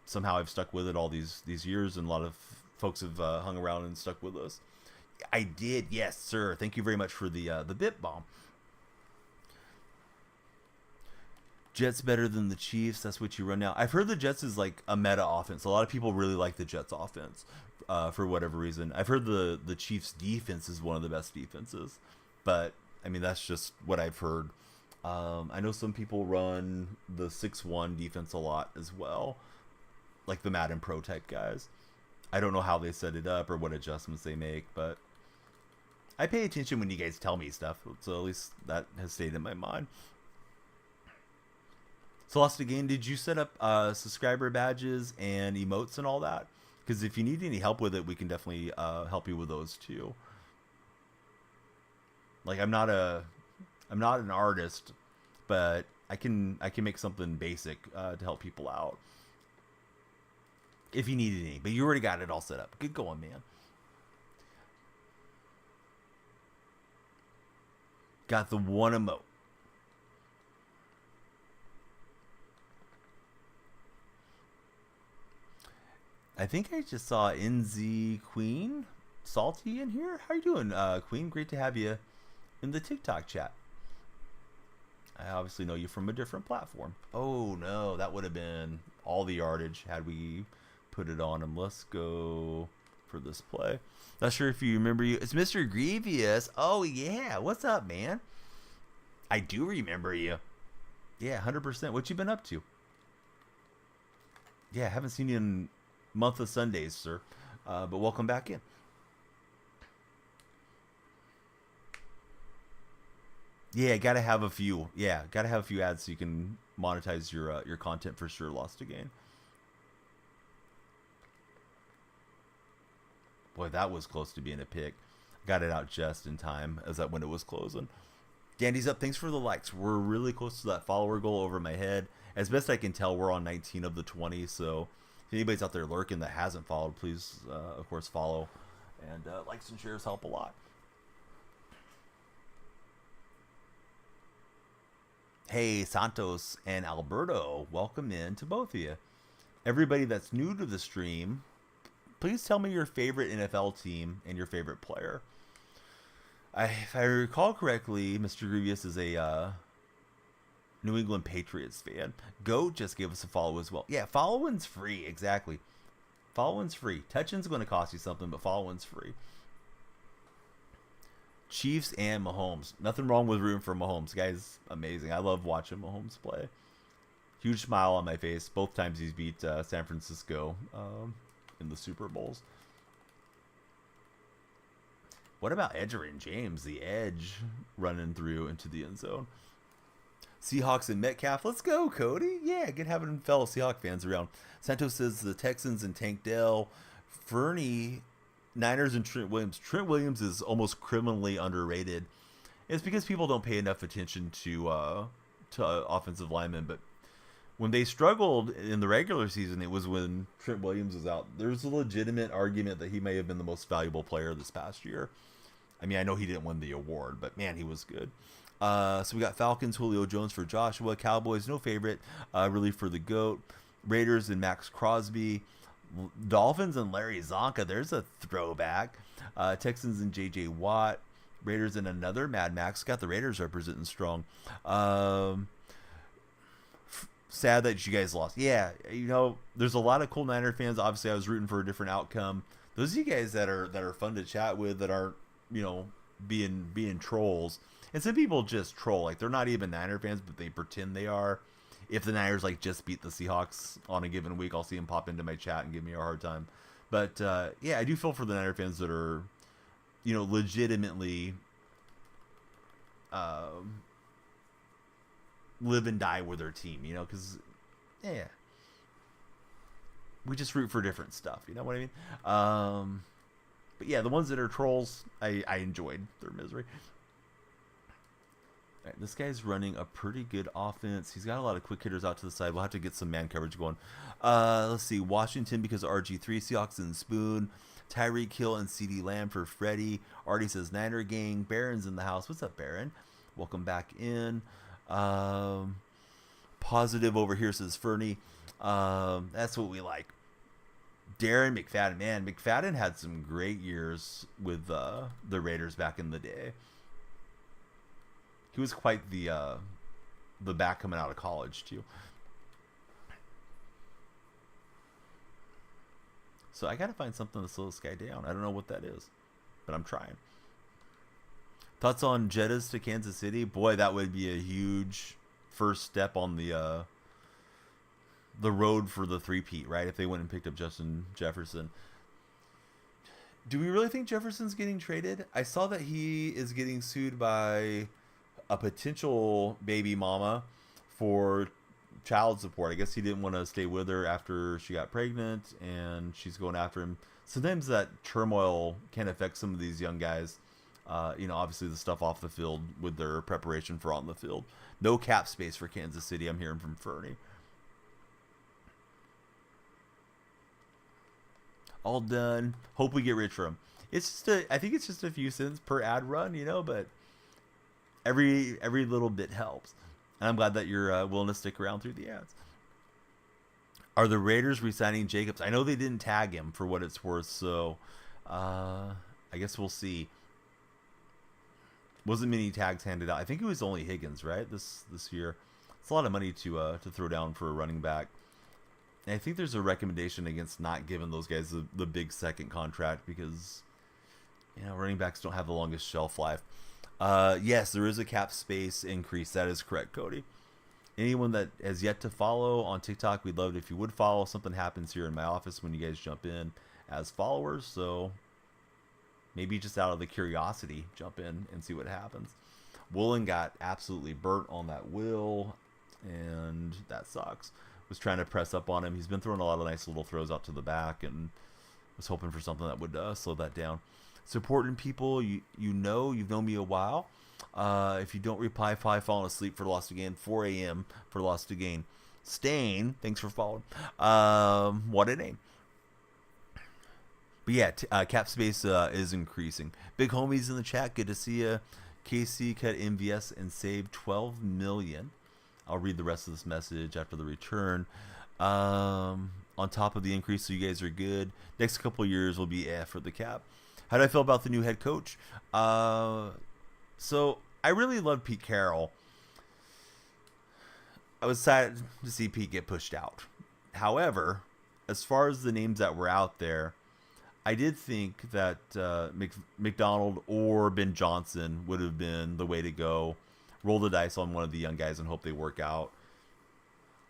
S1: somehow I've stuck with it all these years, and a lot of folks have hung around and stuck with us. I did, yes, sir. Thank you very much for the bit bomb. Jets better than the Chiefs. That's what you run now. I've heard the Jets is like a meta offense. A lot of people really like the Jets offense for whatever reason. I've heard the Chiefs defense is one of the best defenses, but I mean that's just what I've heard. I know some people run the 6-1 defense a lot as well, like the Madden Pro type guys. I don't know how they set it up or what adjustments they make, but I pay attention when you guys tell me stuff, so at least that has stayed in my mind. So Lost Again, did you set up subscriber badges and emotes and all that? Because if you need any help with it, we can definitely help you with those too. Like I'm not an artist, but I can make something basic to help people out if you needed any. But you already got it all set up. Good going, man. Got the one emote. I think I just saw NZ Queen Salty in here. How you doing, Queen? Great to have you in the TikTok chat. I obviously know you from a different platform. Oh no, that would have been all the yardage had we put it on him. Let's go for this play. Not sure if you remember you. It's Mr. Grievous. Oh yeah, what's up, man? I do remember you. Yeah, 100%. What you been up to? Yeah, haven't seen you in month of Sundays, sir. But welcome back in. Yeah, gotta have a few. Yeah, gotta have a few ads so you can monetize your content for sure. Lost again. Boy, that was close to being a pick. Got it out just in time as that window was closing. Dandy's up. Thanks for the likes. We're really close to that follower goal over my head. As best I can tell, we're on 19 of the 20. So if anybody's out there lurking that hasn't followed, please, of course, follow. And likes and shares help a lot. Hey, Santos and Alberto, welcome in to both of you. Everybody that's new to the stream, please tell me your favorite NFL team and your favorite player. If I recall correctly, Mr. Grievous is a New England Patriots fan. Goat just gave us a follow as well. Yeah, following's free, exactly. Following's free. Touching's going to cost you something, but following's free. Chiefs and Mahomes. Nothing wrong with rooting for Mahomes. Guy's amazing. I love watching Mahomes play. Huge smile on my face both times he's beat San Francisco in the Super Bowls. What about Edgerrin James, the edge, running through into the end zone? Seahawks and Metcalf. Let's go, Cody. Yeah, good having fellow Seahawk fans around. Santos says the Texans and Tank Dell. Fernie, Niners and Trent Williams. Trent Williams is almost criminally underrated. It's because people don't pay enough attention to offensive linemen. But when they struggled in the regular season, it was when Trent Williams was out. There's a legitimate argument that he may have been the most valuable player this past year. I mean, I know he didn't win the award, but man, he was good. So we got Falcons, Julio Jones for Joshua. Cowboys, no favorite, really for the GOAT. Raiders and Max Crosby. Dolphins and Larry Zonka. There's a throwback. Texans and J.J. Watt. Raiders and another Mad Max. Got the Raiders representing strong. Sad that you guys lost. Yeah, there's a lot of cool Niner fans. Obviously, I was rooting for a different outcome. Those of you guys that are fun to chat with, that aren't being trolls. And some people just troll, like they're not even Niner fans, but they pretend they are. If the Niners just beat the Seahawks on a given week, I'll see them pop into my chat and give me a hard time. But yeah, I do feel for the Niner fans that are, legitimately live and die with their team, because yeah, we just root for different stuff. You know what I mean? But yeah, the ones that are trolls, I enjoyed their misery. All right, this guy's running a pretty good offense. He's got a lot of quick hitters out to the side. We'll have to get some man coverage going. Let's see. Washington because of RG3. Seahawks and Spoon. Tyreek Hill and CeeDee Lamb for Freddie. Artie says Niner gang. Baron's in the house. What's up, Baron? Welcome back in. Positive over here says Fernie. That's what we like. Darren McFadden, man, McFadden had some great years with the Raiders back in the day. He was quite the back coming out of college too. So I gotta find something to slow this guy down. I don't know what that is, but I'm trying. Thoughts on Jettas to Kansas City? Boy, that would be a huge first step on the road for the three-peat, right? If they went and picked up Justin Jefferson. Do we really think Jefferson's getting traded? I saw that he is getting sued by a potential baby mama for child support. I guess he didn't want to stay with her after she got pregnant, and she's going after him. Sometimes that turmoil can affect some of these young guys. Obviously the stuff off the field with their preparation for on the field. No cap space for Kansas City, I'm hearing from Fernie. All done. Hope we get rich from him. I think it's just a few cents per ad run, but every little bit helps. And I'm glad that you're willing to stick around through the ads. Are the Raiders re-signing Jacobs? I know they didn't tag him for what it's worth, so I guess we'll see. Wasn't many tags handed out. I think it was only Higgins, right? This year. It's a lot of money to throw down for a running back. And I think there's a recommendation against not giving those guys the big second contract because running backs don't have the longest shelf life. Yes, there is a cap space increase. That is correct, Cody. Anyone that has yet to follow on TikTok, we'd love it if you would follow. Something happens here in my office when you guys jump in as followers, so maybe just out of the curiosity, jump in and see what happens. Woolen got absolutely burnt on that will, and that sucks. Was trying to press up on him. He's been throwing a lot of nice little throws out to the back, and was hoping for something that would slow that down. Supporting people, you've known me a while. If you don't reply, probably falling asleep for Lost Again. 4 a.m. for Lost Again. Stain, thanks for following. What a name. But yeah, cap space is increasing. Big homies in the chat, good to see you. KC cut MVS and saved 12 million. I'll read the rest of this message after the return. On top of the increase, so you guys are good. Next couple of years will be for the cap. How do I feel about the new head coach? So I really love Pete Carroll. I was sad to see Pete get pushed out. However, as far as the names that were out there, I did think that McDonald or Ben Johnson would have been the way to go. Roll the dice on one of the young guys and hope they work out,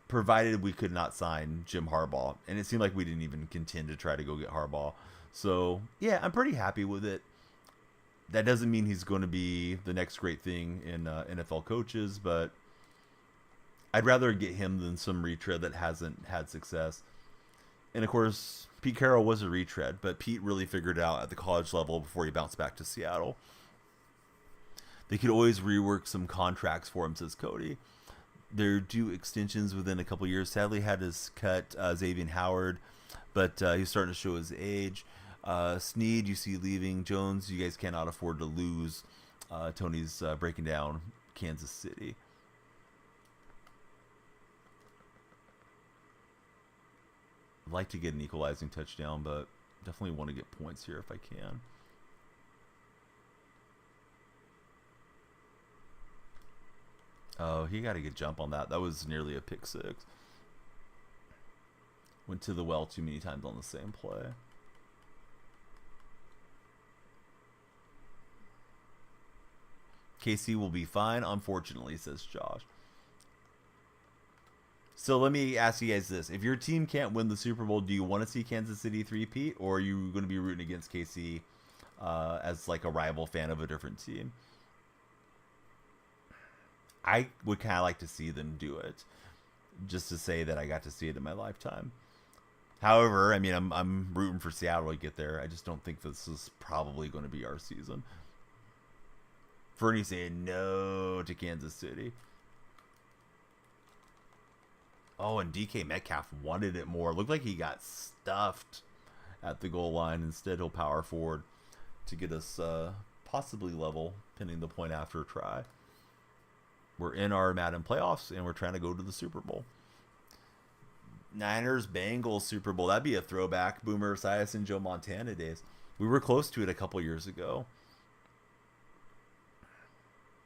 S1: provided we could not sign Jim Harbaugh. And it seemed like we didn't even contend to try to go get Harbaugh. So, yeah, I'm pretty happy with it. That doesn't mean he's going to be the next great thing in NFL coaches, but I'd rather get him than some retread that hasn't had success. And, of course, Pete Carroll was a retread, but Pete really figured it out at the college level before he bounced back to Seattle. They could always rework some contracts for him, says Cody. They're due extensions within a couple years. Sadly, had to cut Xavier Howard, but he's starting to show his age. Snead, you see leaving. Jones, you guys cannot afford to lose. Tony's breaking down Kansas City. I'd like to get an equalizing touchdown, but definitely want to get points here if I can. Oh, he got a good jump on that. That was nearly a pick six. Went to the well too many times on the same play. KC will be fine, unfortunately, says Josh. So let me ask you guys this. If your team can't win the Super Bowl, do you want to see Kansas City three-peat, or are you going to be rooting against KC as like a rival fan of a different team? I would kind of like to see them do it, just to say that I got to see it in my lifetime. However, I mean, I'm rooting for Seattle to get there. I just don't think this is probably going to be our season. Fernie saying no to Kansas City. Oh, and DK Metcalf wanted it more. Looked like he got stuffed at the goal line. Instead, he'll power forward to get us possibly level, pinning the point after a try. We're in our Madden playoffs, and we're trying to go to the Super Bowl. Niners, Bengals Super Bowl. That'd be a throwback. Boomer Esiason and Joe Montana days. We were close to it a couple years ago.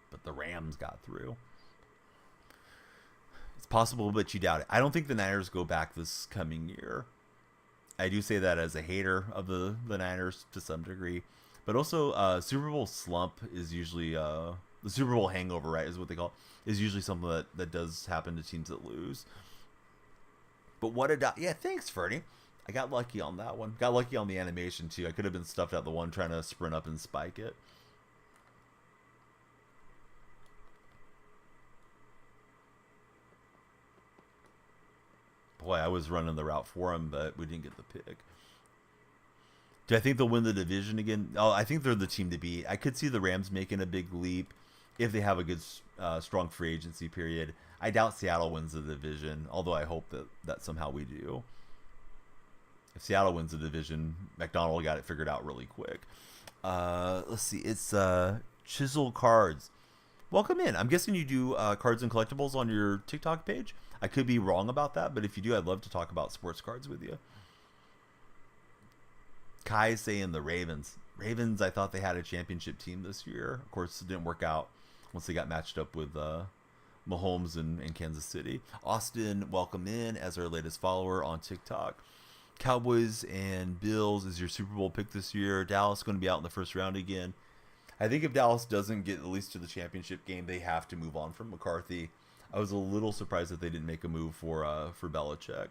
S1: But the Rams got through. It's possible, but you doubt it. I don't think the Niners go back this coming year. I do say that as a hater of the Niners to some degree. But also, Super Bowl slump is usually... the Super Bowl hangover, right, is what they call it, is usually something that does happen to teams that lose. But what a... Yeah, thanks, Fernie. I got lucky on that one. Got lucky on the animation, too. I could have been stuffed out the one trying to sprint up and spike it. Boy, I was running the route for him, but we didn't get the pick. Do I think they'll win the division again? Oh, I think they're the team to beat. I could see the Rams making a big leap if they have a good, strong free agency period. I doubt Seattle wins the division, although I hope that somehow we do. If Seattle wins the division, McDonald got it figured out really quick. Let's see. It's Chisel Cards. Welcome in. I'm guessing you do cards and collectibles on your TikTok page. I could be wrong about that, but if you do, I'd love to talk about sports cards with you. Kai saying the Ravens. Ravens, I thought they had a championship team this year. Of course, it didn't work out once they got matched up with Mahomes and Kansas City. Austin, welcome in as our latest follower on TikTok. Cowboys and Bills is your Super Bowl pick this year. Dallas going to be out in the first round again. I think if Dallas doesn't get at least to the championship game, they have to move on from McCarthy. I was a little surprised that they didn't make a move for Belichick.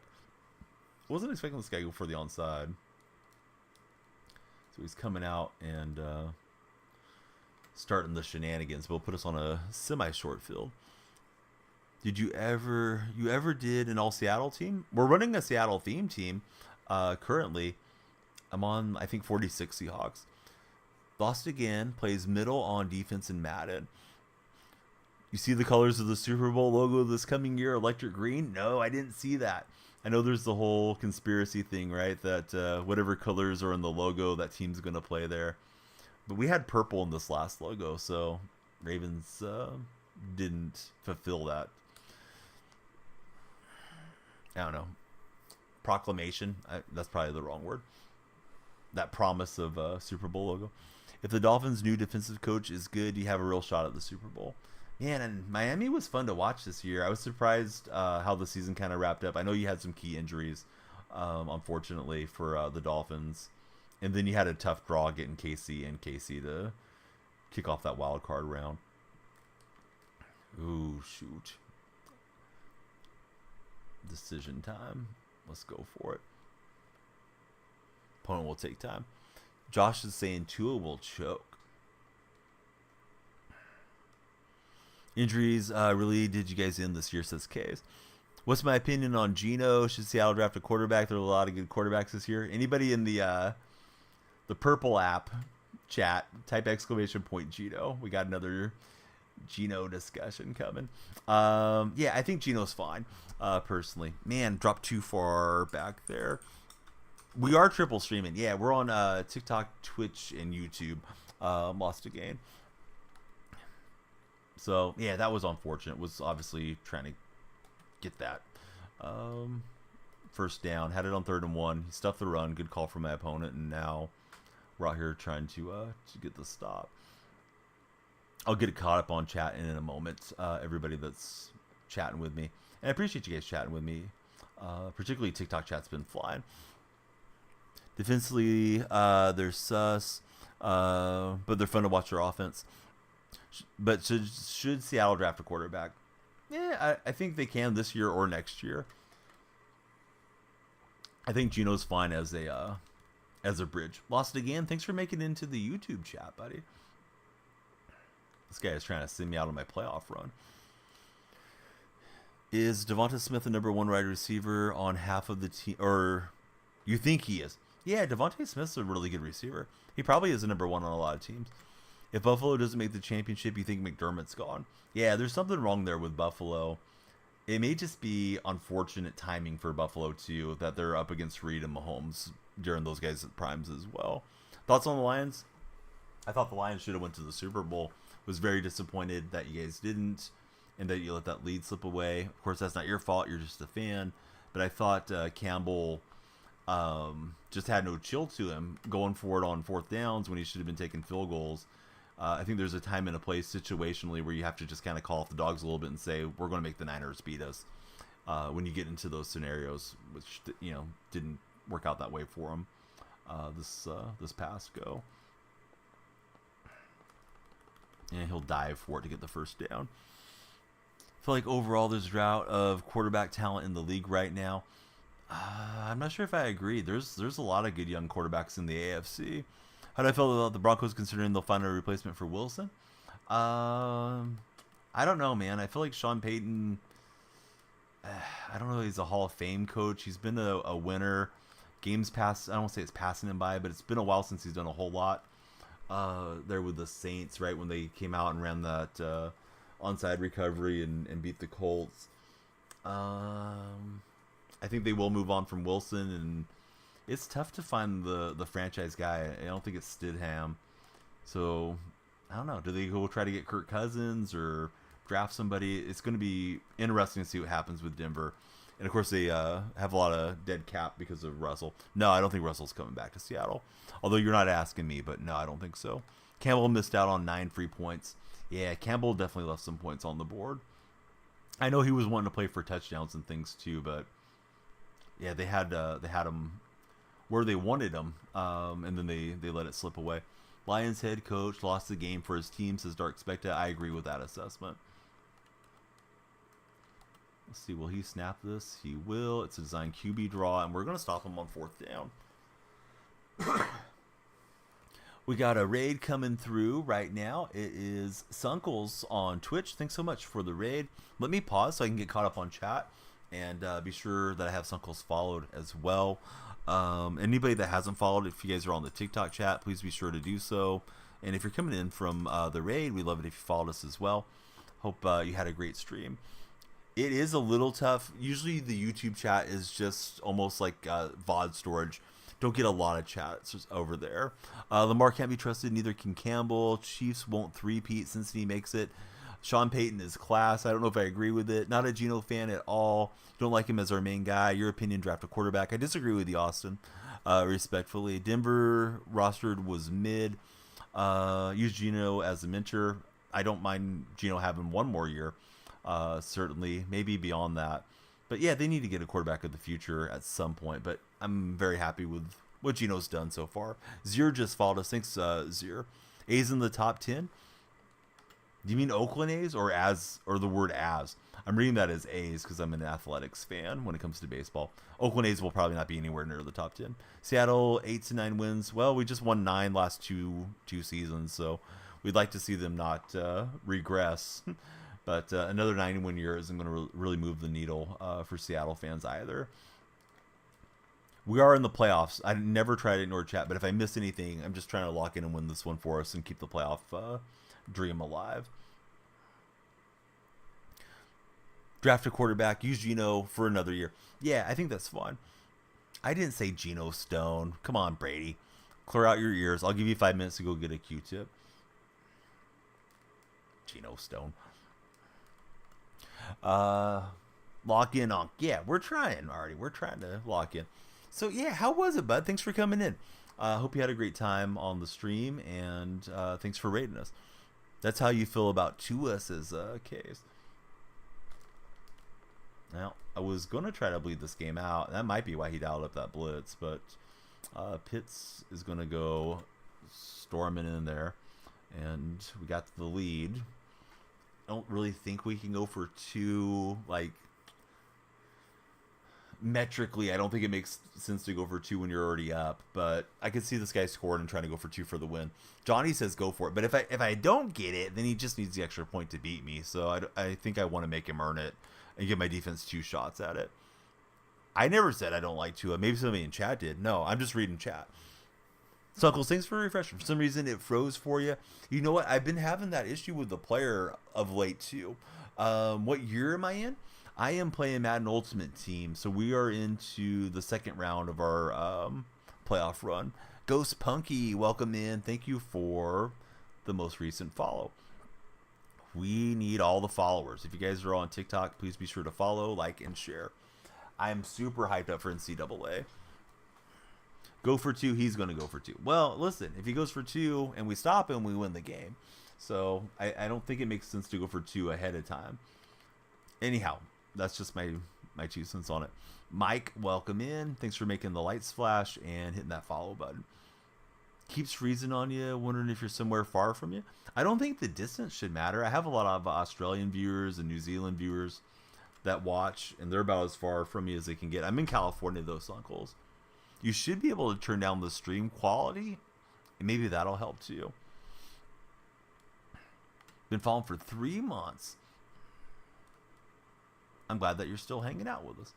S1: Wasn't expecting this guy to go for the onside. So he's coming out and starting the shenanigans. But will put us on a semi-short field. Did you ever did an all Seattle team? We're running a Seattle theme team currently. I'm on, I think, 46 Seahawks. Lost again, plays middle on defense in Madden. You see the colors of the Super Bowl logo this coming year, electric green? No, I didn't see that. I know there's the whole conspiracy thing, right? That whatever colors are in the logo, that team's going to play there. But we had purple in this last logo, so Ravens didn't fulfill that. I don't know. Proclamation. That's probably the wrong word. That promise of Super Bowl logo. If the Dolphins' new defensive coach is good, you have a real shot at the Super Bowl. Man, and Miami was fun to watch this year. I was surprised how the season kind of wrapped up. I know you had some key injuries, unfortunately, for the Dolphins. And then you had a tough draw getting KC to kick off that wild card round. Ooh, shoot. Decision time. Let's go for it. Opponent will take time. Josh is saying Tua will choke. Injuries really did you guys in this year, says Case. What's my opinion on Geno? Should Seattle draft a quarterback? There are a lot of good quarterbacks this year. Anybody in the Purple app chat, type !! Geno. We got another Geno discussion coming. Yeah, I think Geno's fine, personally. Man, dropped too far back there. We are triple streaming. Yeah, we're on TikTok, Twitch, and YouTube. Lost again. So, yeah, that was unfortunate. Was obviously trying to get that first down. Had it on 3rd and 1. He stuffed the run. Good call from my opponent. And now we're out here trying to get the stop. I'll get it caught up on chat in a moment. Everybody that's chatting with me. And I appreciate you guys chatting with me. Particularly TikTok chat's been flying. Defensively, they're sus. But they're fun to watch their offense. But should Seattle draft a quarterback? Yeah, I think they can this year or next year. I think Geno's fine as a bridge. Lost again. Thanks for making it into the YouTube chat, buddy. This guy is trying to send me out on my playoff run. Is Devonta Smith the number 1 wide receiver on half of the team? Or you think he is? Yeah, Devonta Smith's a really good receiver. He probably is the number 1 on a lot of teams. If Buffalo doesn't make the championship, you think McDermott's gone? Yeah, there's something wrong there with Buffalo. It may just be unfortunate timing for Buffalo, too, that they're up against Reed and Mahomes during those guys' primes as well. Thoughts on the Lions? I thought the Lions should have went to the Super Bowl. Was very disappointed that you guys didn't and that you let that lead slip away. Of course, that's not your fault. You're just a fan. But I thought Campbell just had no chill to him going for it on 4th downs when he should have been taking field goals. I think there's a time and a place situationally where you have to just kind of call off the dogs a little bit and say, we're going to make the Niners beat us when you get into those scenarios, which, didn't work out that way for him this past go. And he'll dive for it to get the first down. I feel like overall there's a drought of quarterback talent in the league right now. I'm not sure if I agree. There's a lot of good young quarterbacks in the AFC. How do I feel about the Broncos considering they'll find a replacement for Wilson? I don't know, man. I feel like Sean Payton, I don't know, he's a Hall of Fame coach. He's been a winner. Games passed, I don't want to say it's passing him by, but it's been a while since he's done a whole lot there with the Saints, right, when they came out and ran that onside recovery and beat the Colts. I think they will move on from Wilson, and it's tough to find the franchise guy. I don't think it's Stidham. So, I don't know. Do they go try to get Kirk Cousins or draft somebody? It's going to be interesting to see what happens with Denver. And, of course, they have a lot of dead cap because of Russell. No, I don't think Russell's coming back to Seattle. Although you're not asking me, but no, I don't think so. Campbell missed out on 9 free points. Yeah, Campbell definitely left some points on the board. I know he was wanting to play for touchdowns and things, too, but, yeah, they had him where they wanted him, and then they let it slip away. Lions head coach lost the game for his team, says Dark Specta. I agree with that assessment. Let's see, will he snap this? He will. It's a design QB draw, and we're going to stop him on 4th down. We got a raid coming through right now. It is Sunkles on Twitch. Thanks so much for the raid. Let me pause so I can get caught up on chat, and be sure that I have Sunkles followed as well. Anybody that hasn't followed, if you guys are on the TikTok chat, please be sure to do so. And if you're coming in from the raid, we'd love it if you followed us as well. Hope you had a great stream. It is a little tough. Usually the YouTube chat is just almost like VOD storage. Don't get a lot of chats over there. Lamar can't be trusted. Neither can Campbell. Chiefs won't three-peat. Cincinnati makes it. Sean Payton is class. I don't know if I agree with it. Not a Geno fan at all. Don't like him as our main guy. Your opinion, draft a quarterback. I disagree with you, Austin, respectfully. Denver rostered was mid. Use Geno as a mentor. I don't mind Geno having one more year. Certainly, maybe beyond that. But yeah, they need to get a quarterback of the future at some point. But I'm very happy with what Geno's done so far. Zier just followed us. Thanks, Zier. A's in the top 10. Do you mean Oakland A's or the word as? I'm reading that as A's because I'm an athletics fan when it comes to baseball. Oakland A's will probably not be anywhere near the top 10. Seattle 8 to 9 wins. Well, we just won 9 last two seasons, so we'd like to see them not regress. But another 9-win year isn't going to really move the needle for Seattle fans either. We are in the playoffs. I never try to ignore chat, but if I miss anything, I'm just trying to lock in and win this one for us and keep the playoff dream alive. Draft a quarterback. Use Geno for another year. Yeah, I think that's fun. I didn't say Geno Stone. Come on, Brady. Clear out your ears. I'll give you 5 minutes to go get a Q-tip. Geno Stone. Lock in on. Yeah, we're trying, Artie. We're trying to lock in. So, yeah, how was it, bud? Thanks for coming in. Hope you had a great time on the stream, and thanks for rating us. That's how you feel about Tua's case. Now, I was going to try to bleed this game out. That might be why he dialed up that blitz, but Pitts is going to go storming in there, and we got the lead. I don't really think we can go for 2, like, metrically. I don't think it makes sense to go for 2 when you're already up, but I could see this guy scoring and trying to go for 2 for the win. Johnny says go for it, but if I don't get it, then he just needs the extra point to beat me, so I think I want to make him earn it and give my defense 2 shots at it. I never said I don't like Tua. Maybe somebody in chat did. No, I'm just reading chat. Sunkles, thanks for refreshing. For some reason, it froze for you. You know what? I've been having that issue with the player of late, too. What year am I in? I am playing Madden Ultimate Team, so we are into the second round of our playoff run. Ghost Punky, welcome in. Thank you for the most recent follow. We need all the followers. If you guys are on TikTok, please be sure to follow, like, and share. I'm super hyped up for NCAA. Go for 2, he's going to go for 2. Well, listen, if he goes for 2 and we stop him, we win the game. So I don't think it makes sense to go for 2 ahead of time. Anyhow, that's just my 2 cents on it. Mike, welcome in. Thanks for making the lights flash and hitting that follow button. Keeps freezing on you, wondering if you're somewhere far from you. I don't think the distance should matter. I have a lot of Australian viewers and New Zealand viewers that watch, and they're about as far from me as they can get. I'm in California, though, Sunkles. You should be able to turn down the stream quality, and maybe that'll help too. Been following for 3 months. I'm glad that you're still hanging out with us.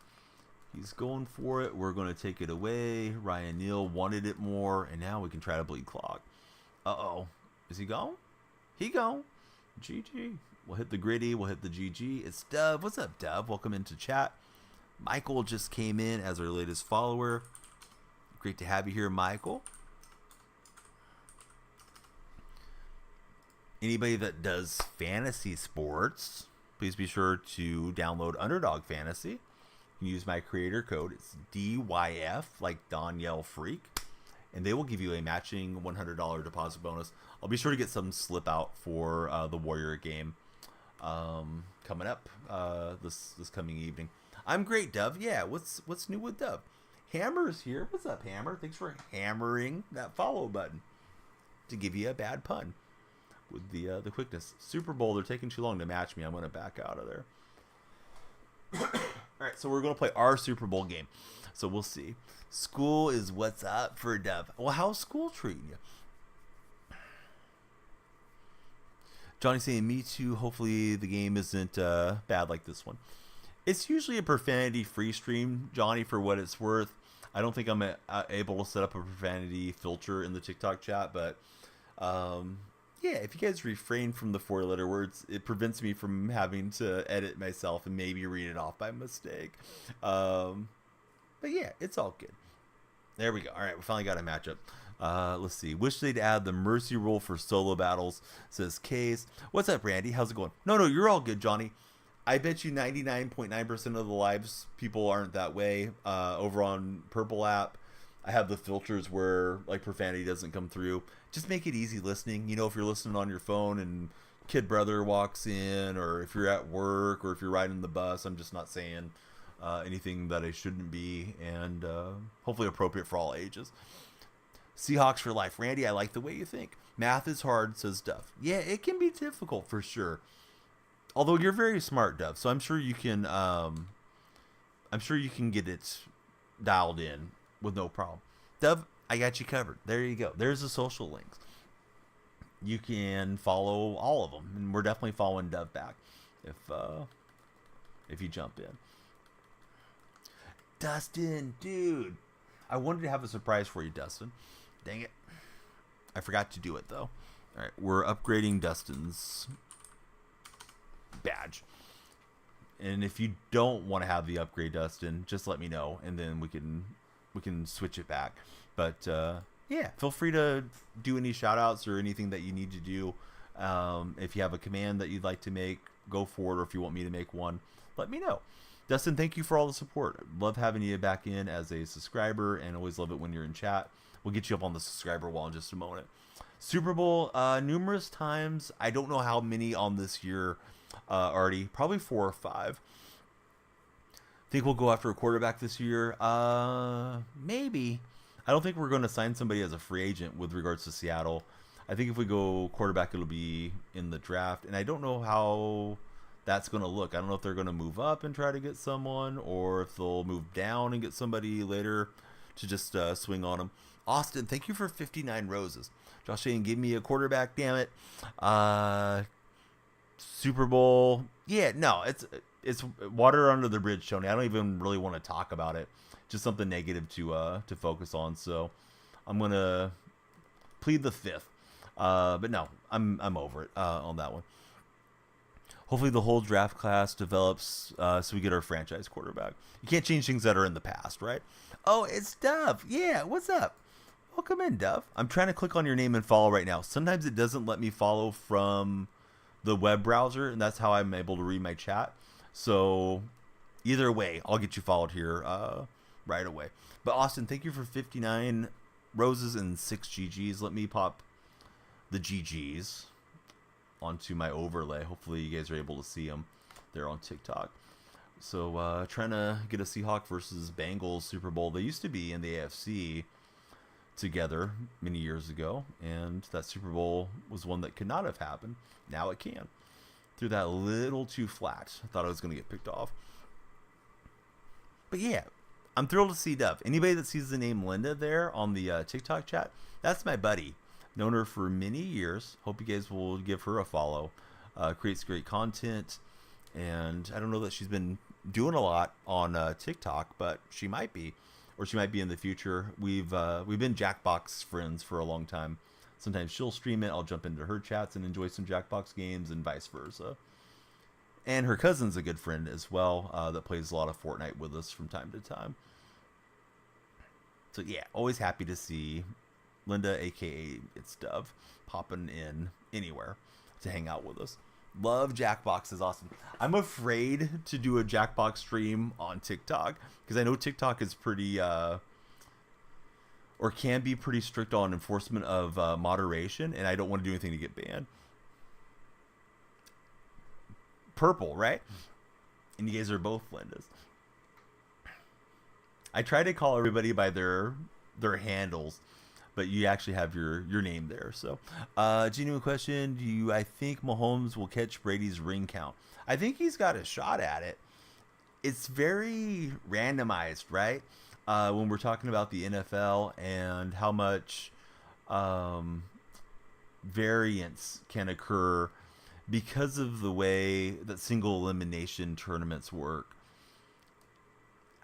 S1: He's going for it. We're going to take it away. Ryan Neal wanted it more, and now we can try to bleed clock. Uh-oh. Is he gone? He gone. GG. We'll hit the gritty. We'll hit the GG. It's Dove. What's up, Dove? Welcome into chat. Michael just came in as our latest follower. Great to have you here, Michael. Anybody that does fantasy sports, please be sure to download Underdog Fantasy. You can use my creator code. It's DYF, like Danielle Freak. And they will give you a matching $100 deposit bonus. I'll be sure to get some slip out for the Warrior game coming up this coming evening. I'm great, Dove. Yeah, what's new with Dove? Hammer's here. What's up, Hammer? Thanks for hammering that follow button. to give you a bad pun with the quickness. Super Bowl, they're taking too long to match me. I'm going to back out of there. All right, so we're going to play our Super Bowl game. So we'll see. School is what's up for Dove. Well, how's school treating you? Johnny saying, me too. Hopefully the game isn't bad like this one. It's usually a profanity-free stream, Johnny, for what it's worth. I don't think I'm able to set up a profanity filter in the TikTok chat, but yeah, if you guys refrain from the 4-letter words, it prevents me from having to edit myself and maybe read it off by mistake. But yeah, it's all good. There we go. All right, we finally got a matchup. Let's see. Wish they'd add the mercy rule for solo battles, says Case. What's up, Randy? How's it going? No, you're all good, Johnny. I bet you 99.9% of the lives people aren't that way. Over on Purple app, I have the filters where like profanity doesn't come through. Just make it easy listening. You know, if you're listening on your phone and kid brother walks in, or if you're at work, or if you're riding the bus, I'm just not saying anything that I shouldn't be, and hopefully appropriate for all ages. Seahawks for life. Randy, I like the way you think. Math is hard, says Duff. Yeah, it can be difficult for sure. Although you're very smart, Duff, so I'm sure you can get it dialed in with no problem. Dove, I got you covered. There you go. There's the social links. You can follow all of them, and we're definitely following Dove back if you jump in. Dustin, dude, I wanted to have a surprise for you, Dustin. Dang it. I forgot to do it, though. All right, we're upgrading Dustin's badge. And if you don't want to have the upgrade, Dustin, just let me know, and then we can switch it back. But yeah, feel free to do any shout outs or anything that you need to do. If you have a command that you'd like to make, go for it, or if you want me to make one, let me know. Dustin, thank you for all the support. Love having you back in as a subscriber, and always love it when you're in chat. We'll get you up on the subscriber wall in just a moment. Super Bowl, numerous times. I don't know how many on this year already. Probably 4 or 5. Think we'll go after a quarterback this year? Maybe. I don't think we're going to sign somebody as a free agent with regards to Seattle. I think if we go quarterback, it'll be in the draft. And I don't know how that's going to look. I don't know if they're going to move up and try to get someone, or if they'll move down and get somebody later to just swing on them. Austin, thank you for 59 roses. Josh Shane, give me a quarterback, damn it. Super Bowl. Yeah, no, it's water under the bridge, Tony. I don't even really want to talk about it. Just something negative to focus on. So I'm gonna plead the 5th. But no, I'm over it on that one. Hopefully the whole draft class develops so we get our franchise quarterback. You can't change things that are in the past, right? Oh, it's Dove. Yeah, what's up? Welcome in, Dove. I'm trying to click on your name and follow right now. Sometimes it doesn't let me follow from the web browser, and that's how I'm able to read my chat. So either way, I'll get you followed here right away. But Austin, thank you for 59 roses and 6 GGs. Let me pop the GGs onto my overlay. Hopefully you guys are able to see them there on TikTok. So trying to get a Seahawks versus Bengals Super Bowl. They used to be in the AFC together many years ago, and that Super Bowl was one that could not have happened. Now it can. Threw that a little too flat. I thought I was going to get picked off. But yeah, I'm thrilled to see Dove. Anybody that sees the name Linda there on the TikTok chat, that's my buddy. Known her for many years. Hope you guys will give her a follow. Creates great content, and I don't know that she's been doing a lot on TikTok, but she might be, or she might be in the future. We've been Jackbox friends for a long time. Sometimes she'll stream it. I'll jump into her chats and enjoy some Jackbox games, and vice versa. And her cousin's a good friend as well that plays a lot of Fortnite with us from time to time. So yeah, always happy to see Linda, aka It's Dove, popping in anywhere to hang out with us. Love Jackbox is awesome. I'm afraid to do a Jackbox stream on TikTok because I know TikTok is pretty or can be pretty strict on enforcement of moderation, and I don't want to do anything to get banned. Purple, right? And you guys are both Lindas. I try to call everybody by their handles, but you actually have your name there. So, genuine question: I think Mahomes will catch Brady's ring count? I think he's got a shot at it. It's very randomized, right? When we're talking about the NFL and how much um, variance can occur because of the way that single elimination tournaments work.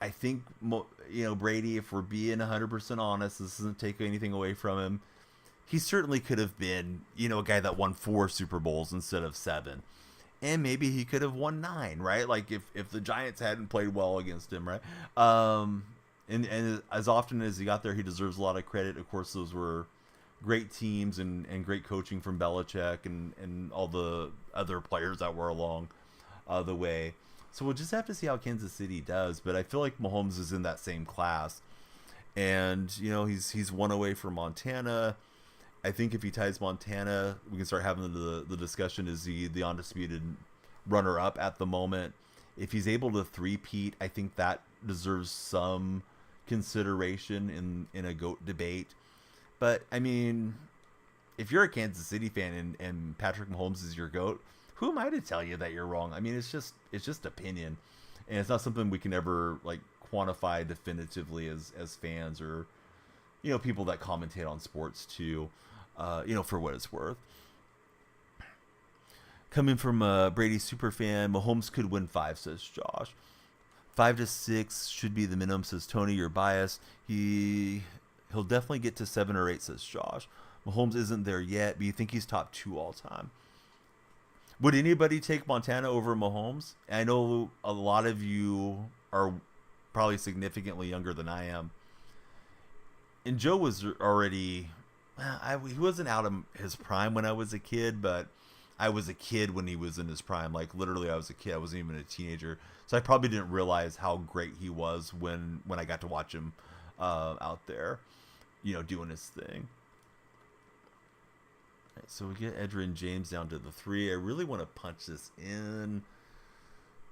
S1: I think Brady, if we're being 100% honest, this doesn't take anything away from him. He certainly could have been, a guy that won 4 Super Bowls instead of 7, and maybe he could have won 9, right? Like if the Giants hadn't played well against him, right? And as often as he got there, he deserves a lot of credit. Of course, those were great teams and great coaching from Belichick and all the other players that were along the way. So we'll just have to see how Kansas City does. But I feel like Mahomes is in that same class. And, he's one away from Montana. I think if he ties Montana, we can start having the discussion, is he the undisputed runner-up at the moment? If he's able to three-peat, I think that deserves some consideration in a GOAT debate. But, I mean, if you're a Kansas City fan and Patrick Mahomes is your GOAT, who am I to tell you that you're wrong? I mean, it's just opinion. And it's not something we can ever, quantify definitively as fans or, people that commentate on sports too, for what it's worth. Coming from a Brady super fan, Mahomes could win 5, says Josh. 5 to 6 should be the minimum, says Tony. You're biased. He'll definitely get to 7 or 8, says Josh. Mahomes isn't there yet, but you think he's top 2 all time. Would anybody take Montana over Mahomes? I know a lot of you are probably significantly younger than I am. And Joe was already... he wasn't out of his prime when I was a kid, but I was a kid when he was in his prime. Like, literally, I was a kid. I wasn't even a teenager. So I probably didn't realize how great he was when I got to watch him out there, doing his thing. Right, so we get Edgerrin James down to the 3. I really want to punch this in.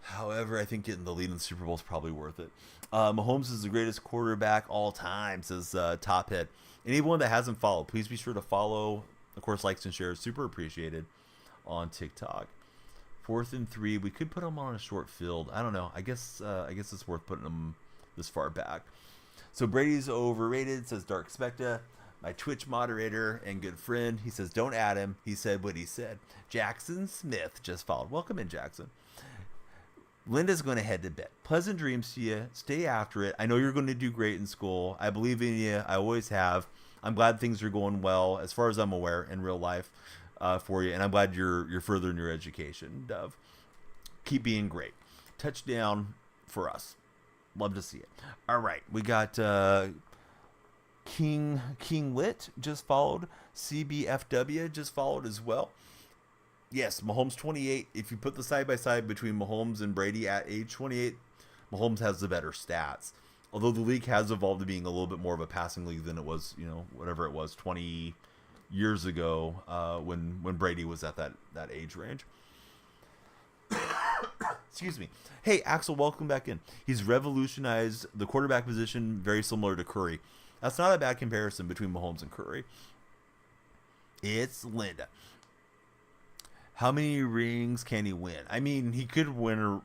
S1: However, I think getting the lead in the Super Bowl is probably worth it. Mahomes is the greatest quarterback all time, says Tophead. Anyone that hasn't followed, please be sure to follow. Of course, likes and shares, super appreciated on TikTok. 4th and 3, we could put him on a short field. I don't know. I guess it's worth putting him this far back. So Brady's overrated, says Dark Specta. My Twitch moderator and good friend, he says, don't add him. He said what he said. Jackson Smith just followed. Welcome in, Jackson. Linda's going to head to bed. Pleasant dreams to you. Stay after it. I know you're going to do great in school. I believe in you. I always have. I'm glad things are going well, as far as I'm aware, in real life for you. And I'm glad you're furthering your education, Dove. Keep being great. Touchdown for us. Love to see it. All right. We got King Lit just followed. CBFW just followed as well. Yes, Mahomes 28. If you put the side-by-side between Mahomes and Brady at age 28, Mahomes has the better stats. Although the league has evolved to being a little bit more of a passing league than it was, whatever it was, 20 years ago when Brady was at that age range. Excuse me. Hey, Axel, welcome back in. He's revolutionized the quarterback position, very similar to Curry. That's not a bad comparison between Mahomes and Curry. It's Linda. How many rings can he win? I mean, he could win.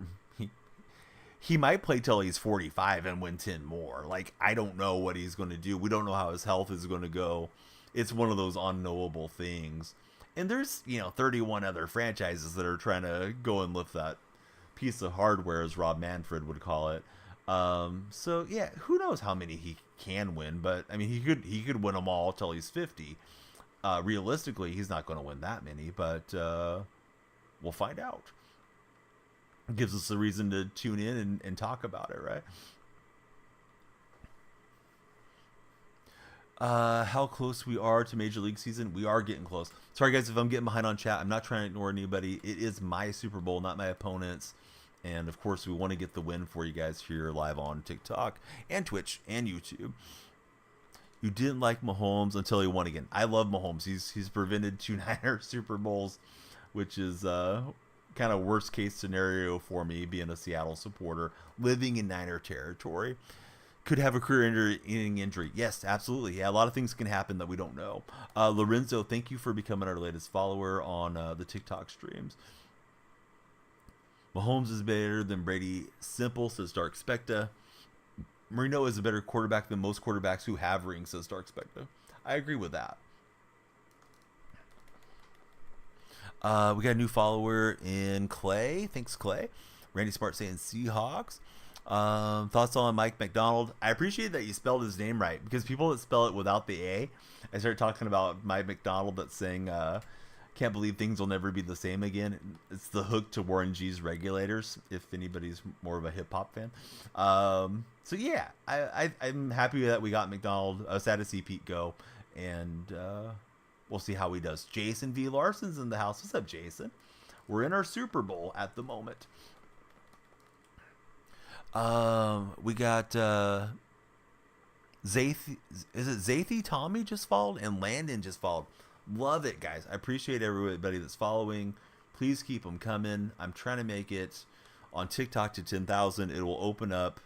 S1: He might play till he's 45 and win 10 more. Like, I don't know what he's going to do. We don't know how his health is going to go. It's one of those unknowable things. And there's, 31 other franchises that are trying to go and lift that piece of hardware, as Rob Manfred would call it. So yeah, who knows how many he can win? But I mean, he could win them all till he's 50. Realistically, he's not going to win that many, but we'll find out. It gives us a reason to tune in and talk about it, right? How close we are to Major League season. We are getting close. Sorry, guys, if I'm getting behind on chat. I'm not trying to ignore anybody. It is my Super Bowl, not my opponent's. And, of course, we want to get the win for you guys here live on TikTok and Twitch and YouTube. You didn't like Mahomes until he won again. I love Mahomes. He's prevented 2 Niner Super Bowls, which is kind of worst case scenario for me, being a Seattle supporter, living in Niner territory. could have a career-ending injury. Yes, absolutely. Yeah, a lot of things can happen that we don't know. Lorenzo, thank you for becoming our latest follower on the TikTok streams. Mahomes is better than Brady. Simple, says Dark Specta. Marino is a better quarterback than most quarterbacks who have rings, says Dark Specta. I agree with that. We got a new follower in Clay. Thanks, Clay. Randy Smart saying Seahawks. Thoughts on Mike McDonald? I appreciate that you spelled his name right, because people that spell it without the A, I started talking about Mike McDonald that's saying, can't believe things will never be the same again. It's the hook to Warren G's Regulators, if anybody's more of a hip-hop fan. So yeah, I'm happy that we got McDonald. I was sad to see Pete go, and we'll see how he does. Jason V. Larson's in the house. What's up, Jason? We're in our Super Bowl at the moment. We got Zathi. Is it Zathi Tommy just followed? And Landon just followed. Love it, guys. I appreciate everybody that's following. Please keep them coming. I'm trying to make it on TikTok to 10,000. It will open up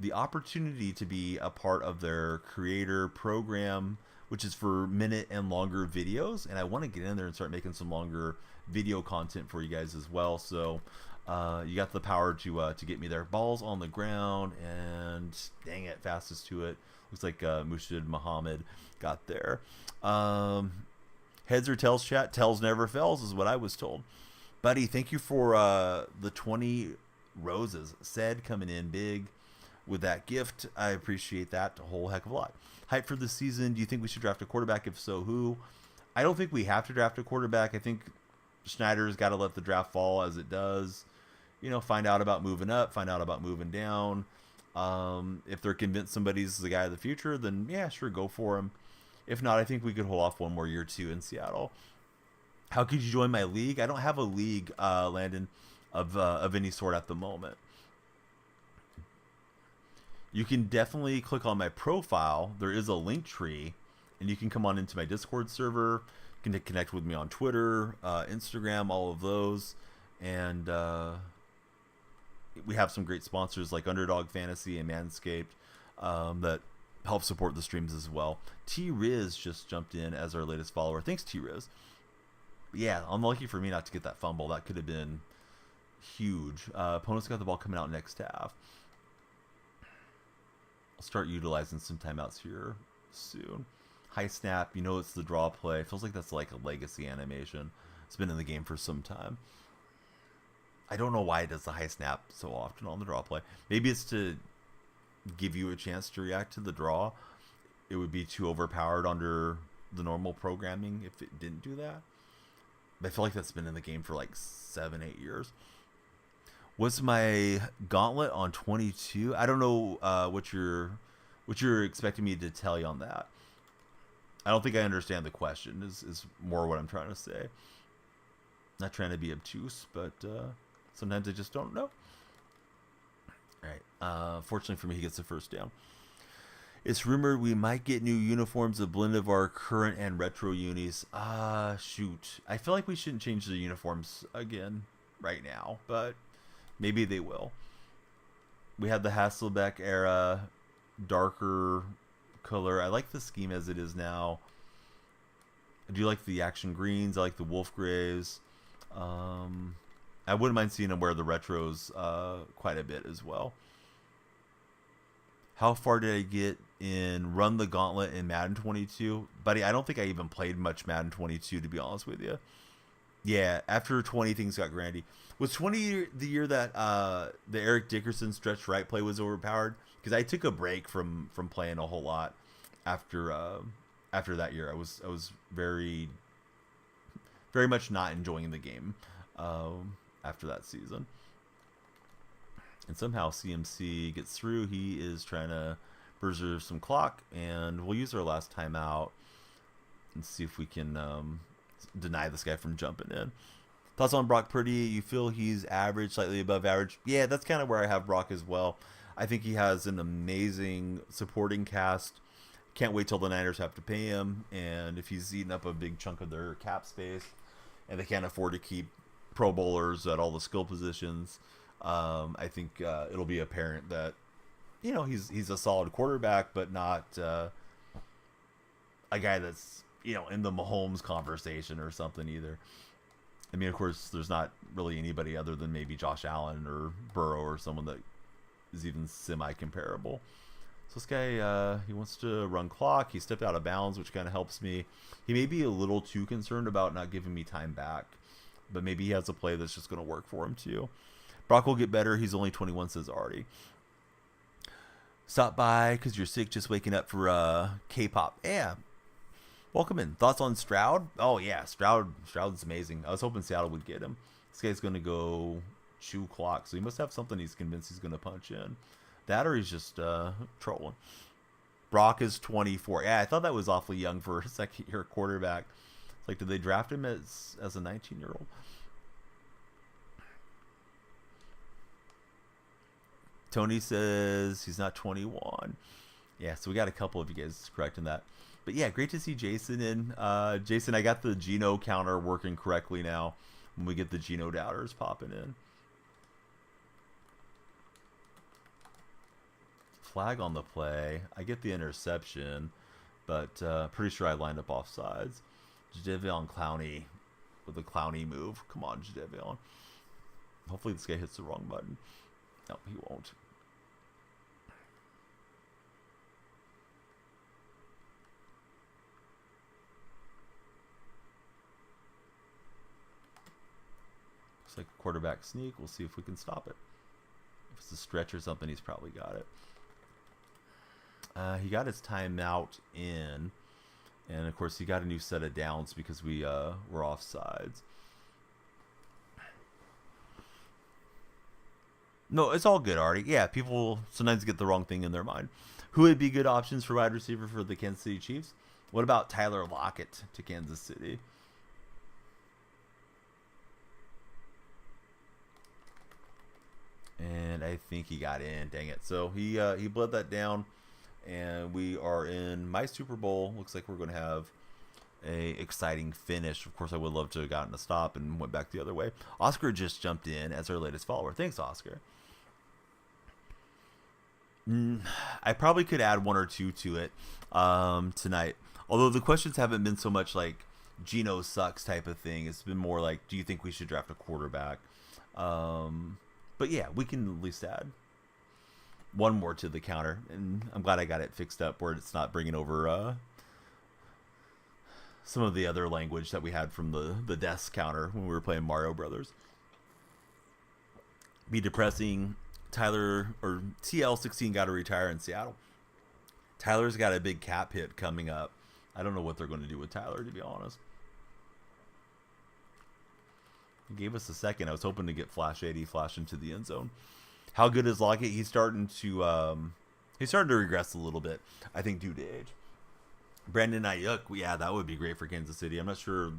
S1: the opportunity to be a part of their creator program, which is for minute and longer videos. And I want to get in there and start making some longer video content for you guys as well. So you got the power to get me there. Balls on the ground, and dang it, fastest to it. Looks like Mushid Muhammad got there. Heads or tails, chat? Tails never fails is what I was told. Buddy, thank you for the 20 roses. Said coming in big with that gift. I appreciate that a whole heck of a lot. Hype for the season. Do you think we should draft a quarterback? If so, who? I don't think we have to draft a quarterback. I think Schneider's got to let the draft fall as it does. You know, find out about moving up, find out about moving down. If they're convinced somebody's the guy of the future, then yeah, sure, go for him. If not, I think we could hold off one more year too in Seattle. How could you join my league? I don't have a league, Landon, of any sort at the moment. You can definitely click on my profile. There is a link tree, and you can come on into my Discord server. You can connect with me on Twitter, Instagram, all of those. And we have some great sponsors like Underdog Fantasy and Manscaped that help support the streams as well. T-Riz just jumped in as our latest follower. Thanks, T-Riz. Yeah, unlucky for me not to get that fumble. That could have been huge. Opponent's got the ball coming out next half. I'll start utilizing some timeouts here soon. High snap, you know it's the draw play. Feels like that's like a legacy animation. It's been in the game for some time. I don't know why it does the high snap so often on the draw play. Maybe it's to give you a chance to react to the draw. It would be too overpowered under the normal programming if it didn't do that. But I feel like that's been in the game for like 7-8 years. What's my gauntlet on 22? I don't know what you're expecting me to tell you on that. I don't think I understand the question is more what I'm trying to say. Not trying to be obtuse, but sometimes I just don't know. All right. Fortunately for me, he gets the first down. It's rumored we might get new uniforms, a blend of our current and retro unis. Shoot. I feel like we shouldn't change the uniforms again right now, but maybe they will. We had the Hasselbeck era, darker color. I like the scheme as it is now. I do like the action greens. I like the wolf grays. I wouldn't mind seeing them wear the retros quite a bit as well. How far did I get in Run the Gauntlet in Madden 22? Buddy, I don't think I even played much Madden 22, to be honest with you. Yeah, after 20, things got grandy. Was 20 the year that the Eric Dickerson stretch right play was overpowered? Because I took a break from playing a whole lot after that year. I was very, very much not enjoying the game after that season. And somehow CMC gets through. He is trying to preserve some clock, and we'll use our last timeout and see if we can deny this guy from jumping in. Thoughts on Brock Purdy? You feel he's average, slightly above average? Yeah, that's kind of where I have Brock as well. I think he has an amazing supporting cast. Can't wait till the Niners have to pay him, and if he's eating up a big chunk of their cap space, and they can't afford to keep Pro Bowlers at all the skill positions, I think it'll be apparent that he's a solid quarterback, but not a guy that's in the Mahomes conversation or something either. I mean, of course, there's not really anybody other than maybe Josh Allen or Burrow or someone that is even semi-comparable. So this guy, he wants to run clock. He stepped out of bounds, which kind of helps me. He may be a little too concerned about not giving me time back, but maybe he has a play that's just going to work for him too. Brock will get better. He's only 21, says Artie. Stop by because you're sick, just waking up for K-pop. Yeah. Welcome in. Thoughts on Stroud? Oh, yeah. Stroud's amazing. I was hoping Seattle would get him. This guy's going to go chew clock, so he must have something he's convinced he's going to punch in. That or he's just trolling. Brock is 24. Yeah, I thought that was awfully young for a second-year quarterback. It's like, did they draft him as a 19-year-old? Tony says he's not 21. Yeah, so we got a couple of you guys correcting that. But yeah, great to see Jason in. Jason, I got the Geno counter working correctly now when we get the Geno doubters popping in. Flag on the play. I get the interception, but pretty sure I lined up offsides. Jadeveon Clowney with a Clowney move. Come on, Jadeveon. Hopefully this guy hits the wrong button. No, he won't. Looks like a quarterback sneak. We'll see if we can stop it. If it's a stretch or something, he's probably got it. He got his timeout in. And, of course, he got a new set of downs because we were offsides. No, it's all good, Artie. Yeah, people sometimes get the wrong thing in their mind. Who would be good options for wide receiver for the Kansas City Chiefs? What about Tyler Lockett to Kansas City? And I think he got in. Dang it. So he bled that down. And we are in my Super Bowl. Looks like we're going to have a exciting finish. Of course, I would love to have gotten a stop and went back the other way. Oscar just jumped in as our latest follower. Thanks, Oscar. I probably could add one or two to it tonight. Although the questions haven't been so much like Geno sucks type of thing. It's been more like, do you think we should draft a quarterback? But yeah, we can at least add one more to the counter. And I'm glad I got it fixed up where it's not bringing over some of the other language that we had from the desk counter when we were playing Mario Brothers. Be depressing. Tyler or TL16 got to retire in Seattle. Tyler's got a big cap hit coming up. I don't know what they're going to do with Tyler, to be honest. He gave us a second. I was hoping to get Flash 80 flash into the end zone. How good is Lockett? He's starting to regress a little bit, I think, due to age. Brandon Ayuk, yeah, that would be great for Kansas City. I'm not sure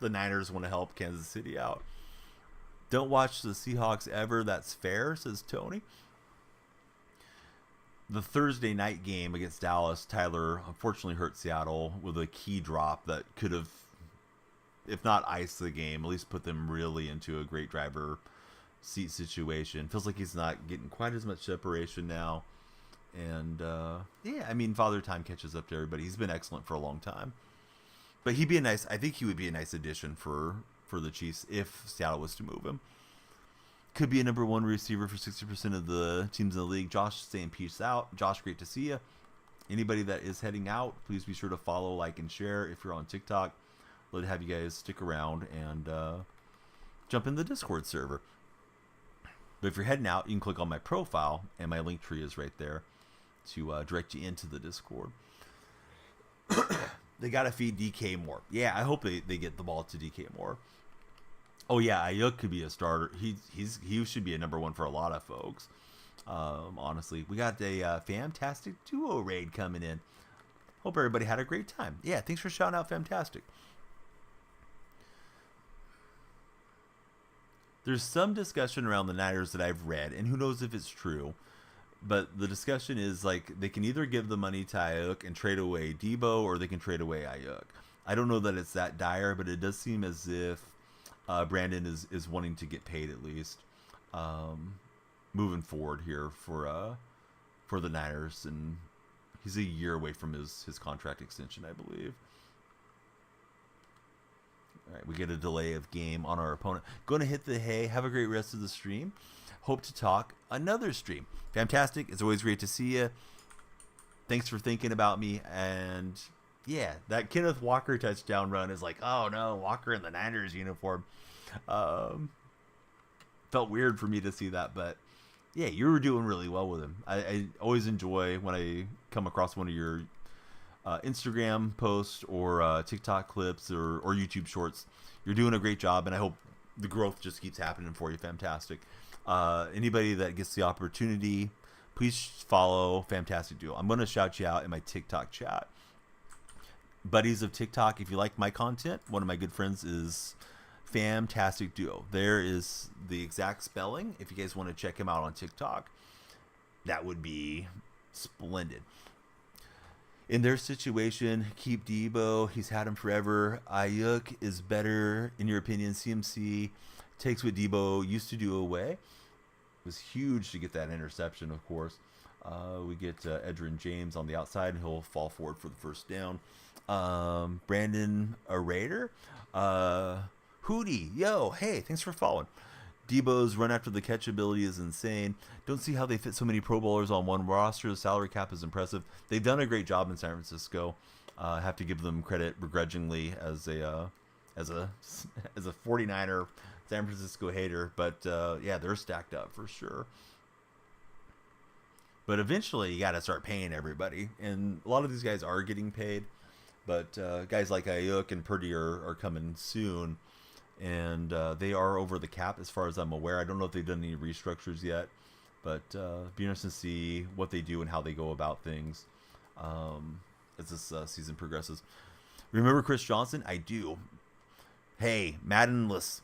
S1: the Niners want to help Kansas City out. Don't watch the Seahawks ever. That's fair, says Tony. The Thursday night game against Dallas, Tyler unfortunately hurt Seattle with a key drop that could have, if not iced the game, at least put them really into a great driver seat situation. Feels like he's not getting quite as much separation now. And, yeah, I mean, Father Time catches up to everybody. He's been excellent for a long time. But I think he would be a nice addition for the Chiefs if Seattle was to move him. Could be a number one receiver for 60% of the teams in the league. Josh saying peace out. Josh, great to see you. Anybody that is heading out, please be sure to follow, like, and share. If you're on TikTok, love to have you guys stick around and jump in the Discord server. But if you're heading out, you can click on my profile, and my link tree is right there to direct you into the Discord. They got to feed DK more. Yeah, I hope they get the ball to DK more. Oh, yeah, Ayuk could be a starter. He should be a number one for a lot of folks. Honestly, we got a Fantastic Duo raid coming in. Hope everybody had a great time. Yeah, thanks for shouting out Fantastic. There's some discussion around the Niners that I've read, and who knows if it's true, but the discussion is like they can either give the money to Ayuk and trade away Debo, or they can trade away Ayuk. I don't know that it's that dire, but it does seem as if Brandon is wanting to get paid at least moving forward here for for the Niners, and he's a year away from his contract extension, I believe. All right, we get a delay of game on our opponent. Going to hit the hay. Have a great rest of the stream. Hope to talk another stream. Fantastic. It's always great to see you. Thanks for thinking about me. And yeah, that Kenneth Walker touchdown run is like, oh no, Walker in the Niners uniform. Felt weird for me to see that, but yeah, you were doing really well with him. I always enjoy when I come across one of your Instagram posts or TikTok clips or YouTube shorts. You're doing a great job, and I hope the growth just keeps happening for you. Fantastic. Anybody that gets the opportunity, please follow Fantastic Duo. I'm going to shout you out in my TikTok chat. Buddies of TikTok, if you like my content, one of my good friends is Fantastic Duo. There is the exact spelling. If you guys want to check him out on TikTok, that would be splendid. In their situation, keep Debo. He's had him forever. Ayuk is better, in your opinion. CMC takes what Debo used to do away. It was huge to get that interception, of course. We get Edgerrin James on the outside, and he'll fall forward for the first down. Brandon a Raider. Hootie, yo, hey, thanks for following. Debo's run after the catch ability is insane. Don't see how they fit so many Pro Bowlers on one roster. The salary cap is impressive. They've done a great job in San Francisco. I have to give them credit begrudgingly as a 49er San Francisco hater, but yeah, they're stacked up for sure. But eventually, you got to start paying everybody, and a lot of these guys are getting paid. But guys like Ayuk and Purdy are coming soon. And they are over the cap as far as I'm aware. I don't know if they've done any restructures yet, but be interesting to see what they do and how they go about things as this season progresses. Remember Chris Johnson? I do. Hey, Madden, let's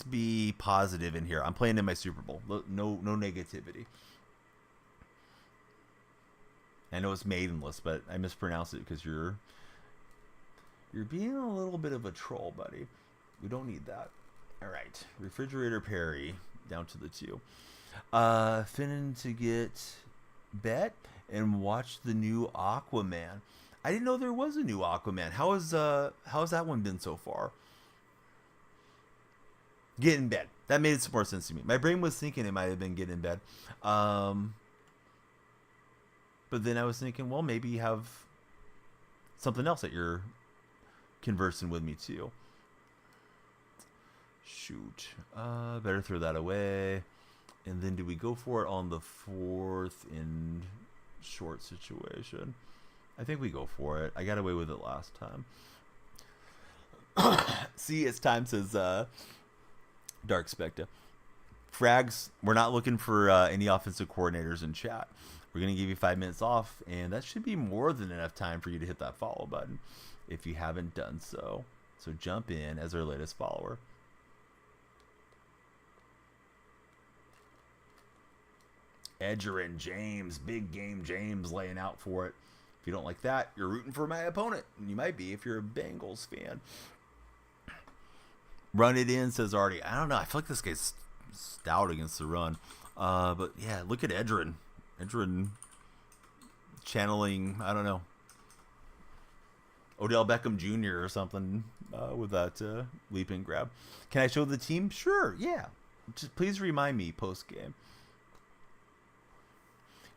S1: be positive in here. I'm playing in my Super Bowl. No negativity. I know it's Maidenless, but I mispronounced it because you're being a little bit of a troll, buddy. We don't need that. All right. Refrigerator Perry down to the 2. Finnan to get bet and watch the new Aquaman. I didn't know there was a new Aquaman. How's that one been so far? Get in bed. That made some more sense to me. My brain was thinking it might have been Get in Bed. But then I was thinking, well, maybe you have something else that you're conversing with me too. Shoot. Better throw that away. And then do we go for it on the 4th in short situation? I think we go for it. I got away with it last time. See, it's time, says Dark Specta. Frags, we're not looking for any offensive coordinators in chat. We're going to give you 5 minutes off, and that should be more than enough time for you to hit that follow button if you haven't done so. So jump in as our latest follower. Edgerrin James, big game James laying out for it. If you don't like that, you're rooting for my opponent. And you might be if you're a Bengals fan. Run it in, says Artie. I don't know. I feel like this guy's stout against the run. But yeah, look at Edgerrin. Edgerrin channeling, I don't know, Odell Beckham Jr. or something with that leap and grab. Can I show the team? Sure, yeah. Just please remind me post-game.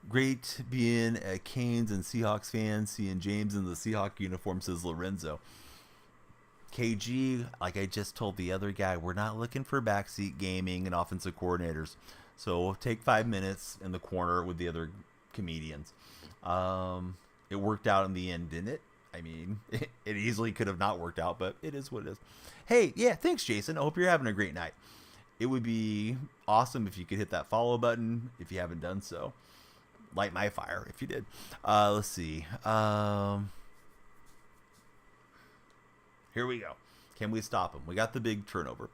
S1: Great being a Canes and Seahawks fan, seeing James in the Seahawk uniform, says Lorenzo. KG, like I just told the other guy, we're not looking for backseat gaming and offensive coordinators. So we'll take 5 minutes in the corner with the other comedians. It worked out in the end, didn't it? I mean, it easily could have not worked out, but it is what it is. Hey, yeah, thanks, Jason. I hope you're having a great night. It would be awesome if you could hit that follow button if you haven't done so. Light my fire if you did. Let's see. Here we go. Can we stop him? We got the big turnover.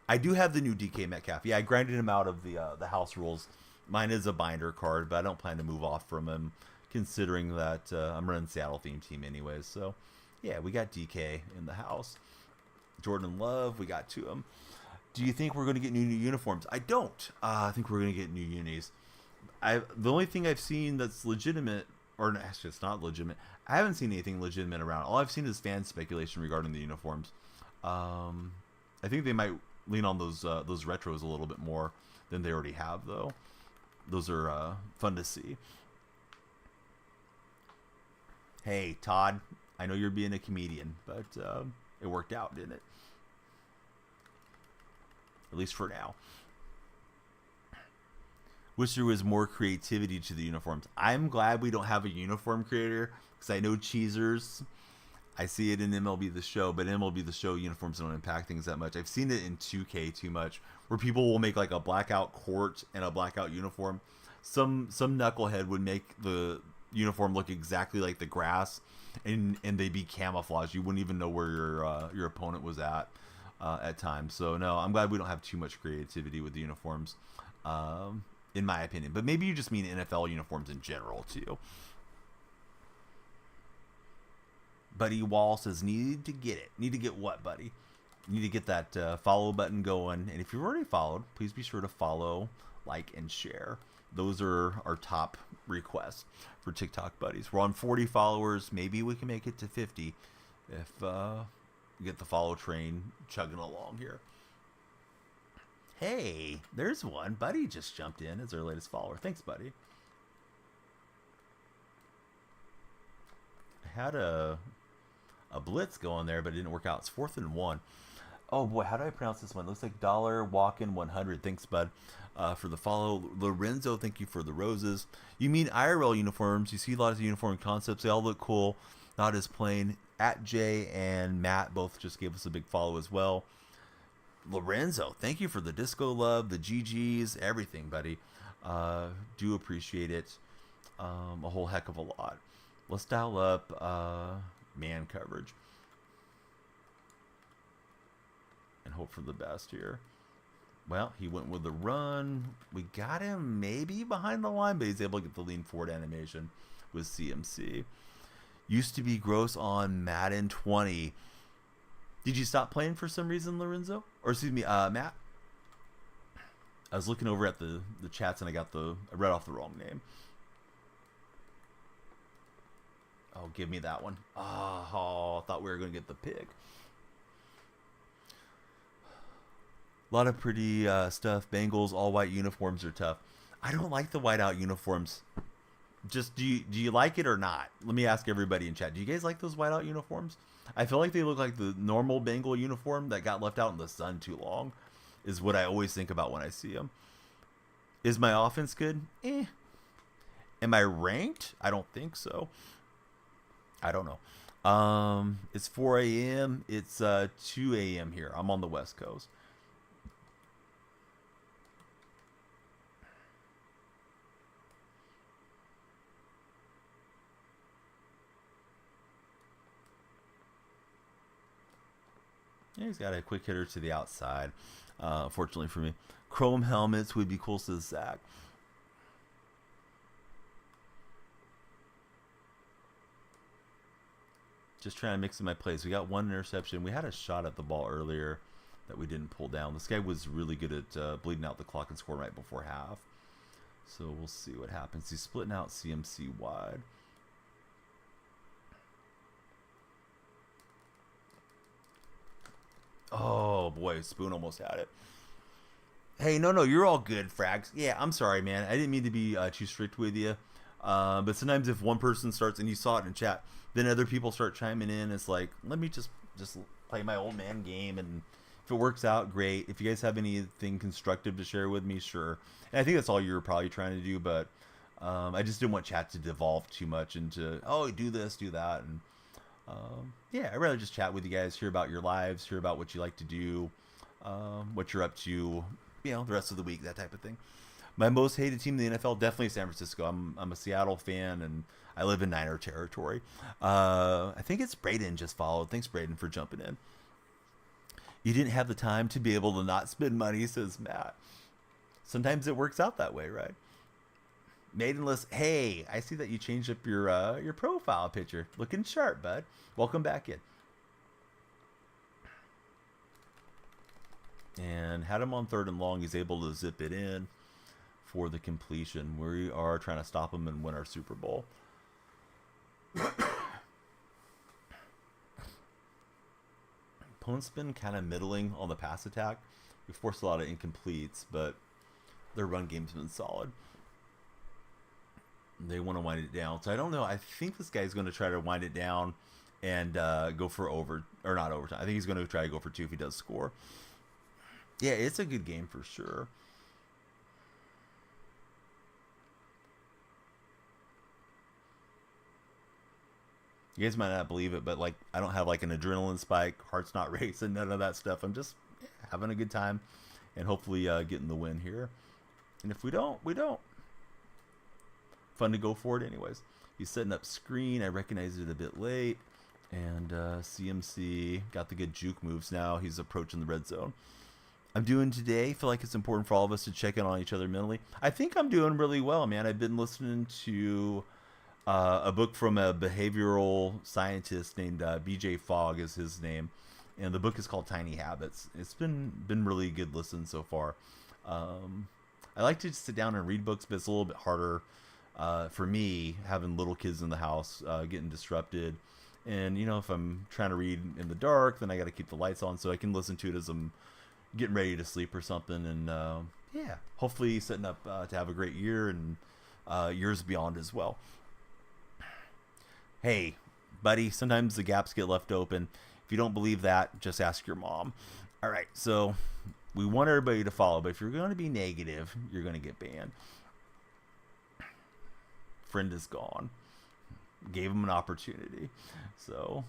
S1: I do have the new DK Metcalf. Yeah, I grinded him out of the house rules. Mine is a binder card, but I don't plan to move off from him, considering that I'm running Seattle theme team anyways. So, yeah, we got DK in the house. Jordan Love, we got to him. Do you think we're going to get new uniforms? I don't. I think we're going to get new unis. the only thing I've seen that's legitimate, or actually it's not legitimate. I haven't seen anything legitimate around. All I've seen is fan speculation regarding the uniforms. I think they might lean on those retros a little bit more than they already have, though. Those are fun to see. Hey, Todd, I know you're being a comedian, but it worked out, didn't it? At least for now. Wish there was more creativity to the uniforms. I'm glad we don't have a uniform creator, because I know Cheezers. I see it in MLB The Show, but MLB The Show uniforms don't impact things that much. I've seen it in 2K too much, where people will make like a blackout court and a blackout uniform. Some knucklehead would make the uniform look exactly like the grass, and they'd be camouflaged. You wouldn't even know where your opponent was at times. So no, I'm glad we don't have too much creativity with the uniforms. In my opinion. But maybe you just mean NFL uniforms in general, too. Buddy Wall says, need to get it. Need to get what, buddy? You need to get that follow button going. And if you've already followed, please be sure to follow, like, and share. Those are our top requests for TikTok buddies. We're on 40 followers. Maybe we can make it to 50 if we get the follow train chugging along here. Hey, there's one. Buddy just jumped in as our latest follower. Thanks, buddy. I had a blitz going there, but it didn't work out. It's 4th and 1. Oh, boy, how do I pronounce this one? Looks like Dollar Walkin' 100. Thanks, bud, for the follow. Lorenzo, thank you for the roses. You mean IRL uniforms. You see a lot of uniform concepts. They all look cool. Not as plain. At Jay and Matt both just gave us a big follow as well. Lorenzo, thank you for the disco love, the GGs, everything, buddy. Do appreciate it a whole heck of a lot. Let's dial up man coverage and hope for the best here. Well, he went with the run. We got him maybe behind the line, but he's able to get the lean forward animation with CMC. Used to be gross on Madden 20. Did you stop playing for some reason, Lorenzo? Or excuse me, Matt? I was looking over at the chats and I read off the wrong name. Oh, give me that one. Oh, I thought we were going to get the pig. A lot of pretty stuff. Bengals, all white uniforms are tough. I don't like the whiteout uniforms. Just do you like it or not? Let me ask everybody in chat. Do you guys like those whiteout uniforms? I feel like they look like the normal Bengal uniform that got left out in the sun too long, is what I always think about when I see them. Is my offense good? Am I ranked? I don't think so. I don't know. It's 4 a.m. It's 2 a.m. here. I'm on the West Coast. Yeah, he's got a quick hitter to the outside. Fortunately for me. Chrome helmets would be cool, says Zach. Just trying to mix in my plays. We got one interception. We had a shot at the ball earlier that we didn't pull down. This guy was really good at bleeding out the clock and scoring right before half. So we'll see what happens. He's splitting out CMC wide. Oh, boy. Spoon almost had it. Hey, no, you're all good, Frags. Yeah, I'm sorry, man. I didn't mean to be too strict with you. But sometimes if one person starts, and you saw it in chat, then other people start chiming in. It's like, let me just play my old man game. And if it works out, great. If you guys have anything constructive to share with me, sure. And I think that's all you're probably trying to do. But I just didn't want chat to devolve too much into, oh, do this, do that. And yeah, I'd rather just chat with you guys, hear about your lives, hear about what you like to do, what you're up to, the rest of the week, that type of thing. My most hated team in the NFL, definitely San Francisco. I'm a Seattle fan, and I live in Niner territory. I think it's Braden just followed. Thanks, Braden, for jumping in. You didn't have the time to be able to not spend money, says Matt. Sometimes it works out that way, right? Maidenless, hey, I see that you changed up your profile picture. Looking sharp, bud. Welcome back in. And had him on 3rd and long. He's able to zip it in for the completion. We are trying to stop them and win our Super Bowl. Opponent's been kind of middling on the pass attack. We forced a lot of incompletes, but their run game's been solid. They want to wind it down. So I don't know. I think this guy's going to try to wind it down and go for not overtime. I think he's going to try to go for 2 if he does score. Yeah, it's a good game for sure. You guys might not believe it, but like I don't have like an adrenaline spike, heart's not racing, none of that stuff. I'm just having a good time and hopefully getting the win here. And if we don't, we don't. Fun to go for it anyways. He's setting up screen. I recognize it a bit late. And CMC got the good juke moves now. He's approaching the red zone. I'm doing today. Feel like it's important for all of us to check in on each other mentally. I think I'm doing really well, man. I've been listening to a book from a behavioral scientist named BJ Fogg is his name. And the book is called Tiny Habits. It's been really good listen so far. I like to just sit down and read books, but it's a little bit harder for me having little kids in the house, getting disrupted. And, you know, if I'm trying to read in the dark, then I got to keep the lights on so I can listen to it as I'm getting ready to sleep or something. And, yeah, hopefully setting up to have a great year and years beyond as well. Hey, buddy, sometimes the gaps get left open. If you don't believe that, just ask your mom. All right, so we want everybody to follow, but if you're going to be negative, you're going to get banned. Friend is gone. Gave him an opportunity. So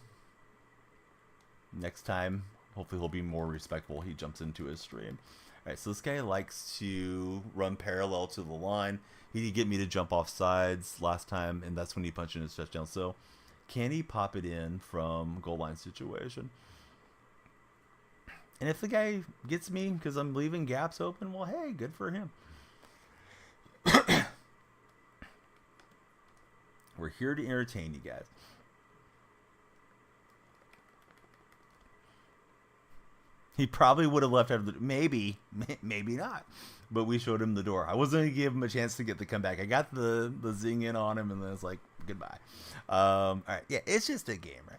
S1: next time, hopefully he'll be more respectful. He jumps into his stream. All right, so this guy likes to run parallel to the line. He did get me to jump off sides last time, and that's when he punched in his touchdown. So can he pop it in from goal line situation? And if the guy gets me because I'm leaving gaps open, well, hey, good for him. We're here to entertain you guys. He probably would have left after the... Maybe not. But we showed him the door. I wasn't going to give him a chance to get the comeback. I got the zing in on him, and then it's like, goodbye. All right. Yeah, it's just a game, right?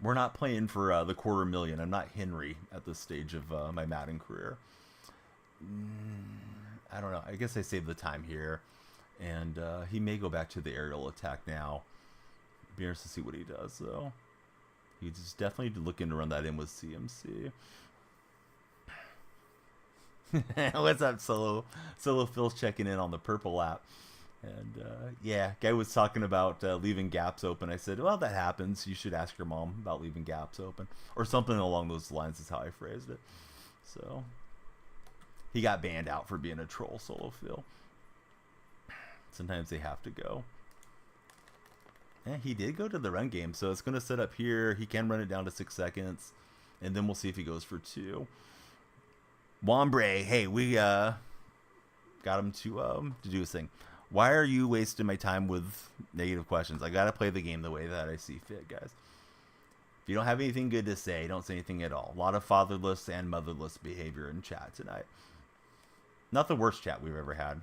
S1: We're not playing for the $250,000. I'm not Henry at this stage of my Madden career. I don't know. I guess I saved the time here. And he may go back to the aerial attack now. Be interested to see what he does, though. He's definitely looking to run that in with CMC. What's up, Solo? Solo Phil's checking in on the purple app. And, yeah, guy was talking about leaving gaps open. I said, well, that happens. You should ask your mom about leaving gaps open. Or something along those lines is how I phrased it. So... he got banned out for being a troll, Solo Phil. Sometimes they have to go. Yeah, he did go to the run game, so it's going to set up here. He can run it down to 6 seconds, and then we'll see if he goes for 2. Wombre, hey, we got him to do his thing. Why are you wasting my time with negative questions? I got to play the game the way that I see fit, guys. If you don't have anything good to say, don't say anything at all. A lot of fatherless and motherless behavior in chat tonight. Not the worst chat we've ever had,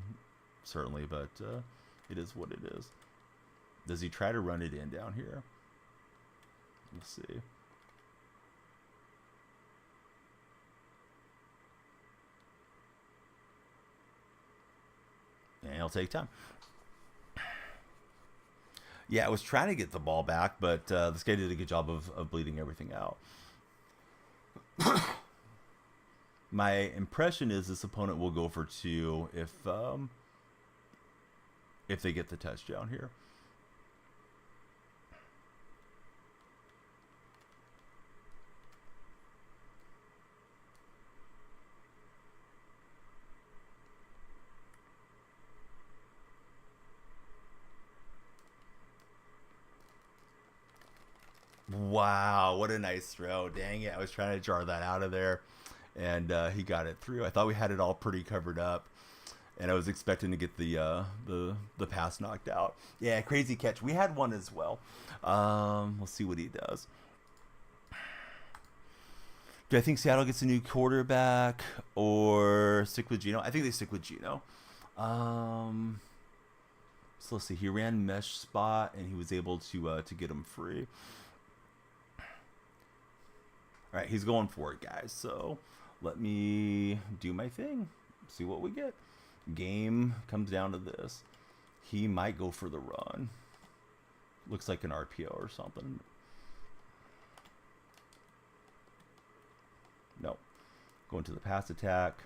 S1: certainly, but it is what it is. Does he try to run it in down here? Let's see. And it'll take time. Yeah, I was trying to get the ball back, but this guy did a good job of bleeding everything out. My impression is this opponent will go for 2 if they get the touchdown here. Wow, what a nice throw. Dang it, I was trying to jar that out of there. And he got it through. I thought we had it all pretty covered up. And I was expecting to get the pass knocked out. Yeah, crazy catch. We had one as well. We'll see what he does. Do I think Seattle gets a new quarterback or stick with Geno? I think they stick with Geno. So let's see. He ran mesh spot and he was able to get him free. All right, he's going for it, guys. So let me do my thing. See what we get. Game comes down to this. He might go for the run. Looks like an RPO or something. No. Going to the pass attack.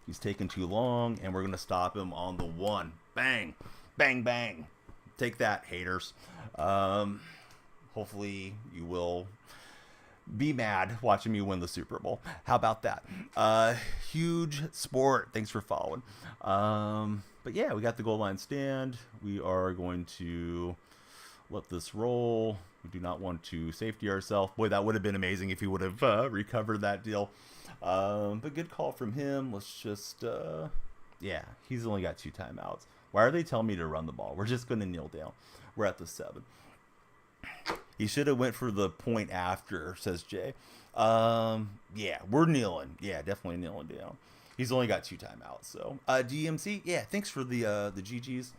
S1: He's taking too long, and we're going to stop him on the 1. Bang. Bang, bang. Take that, haters. Hopefully you will be mad watching me win the Super Bowl. How about that? Huge sport. Thanks for following. But yeah, we got the goal line stand. We are going to let this roll. We do not want to safety ourselves. Boy, that would have been amazing if he would have recovered that deal. But good call from him. Let's just, yeah, he's only got 2 timeouts. Why are they telling me to run the ball? We're just going to kneel down. We're at the 7. He should have went for the point after, says Jay. Yeah, we're kneeling. Yeah, definitely kneeling down. He's only got 2 timeouts. So, DMC, yeah, thanks for the GGs.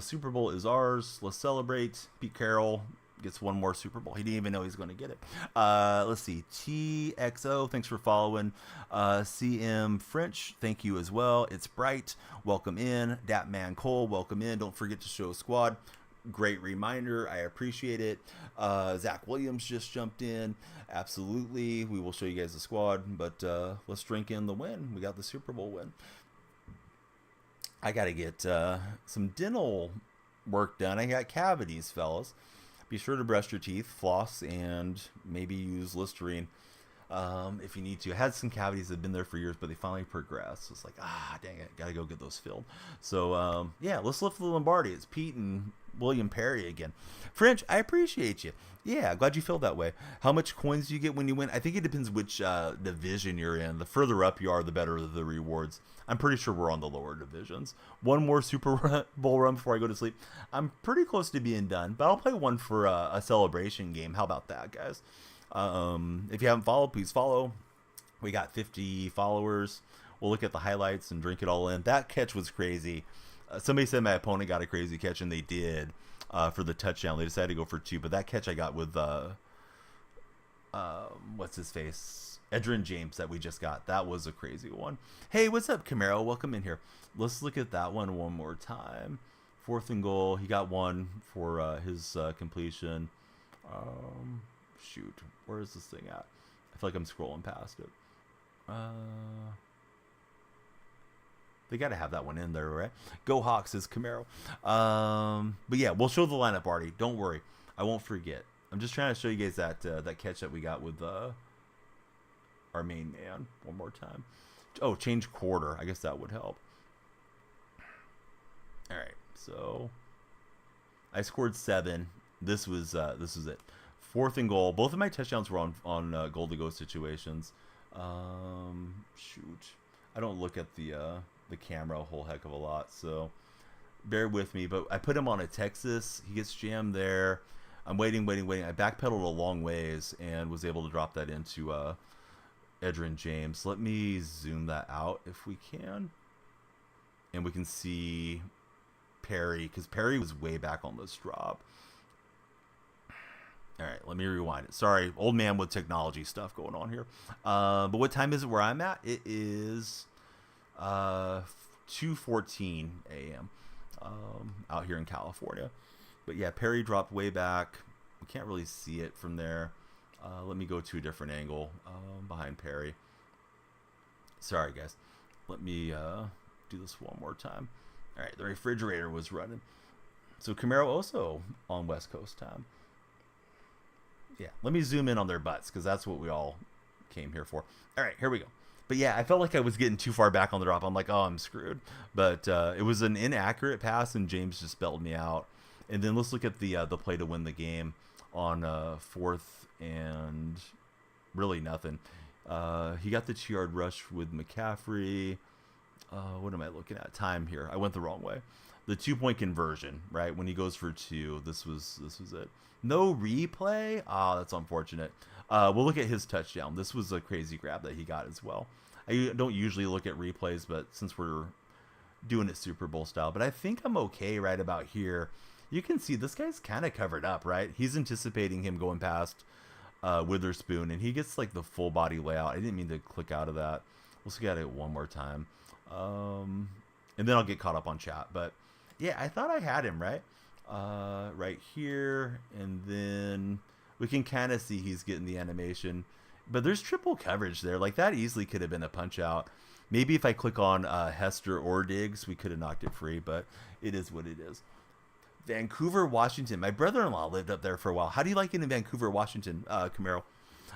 S1: Super Bowl is ours. Let's celebrate. Pete Carroll gets one more Super Bowl. He didn't even know he's going to get it. Let's see. TXO, thanks for following. CM French, thank you as well. It's Bright, welcome in. Datman Cole, welcome in. Don't forget to show squad. Great reminder. I appreciate it. Zach Williams just jumped in. Absolutely. We will show you guys the squad, but let's drink in the win. We got the Super Bowl win. I got to get some dental work done. I got cavities, fellas. Be sure to brush your teeth, floss, and maybe use Listerine if you need to. I had some cavities that have been there for years, but they finally progressed. So it's like, dang it, got to go get those filled. So, yeah, let's lift the Lombardi. It's Pete and William Perry again. French, I appreciate you. Yeah, glad you feel that way. How much coins do you get when you win? I think it depends which division you're in. The further up you are, the better the rewards. I'm pretty sure we're on the lower divisions. One more Super Bowl run before I go to sleep. I'm pretty close to being done, but I'll play one for a celebration game. How about that, guys? If you haven't followed, please follow. We got 50 followers. We'll look at the highlights and drink it all in. That catch was crazy. Somebody said my opponent got a crazy catch, and they did for the touchdown. They decided to go for 2, but that catch I got with what's his face, Edgerrin James, that we just got. That was a crazy one. Hey, what's up, Camaro? Welcome in here. Let's look at that one more time. 4th and goal. He got 1 for his completion. Shoot, where is this thing at? I feel like I'm scrolling past it. They got to have that one in there, right? Go Hawks is Camaro. But yeah, we'll show the lineup, Artie. Don't worry. I won't forget. I'm just trying to show you guys that catch that we got with our main man one more time. Oh, change quarter. I guess that would help. All right. So I scored 7. This was it. 4th and goal. Both of my touchdowns were on goal to go situations. Shoot. I don't look at the camera a whole heck of a lot, so bear with me. But I put him on a Texas. He gets jammed there. I'm waiting. I backpedaled a long ways and was able to drop that into Edgerrin James. Let me zoom that out if we can. And we can see Perry, because Perry was way back on this drop. All right, let me rewind it. Sorry, old man with technology stuff going on here. But what time is it where I'm at? It is 2:14 a.m. Out here in California. But yeah, Perry dropped way back. We can't really see it from there. Let me go to a different angle behind Perry. Sorry, guys. Let me do this one more time. All right, the refrigerator was running. So Camaro also on West Coast time. Yeah, let me zoom in on their butts, because that's what we all came here for. All right, here we go. But yeah, I felt like I was getting too far back on the drop. I'm like, oh, I'm screwed. But it was an inaccurate pass, and James just bailed me out. And then let's look at the play to win the game on 4th and really nothing. He got the 2-yard rush with McCaffrey. What am I looking at? Time here. I went the wrong way. the 2-point conversion, right? When he goes for 2, this was it. No replay. Ah, that's unfortunate. We'll look at his touchdown. This was a crazy grab that he got as well. I don't usually look at replays, but since we're doing it Super Bowl style, but I think I'm okay right about here. You can see this guy's kind of covered up, right? He's anticipating him going past Witherspoon, and he gets like the full body layout. I didn't mean to click out of that. Let's look at it one more time. And then I'll get caught up on chat. But yeah, I thought I had him, right? Right here. And then we can kind of see he's getting the animation. But there's triple coverage there. Like, that easily could have been a punch out. Maybe if I click on Hester or Diggs, we could have knocked it free. But it is what it is. Vancouver, Washington. My brother-in-law lived up there for a while. How do you like it in Vancouver, Washington, Camaro?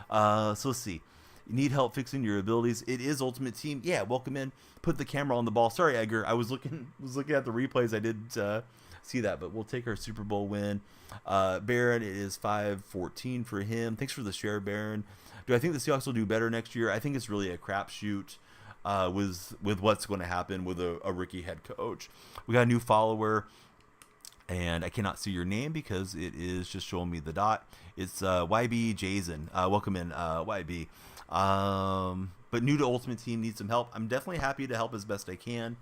S1: So let's see. You need help fixing your abilities. It is Ultimate Team. Yeah, welcome in. Put the camera on the ball. Sorry, Edgar. I was looking at the replays. I didn't see that, but we'll take our Super Bowl win. Baron, it is 5-14 for him. Thanks for the share, Baron. Do I think the Seahawks will do better next year? I think it's really a crapshoot with what's going to happen with a rookie head coach. We got a new follower, and I cannot see your name because it is just showing me the dot. It's YB Jason. Welcome in, YB. But new to Ultimate Team, needs some help. I'm definitely happy to help as best I can.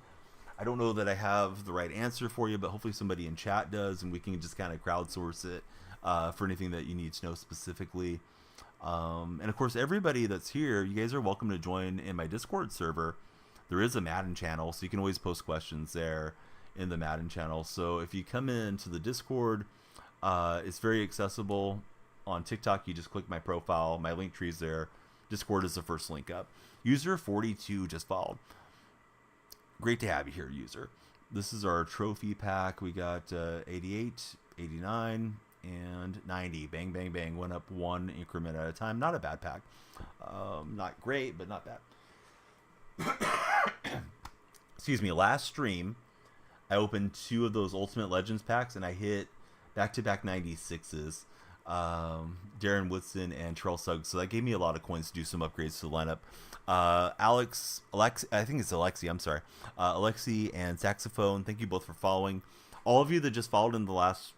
S1: I don't know that I have the right answer for you, but hopefully somebody in chat does, and we can just kind of crowdsource it for anything that you need to know specifically. And of course, everybody that's here, you guys are welcome to join in my Discord server. There is a Madden channel, so you can always post questions there in the Madden channel. So if you come into the Discord, it's very accessible. On TikTok, you just click my profile, my link tree's there. Discord is the first link up. User 42 just followed. Great to have you here, user. This is our trophy pack. We got 88, 89, and 90. Bang, bang, bang. Went up one increment at a time. Not a bad pack. Not great, but not bad. Excuse me. Last stream, I opened 2 of those Ultimate Legends packs, and I hit back-to-back 96s. Darren Woodson and Terrell Suggs, so that gave me a lot of coins to do some upgrades to the lineup. I think it's Alexi, I'm sorry. Alexi and Saxophone, thank you both for following. All of you that just followed in the last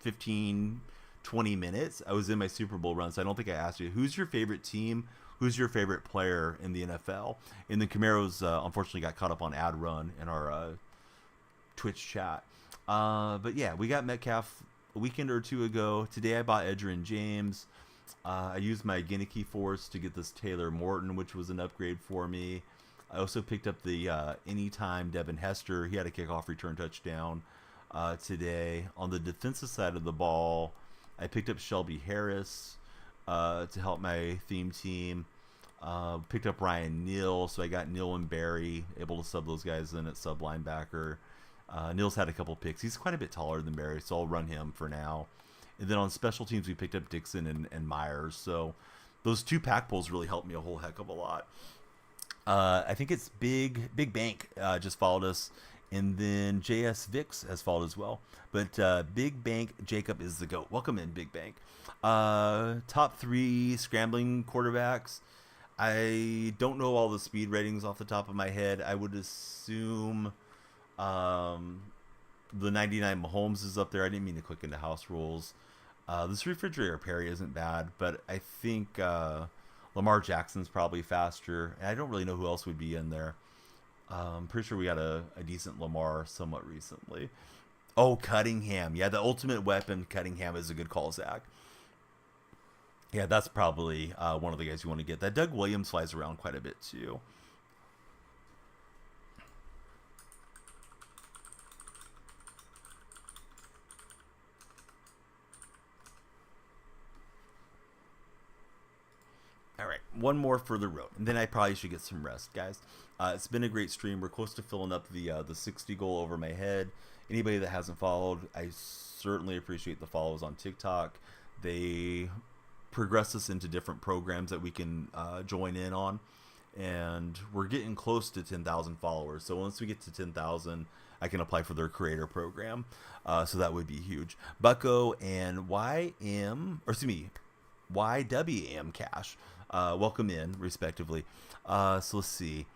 S1: 15, 20 minutes, I was in my Super Bowl run, so I don't think I asked you, who's your favorite team? Who's your favorite player in the NFL? And the Camaros, unfortunately, got caught up on ad run in our Twitch chat. But yeah, we got Metcalf a weekend or 2 ago. Today I bought Edgerrin James. I used my Genicky Force to get this Taylor Morton, which was an upgrade for me. I also picked up the Anytime Devin Hester. He had a kickoff return touchdown today. On the defensive side of the ball, I picked up Shelby Harris to help my theme team. Picked up Ryan Neal, so I got Neal and Barry, able to sub those guys in at sub linebacker. Neal's had a couple picks. He's quite a bit taller than Barry, so I'll run him for now. And then on special teams, we picked up Dixon and Myers. So those 2 pack pulls really helped me a whole heck of a lot. I think it's Big Bank just followed us. And then JS Vix has followed as well. But Big Bank Jacob is the GOAT. Welcome in, Big Bank. Top 3 scrambling quarterbacks. I don't know all the speed ratings off the top of my head. I would assume the 99 Mahomes is up there. I didn't mean to click into house rules. This refrigerator Perry isn't bad, but I think Lamar Jackson's probably faster. And I don't really know who else would be in there. I'm pretty sure we got a decent Lamar somewhat recently. Oh, Cunningham. Yeah, the ultimate weapon, Cunningham, is a good call, Zach. Yeah, that's probably one of the guys you want to get. That Doug Williams flies around quite a bit, too. All right, one more for the road, and then I probably should get some rest, guys. It's been a great stream. We're close to filling up the 60 goal over my head. Anybody that hasn't followed, I certainly appreciate the follows on TikTok. They progress us into different programs that we can join in on, and we're getting close to 10,000 followers. So once we get to 10,000, I can apply for their creator program. So that would be huge. Bucko and YWM Cash. Welcome in, respectively. So let's see.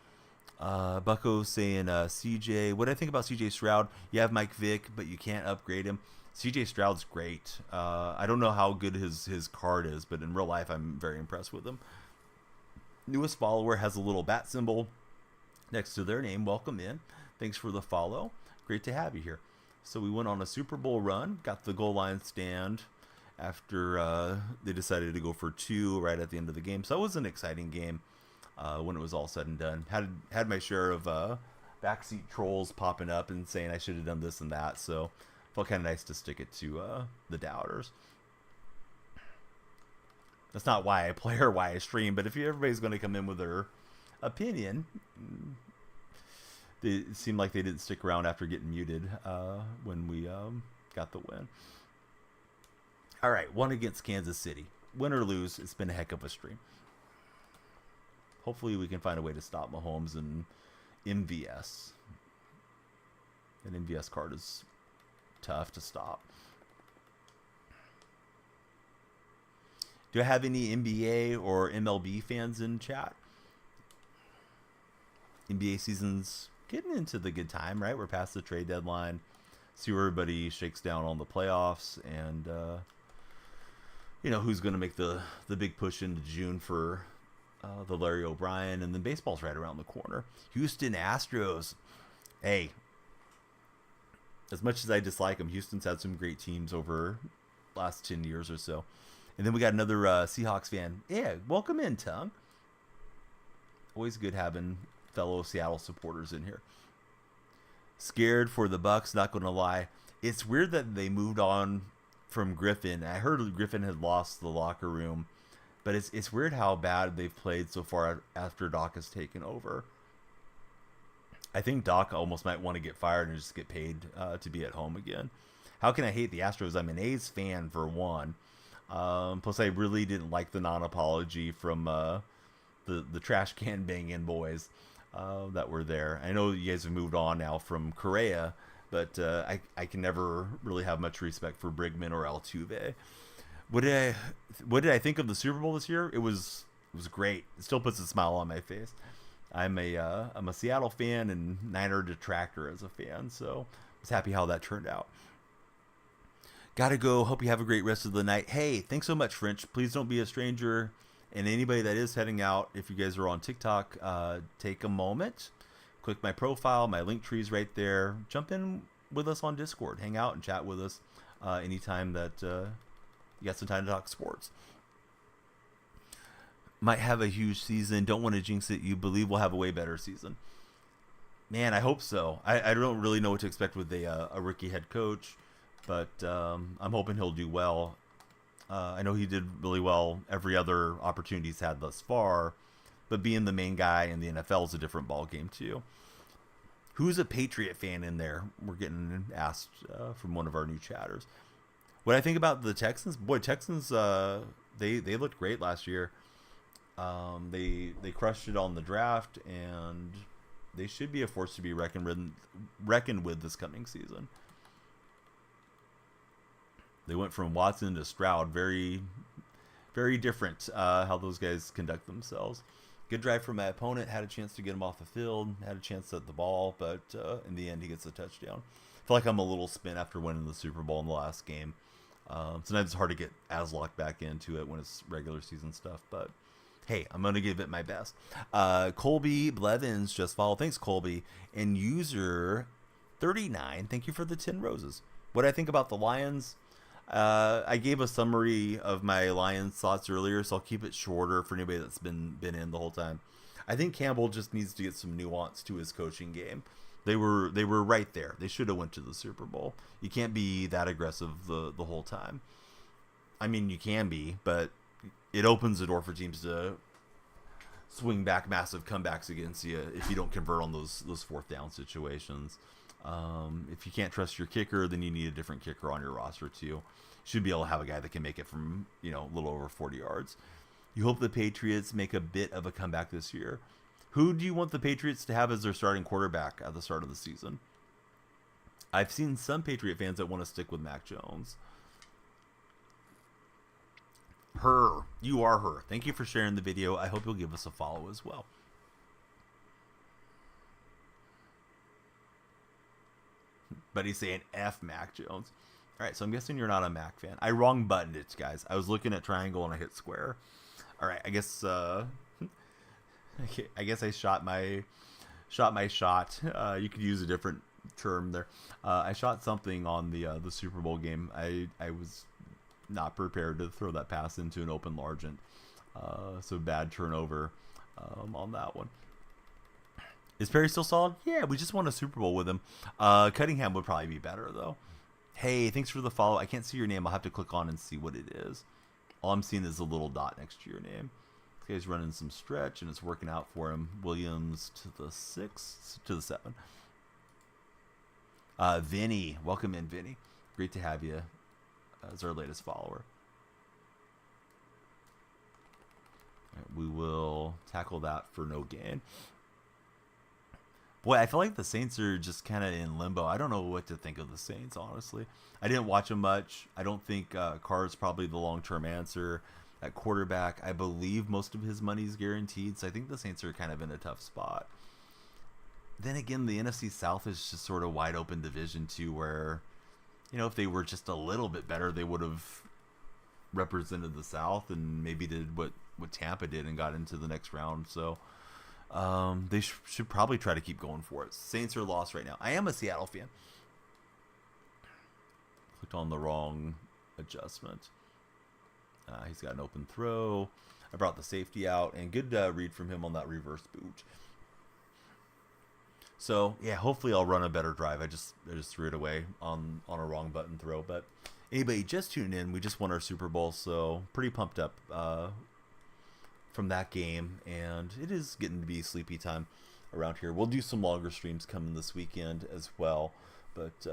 S1: Bucko saying CJ. What do I think about CJ Stroud? You have Mike Vick, but you can't upgrade him. CJ Stroud's great. I don't know how good his card is, but in real life, I'm very impressed with him. Newest follower has a little bat symbol next to their name. Welcome in. Thanks for the follow. Great to have you here. So we went on a Super Bowl run, got the goal line stand after they decided to go for 2 right at the end of the game. So that was an exciting game when it was all said and done. Had my share of backseat trolls popping up and saying I should have done this and that. So felt kind of nice to stick it to the doubters. That's not why I play or why I stream, but if everybody's going to come in with their opinion, it seemed like they didn't stick around after getting muted when we got the win. All right, 1 against Kansas City. Win or lose, it's been a heck of a stream. Hopefully we can find a way to stop Mahomes and MVS. An MVS card is tough to stop. Do I have any NBA or MLB fans in chat? NBA season's getting into the good time, right? We're past the trade deadline. See where everybody shakes down on the playoffs, and who's going to make the big push into June for the Larry O'Brien, and then baseball's right around the corner. Houston Astros. Hey, as much as I dislike them, Houston's had some great teams over the last 10 years or so. And then we got another Seahawks fan. Yeah, welcome in, Tongue. Always good having fellow Seattle supporters in here. Scared for the Bucks, not going to lie. It's weird that they moved on from Griffin. I heard Griffin had lost the locker room, but it's weird how bad they've played so far after Doc has taken over. I think Doc almost might want to get fired and just get paid to be at home again. How can I hate the Astros? I'm an A's fan for one. Plus, I really didn't like the non-apology from the trash can banging boys that were there. I know you guys have moved on now from Correa, but I can never really have much respect for Brigman or Altuve. What did I think of the Super Bowl this year? It was great. It still puts a smile on my face. I'm a Seattle fan and Niner detractor as a fan, so I was happy how that turned out. Gotta go. Hope you have a great rest of the night. Hey, thanks so much, French. Please don't be a stranger. And anybody that is heading out, if you guys are on TikTok, take a moment, click my profile, my link tree's right there. Jump in with us on Discord. Hang out and chat with us anytime that you got some time to talk sports. Might have a huge season. Don't want to jinx it. You believe we'll have a way better season. Man, I hope so. I don't really know what to expect with a rookie head coach, but I'm hoping he'll do well. I know he did really well every other opportunity he's had thus far, but being the main guy in the NFL is a different ball game too. Who's a Patriot fan in there? We're getting asked from one of our new chatters. What I think about the Texans? Boy, Texans they looked great last year. They crushed it on the draft, and they should be a force to be reckoned with this coming season. They went from Watson to Stroud. Very, very different how those guys conduct themselves. Good drive from my opponent. Had a chance to get him off the field. Had a chance at the ball, but in the end, he gets a touchdown. I feel like I'm a little spent after winning the Super Bowl in the last game. Sometimes it's hard to get as locked back into it when it's regular season stuff, but hey, I'm going to give it my best. Colby Blevins just followed. Thanks, Colby. And user 39, thank you for the 10 roses. What I think about the Lions, I gave a summary of my Lions thoughts earlier, so I'll keep it shorter for anybody that's been in the whole time. I think Campbell just needs to get some nuance to his coaching game. They were right there. They should have went to the Super Bowl. You can't be that aggressive the whole time. I mean, you can be, but it opens the door for teams to swing back massive comebacks against you if you don't convert on those fourth down situations. If you can't trust your kicker, then you need a different kicker on your roster too. You should be able to have a guy that can make it from a little over 40 yards. You hope the Patriots make a bit of a comeback this year. Who do you want the Patriots to have as their starting quarterback at the start of the season? I've seen some Patriot fans that want to stick with Mac Jones. You are her. Thank you for sharing the video. I hope you'll give us a follow as well. But he's saying F Mac Jones. All right, so I'm guessing you're not a Mac fan. I wrong buttoned it, guys. I was looking at triangle and I hit square. All right, I guess I guess I shot my shot. You could use a different term there. I shot something on the Super Bowl game. I was not prepared to throw that pass into an open largent. So bad turnover on that one. Is Perry still solid? Yeah, we just won a Super Bowl with him. Cunningham would probably be better, though. Hey, thanks for the follow. I can't see your name. I'll have to click on and see what it is. All I'm seeing is a little dot next to your name. This guy's running some stretch, and it's working out for him. Williams to the 6, to the 7. Vinny. Welcome in, Vinny. Great to have you as our latest follower. Right, we will tackle that for no gain. Boy, I feel like the Saints are just kind of in limbo. I don't know what to think of the Saints, honestly. I didn't watch them much. I don't think Carr is probably the long-term answer at quarterback. I believe most of his money is guaranteed, so I think the Saints are kind of in a tough spot. Then again, the NFC South is just sort of wide open division too, where, you know, if they were just a little bit better, they would have represented the South and maybe did what Tampa did and got into the next round. So they should probably try to keep going for it. Saints are lost right now. I am a Seattle fan. Clicked on the wrong adjustment. He's got an open throw. I brought the safety out, and good read from him on that reverse boot. So yeah, hopefully I'll run a better drive. I just threw it away on a wrong button throw. But anybody just tuned in, we just won our Super Bowl, so pretty pumped up from that game, and it is getting to be sleepy time around here. We'll do some longer streams coming this weekend as well, but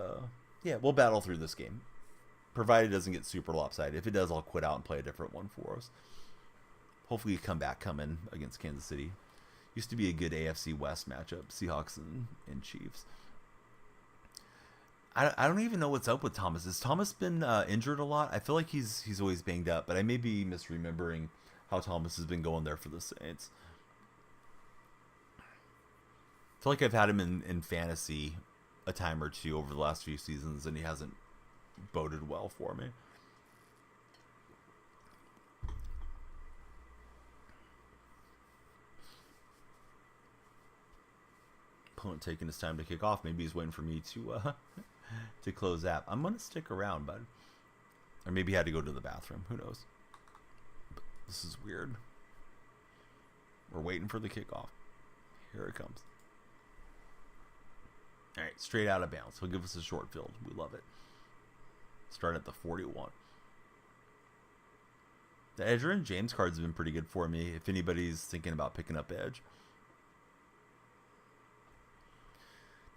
S1: yeah, we'll battle through this game, provided it doesn't get super lopsided. If it does, I'll quit out and play a different one for us. Hopefully you come back coming against Kansas City. Used to be a good AFC West matchup, Seahawks and Chiefs. I don't even know what's up with Thomas. Has Thomas been injured a lot? I feel like he's always banged up, but I may be misremembering how Thomas has been going there for the Saints. I feel like I've had him in fantasy a time or two over the last few seasons, and he hasn't boded well for me. Opponent taking his time to kick off. Maybe he's waiting for me to close app. I'm gonna stick around, bud. Or maybe he had to go to the bathroom. Who knows? But this is weird. We're waiting for the kickoff. Here it comes. All right, straight out of bounds. He'll give us a short field. We love it. Start at the 41. The Edgerrin James cards have been pretty good for me. If anybody's thinking about picking up edge.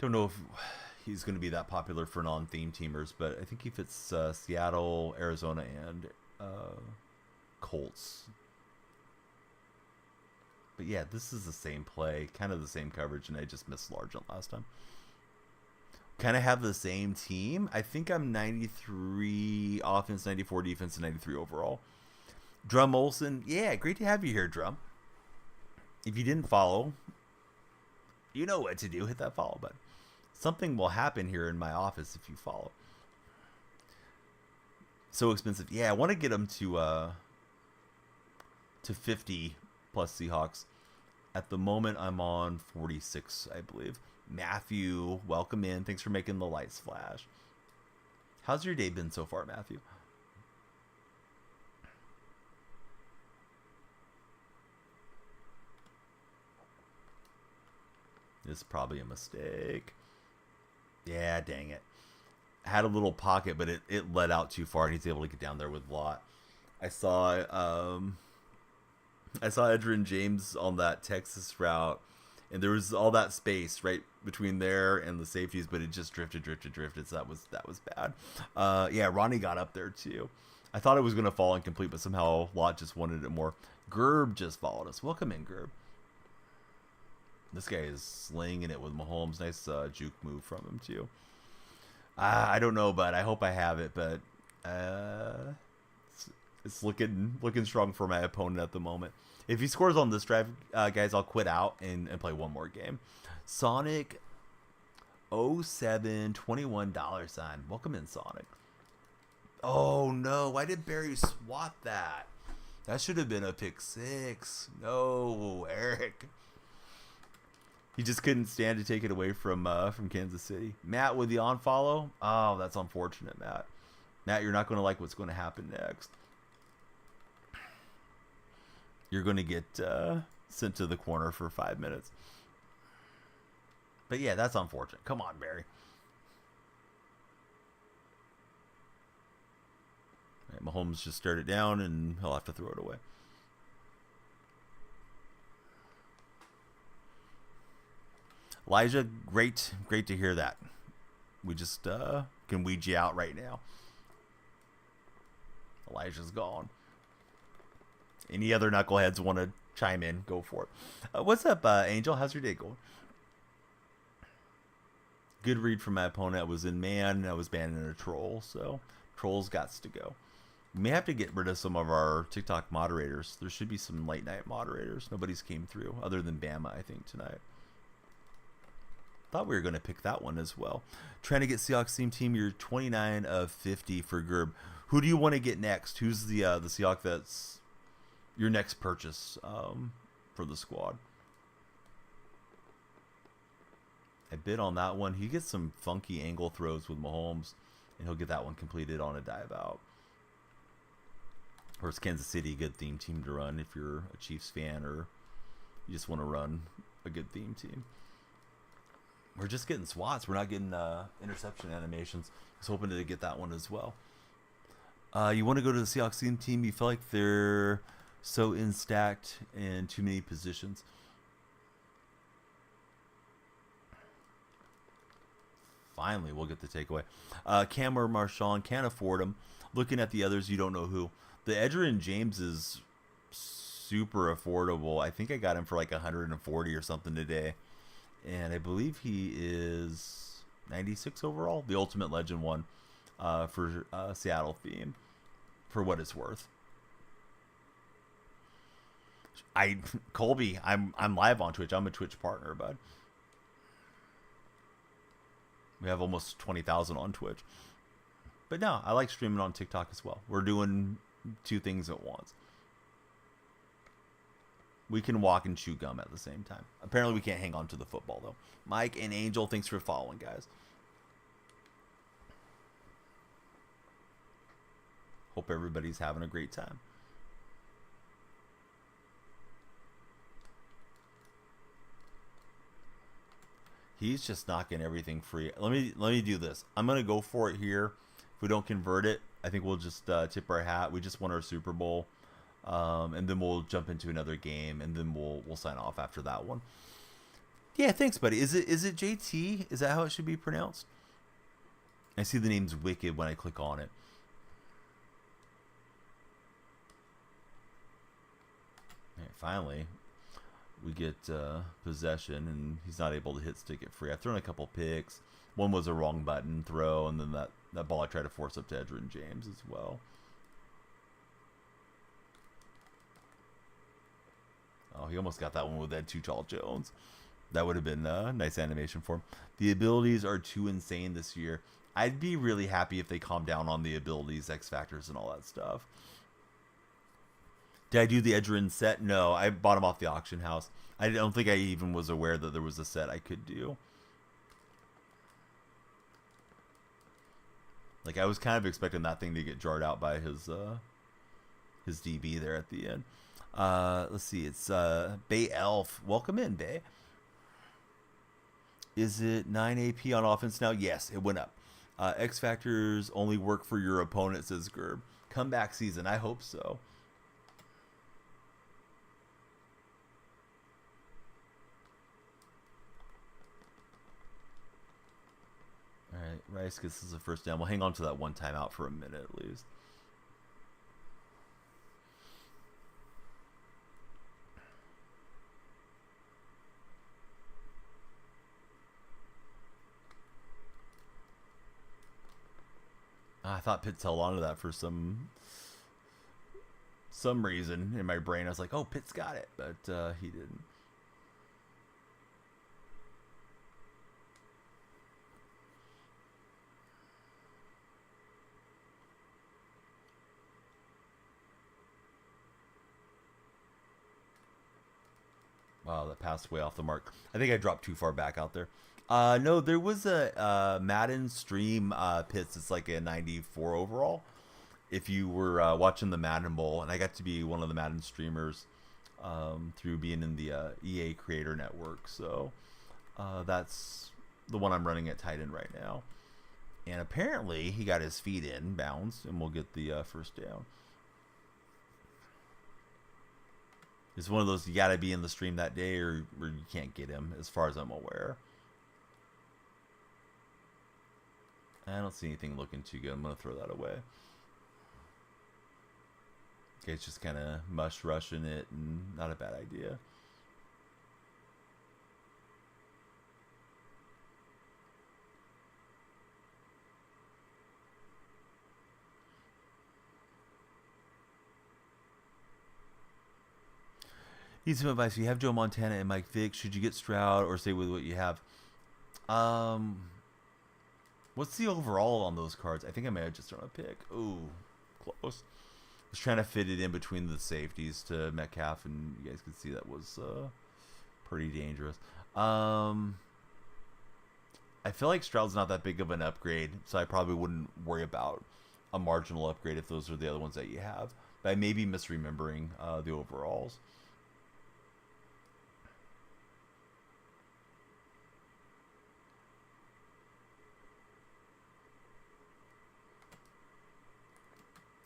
S1: Don't know if he's going to be that popular for non-theme teamers, but I think he fits Seattle, Arizona, and Colts. But yeah, this is the same play, kind of the same coverage, and I just missed Largent last time. Kind of have the same team. I think I'm 93 offense, 94 defense, and 93 overall. Drum Olson, yeah, great to have you here, Drum. If you didn't follow, you know what to do. Hit that follow button. Something will happen here in my office if you follow. So expensive. Yeah, I want to get them to 50 plus Seahawks. At the moment, I'm on 46, I believe. Matthew, welcome in. Thanks for making the lights flash. How's your day been so far, Matthew? This is probably a mistake. Yeah, dang it. Had a little pocket, but it led out too far, and he's able to get down there with Lott. I saw Edgerrin James on that Texas route, and there was all that space right between there and the safeties, but it just drifted. So that was bad. Yeah, Ronnie got up there too. I thought it was going to fall incomplete, but somehow Lott just wanted it more. Gerb just followed us. Welcome in, Gerb. This guy is slinging it with Mahomes. Nice juke move from him, too. I don't know, but I hope I have it. But it's looking strong for my opponent at the moment. If he scores on this drive, guys, I'll quit out and play one more game. Sonic $0721 sign. Welcome in, Sonic. Oh no, why did Barry swat that? That should have been a pick six. No, Eric. He just couldn't stand to take it away from Kansas City. Matt with the on follow. Oh, that's unfortunate, Matt. Matt, you're not going to like what's going to happen next. You're going to get sent to the corner for 5 minutes. But yeah, that's unfortunate. Come on, Barry. Right, Mahomes just stared it down, and he'll have to throw it away. Elijah, great to hear that. We just can weed you out right now. Elijah's gone. Any other knuckleheads want to chime in? Go for it. What's up, Angel? How's your day going? Good read from my opponent. I was in man. I was banning a troll, so trolls gots to go. We may have to get rid of some of our TikTok moderators. There should be some late night moderators. Nobody's came through other than Bama, I think, tonight. Thought we were going to pick that one as well. Trying to get Seahawks team. You're 29 of 50 for Gerb. Who do you want to get next? Who's the Seahawk that's your next purchase for the squad? I bid on that one. He gets some funky angle throws with Mahomes, and he'll get that one completed on a dive out. Or it's Kansas City, good theme team to run if you're a Chiefs fan or you just want to run a good theme team. We're just getting swats. We're not getting interception animations. I was hoping to get that one as well. You want to go to the Seahawks team. You feel like they're so in-stacked in too many positions. Finally, we'll get the takeaway. Cam or Marshawn, can't afford them. Looking at the others, you don't know who. The Edgerrin James is super affordable. I think I got him for like 140 or something today. And I believe he is 96 overall. The Ultimate Legend one for Seattle theme, for what it's worth. Colby, I'm live on Twitch. I'm a Twitch partner, bud. We have almost 20,000 on Twitch. But no, I like streaming on TikTok as well. We're doing two things at once. We can walk and chew gum at the same time. Apparently we can't hang on to the football, though. Mike and Angel, thanks for following, guys. Hope everybody's having a great time. He's just knocking everything free. Let me do this. I'm gonna go for it here. If we don't convert it, I think we'll just tip our hat. We just won our Super Bowl, and then we'll jump into another game, and then we'll sign off after that one. Yeah, thanks, buddy. Is it JT? Is that how it should be pronounced? I see the name's Wicked when I click on it. Right, finally. We get possession, and he's not able to hit stick it free. I've thrown a couple picks. One was a wrong button throw, and then that ball I tried to force up to Edgerrin James as well. Oh, he almost got that one with Ed Too Tall Jones. That would have been a nice animation for him. The abilities are too insane this year. I'd be really happy if they calm down on the abilities, X Factors, and all that stuff. Did I do the Edgerrin set? No, I bought him off the auction house. I don't think I even was aware that there was a set I could do. Like, I was kind of expecting that thing to get jarred out by his DB there at the end. Let's see. It's Bay Elf. Welcome in, Bay. Is it 9 AP on offense now? Yes, it went up. X Factors only work for your opponent, says Gerb. Comeback season. I hope so. All right, Rice gets the first down. We'll hang on to that one timeout for a minute at least. I thought Pitts held on to that for some reason in my brain. I was like, oh, Pitts got it, but he didn't. that passed way off the mark. I think I dropped too far back out there. No, there was a Madden stream Pitts. It's like a 94 overall. If you were watching the Madden Bowl, and I got to be one of the Madden streamers through being in the EA Creator Network. So that's the one I'm running at tight end right now. And apparently he got his feet in bounds, and we'll get the first down. It's one of those, you got to be in the stream that day or you can't get him, as far as I'm aware. I don't see anything looking too good. I'm going to throw that away. Okay, it's just kind of mush rushing it, and not a bad idea. Need some advice. You have Joe Montana and Mike Vick. Should you get Stroud or stay with what you have? What's the overall on those cards? I think I may have just thrown a pick. Ooh, close. I was trying to fit it in between the safeties to Metcalf, and you guys could see that was pretty dangerous. I feel like Stroud's not that big of an upgrade, so I probably wouldn't worry about a marginal upgrade if those are the other ones that you have. But I may be misremembering the overalls.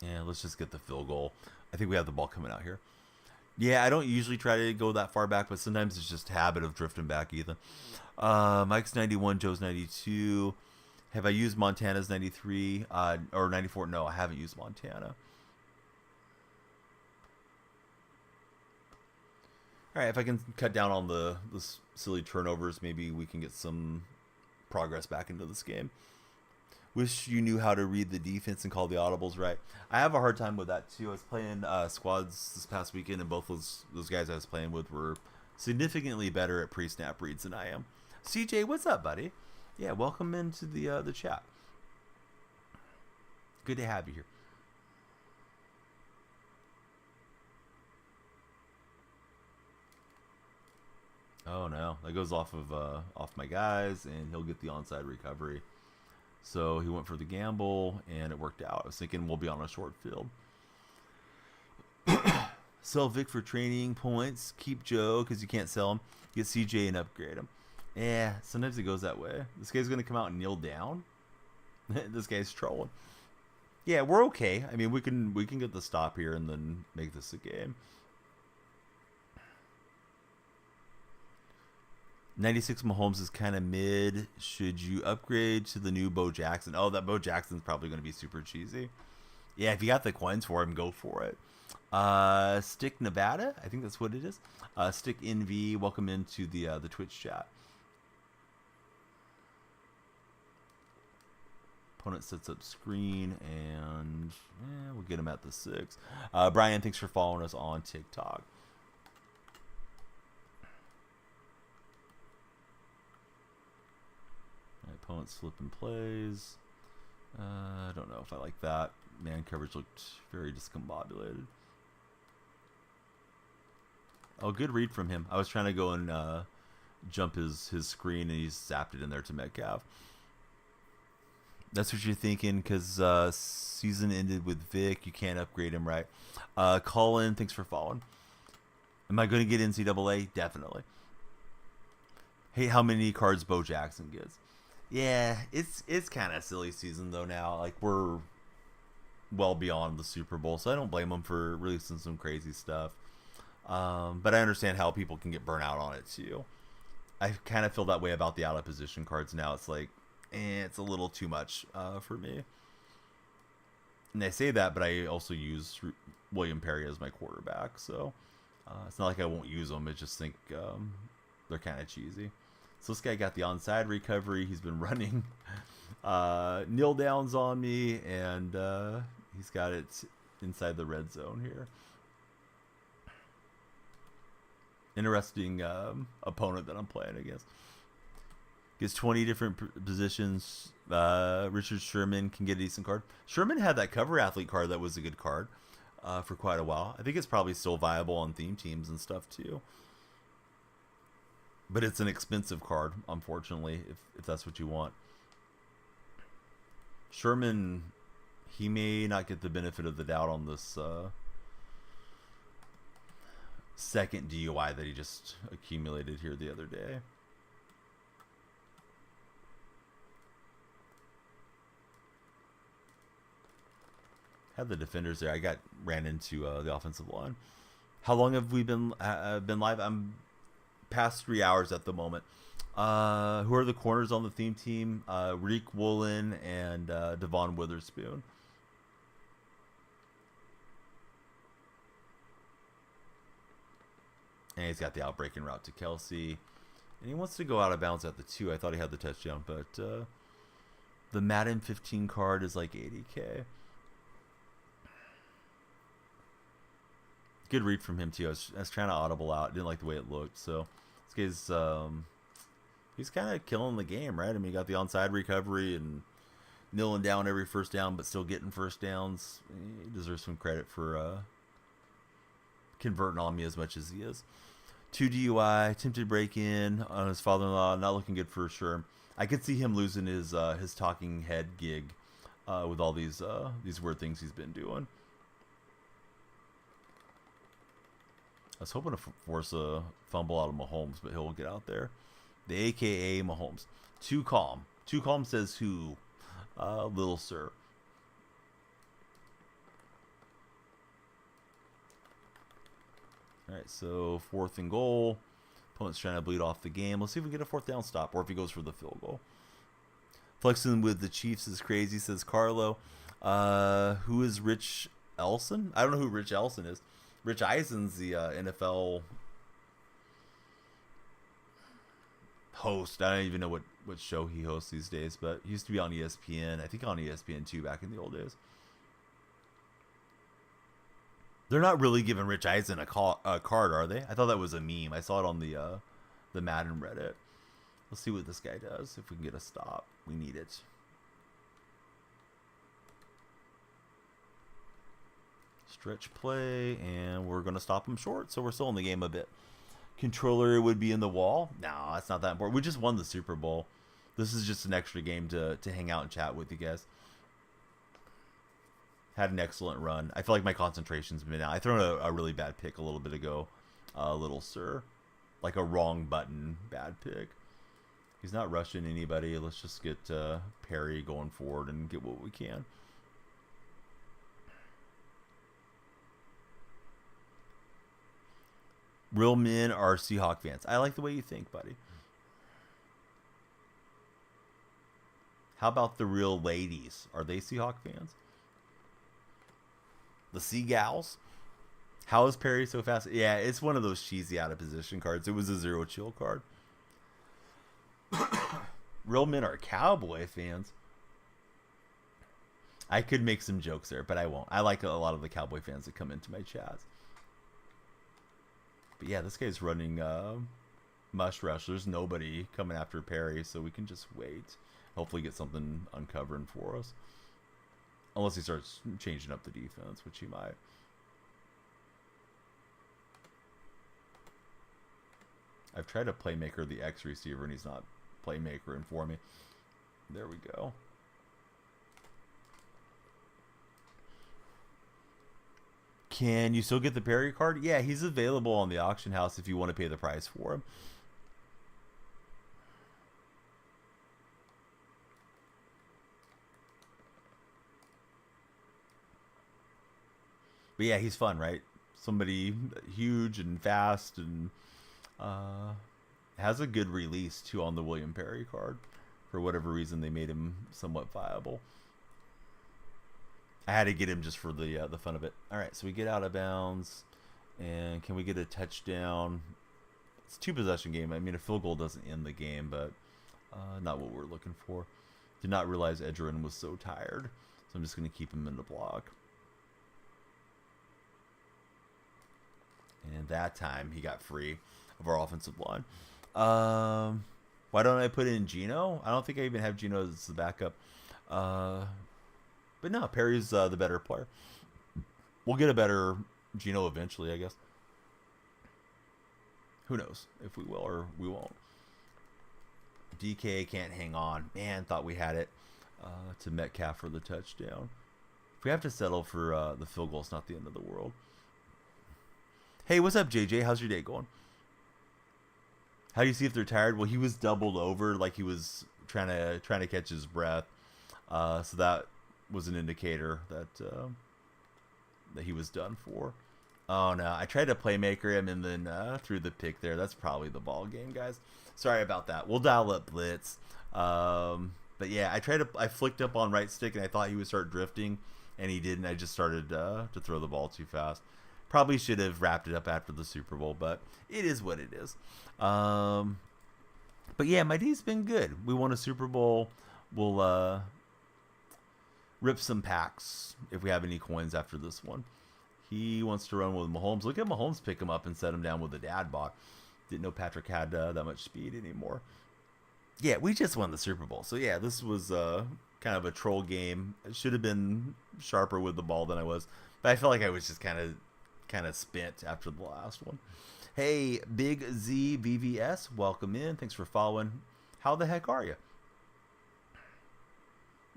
S1: Yeah, let's just get the field goal. I think we have the ball coming out here. Yeah, I don't usually try to go that far back, but sometimes it's just habit of drifting back either. Mike's 91, Joe's 92. Have I used Montana's 93 or 94? No, I haven't used Montana. All right, if I can cut down on the silly turnovers, maybe we can get some progress back into this game. Wish you knew how to read the defense and call the audibles right. I have a hard time with that too. I was playing squads this past weekend, and both those guys I was playing with were significantly better at pre-snap reads than I am. CJ, what's up, buddy? Yeah, welcome into the chat. Good to have you here. Oh no, that goes off of off my guys, and he'll get the onside recovery. So he went for the gamble, and it worked out. I was thinking we'll be on a short field. Sell Vic for training points. Keep Joe because you can't sell him. Get CJ and upgrade him. Yeah, sometimes it goes that way. This guy's going to come out and kneel down. This guy's trolling. Yeah, we're okay. I mean, we can get the stop here and then make this a game. 96 Mahomes is kind of mid. Should you upgrade to the new Bo Jackson? Oh, that Bo Jackson's probably going to be super cheesy. Yeah, if you got the coins for him, go for it. Stick Nevada, I think that's what it is. Stick NV, welcome into the Twitch chat. Opponent sets up screen, and we'll get him at the 6. Brian, thanks for following us on TikTok. Opponent's flipping plays. I don't know if I like that. Man coverage looked very discombobulated. Oh, good read from him. I was trying to go and jump his screen, and he zapped it in there to Metcalf. That's what you're thinking, because season ended with Vic. You can't upgrade him, right? Colin, thanks for following. Am I going to get NCAA? Definitely. Hey, how many cards Bo Jackson gets? Yeah, it's kind of silly season though now. Like, we're well beyond the Super Bowl, so I don't blame them for releasing some crazy stuff. But I understand how people can get burnt out on it too. I kind of feel that way about the out of position cards now. It's like, it's a little too much for me. And I say that, but I also use William Perry as my quarterback, so it's not like I won't use them. I just think they're kind of cheesy. So this guy got the onside recovery. He's been running kneel downs on me, and he's got it inside the red zone here. Interesting opponent that I'm playing against. Gets 20 different positions. Richard Sherman can get a decent card. Sherman had that cover athlete card that was a good card for quite a while. I think it's probably still viable on theme teams and stuff too. But it's an expensive card, unfortunately, if that's what you want. Sherman, he may not get the benefit of the doubt on this second DUI that he just accumulated here the other day. Had the defenders there. I ran into the offensive line. How long have we been live? I'm past 3 hours at the moment. Who are the corners on the theme team? Reek Woolen and Devon Witherspoon. And he's got the outbreaking route to Kelsey. And he wants to go out of bounds at the 2. I thought he had the touchdown, but the Madden 15 card is like 80K. Good read from him, too. I was trying to audible out. Didn't like the way it looked. So this guy's he's kind of killing the game, right? I mean, he got the onside recovery and kneeling down every first down, but still getting first downs. He deserves some credit for converting on me as much as he is. 2 DUI, attempted break-in on his father-in-law. Not looking good for sure. I could see him losing his talking head gig with all these weird things he's been doing. I was hoping to force a fumble out of Mahomes, but he'll get out there. The AKA Mahomes. Too calm. Too calm says who? Little sir. All right, so 4th and goal. Opponent's trying to bleed off the game. Let's see if we get a 4th down stop or if he goes for the field goal. Flexing with the Chiefs is crazy, says Carlo. Who is Rich Elson? I don't know who Rich Elson is. Rich Eisen's the NFL host. I don't even know what show he hosts these days, but he used to be on ESPN. I think on ESPN2 back in the old days. They're not really giving Rich Eisen a card, are they? I thought that was a meme. I saw it on the Madden Reddit. Let's see what this guy does. If we can get a stop, we need it. Stretch play, and we're going to stop him short, so we're still in the game a bit. Controller would be in the wall. No, that's not that important. We just won the Super Bowl. This is just an extra game to hang out and chat with you guys. Had an excellent run. I feel like my concentration's been out. I threw a really bad pick a little bit ago. Little sir. Like a wrong button bad pick. He's not rushing anybody. Let's just get Perry going forward and get what we can. Real men are Seahawk fans. I like the way you think, buddy. How about the real ladies? Are they Seahawk fans? The Seagals? How is Perry so fast? Yeah, it's one of those cheesy out of position cards. It was a 0 chill card. Real men are Cowboy fans. I could make some jokes there, but I won't. I like a lot of the Cowboy fans that come into my chats. But yeah, this guy's running Mush Rush. There's nobody coming after Perry, so we can just wait. Hopefully get something uncovering for us. Unless he starts changing up the defense, which he might. I've tried to playmaker the X receiver, and he's not playmakering for me. There we go. Can you still get the Perry card? Yeah, he's available on the auction house if you want to pay the price for him. But yeah, he's fun, right? Somebody huge and fast and has a good release too on the William Perry card. For whatever reason, they made him somewhat viable. I had to get him just for the fun of it. All right, so we get out of bounds, and can we get a touchdown? It's a 2-possession game. I mean, a field goal doesn't end the game, but not what we're looking for. Did not realize Edgerrin was so tired, so I'm just going to keep him in the block. And that time, he got free of our offensive line. Why don't I put in Geno? I don't think I even have Geno as the backup. But no, Perry's the better player. We'll get a better Geno eventually, I guess. Who knows if we will or we won't. DK can't hang on. Man, thought we had it to Metcalf for the touchdown. If we have to settle for the field goal, it's not the end of the world. Hey, what's up, JJ? How's your day going? How do you see if they're tired? Well, he was doubled over, like he was trying to catch his breath. So that was an indicator that he was done for. Oh no, I tried to playmaker him and then threw the pick there. That's probably the ball game, guys. Sorry about that. We'll dial up blitz. But yeah, I flicked up on right stick and I thought he would start drifting, and he didn't. I just started to throw the ball too fast. Probably should have wrapped it up after the Super Bowl, but it is what it is. But yeah, my day's been good. We won a Super Bowl. We'll rip some packs if we have any coins after this one. He wants to run with Mahomes. Look at Mahomes pick him up and set him down with a dad bod. Didn't know Patrick had that much speed anymore. Yeah, we just won the Super Bowl. So yeah, this was kind of a troll game. I should have been sharper with the ball than I was. But I felt like I was just kind of spent after the last one. Hey, Big Z VVS, welcome in. Thanks for following. How the heck are you?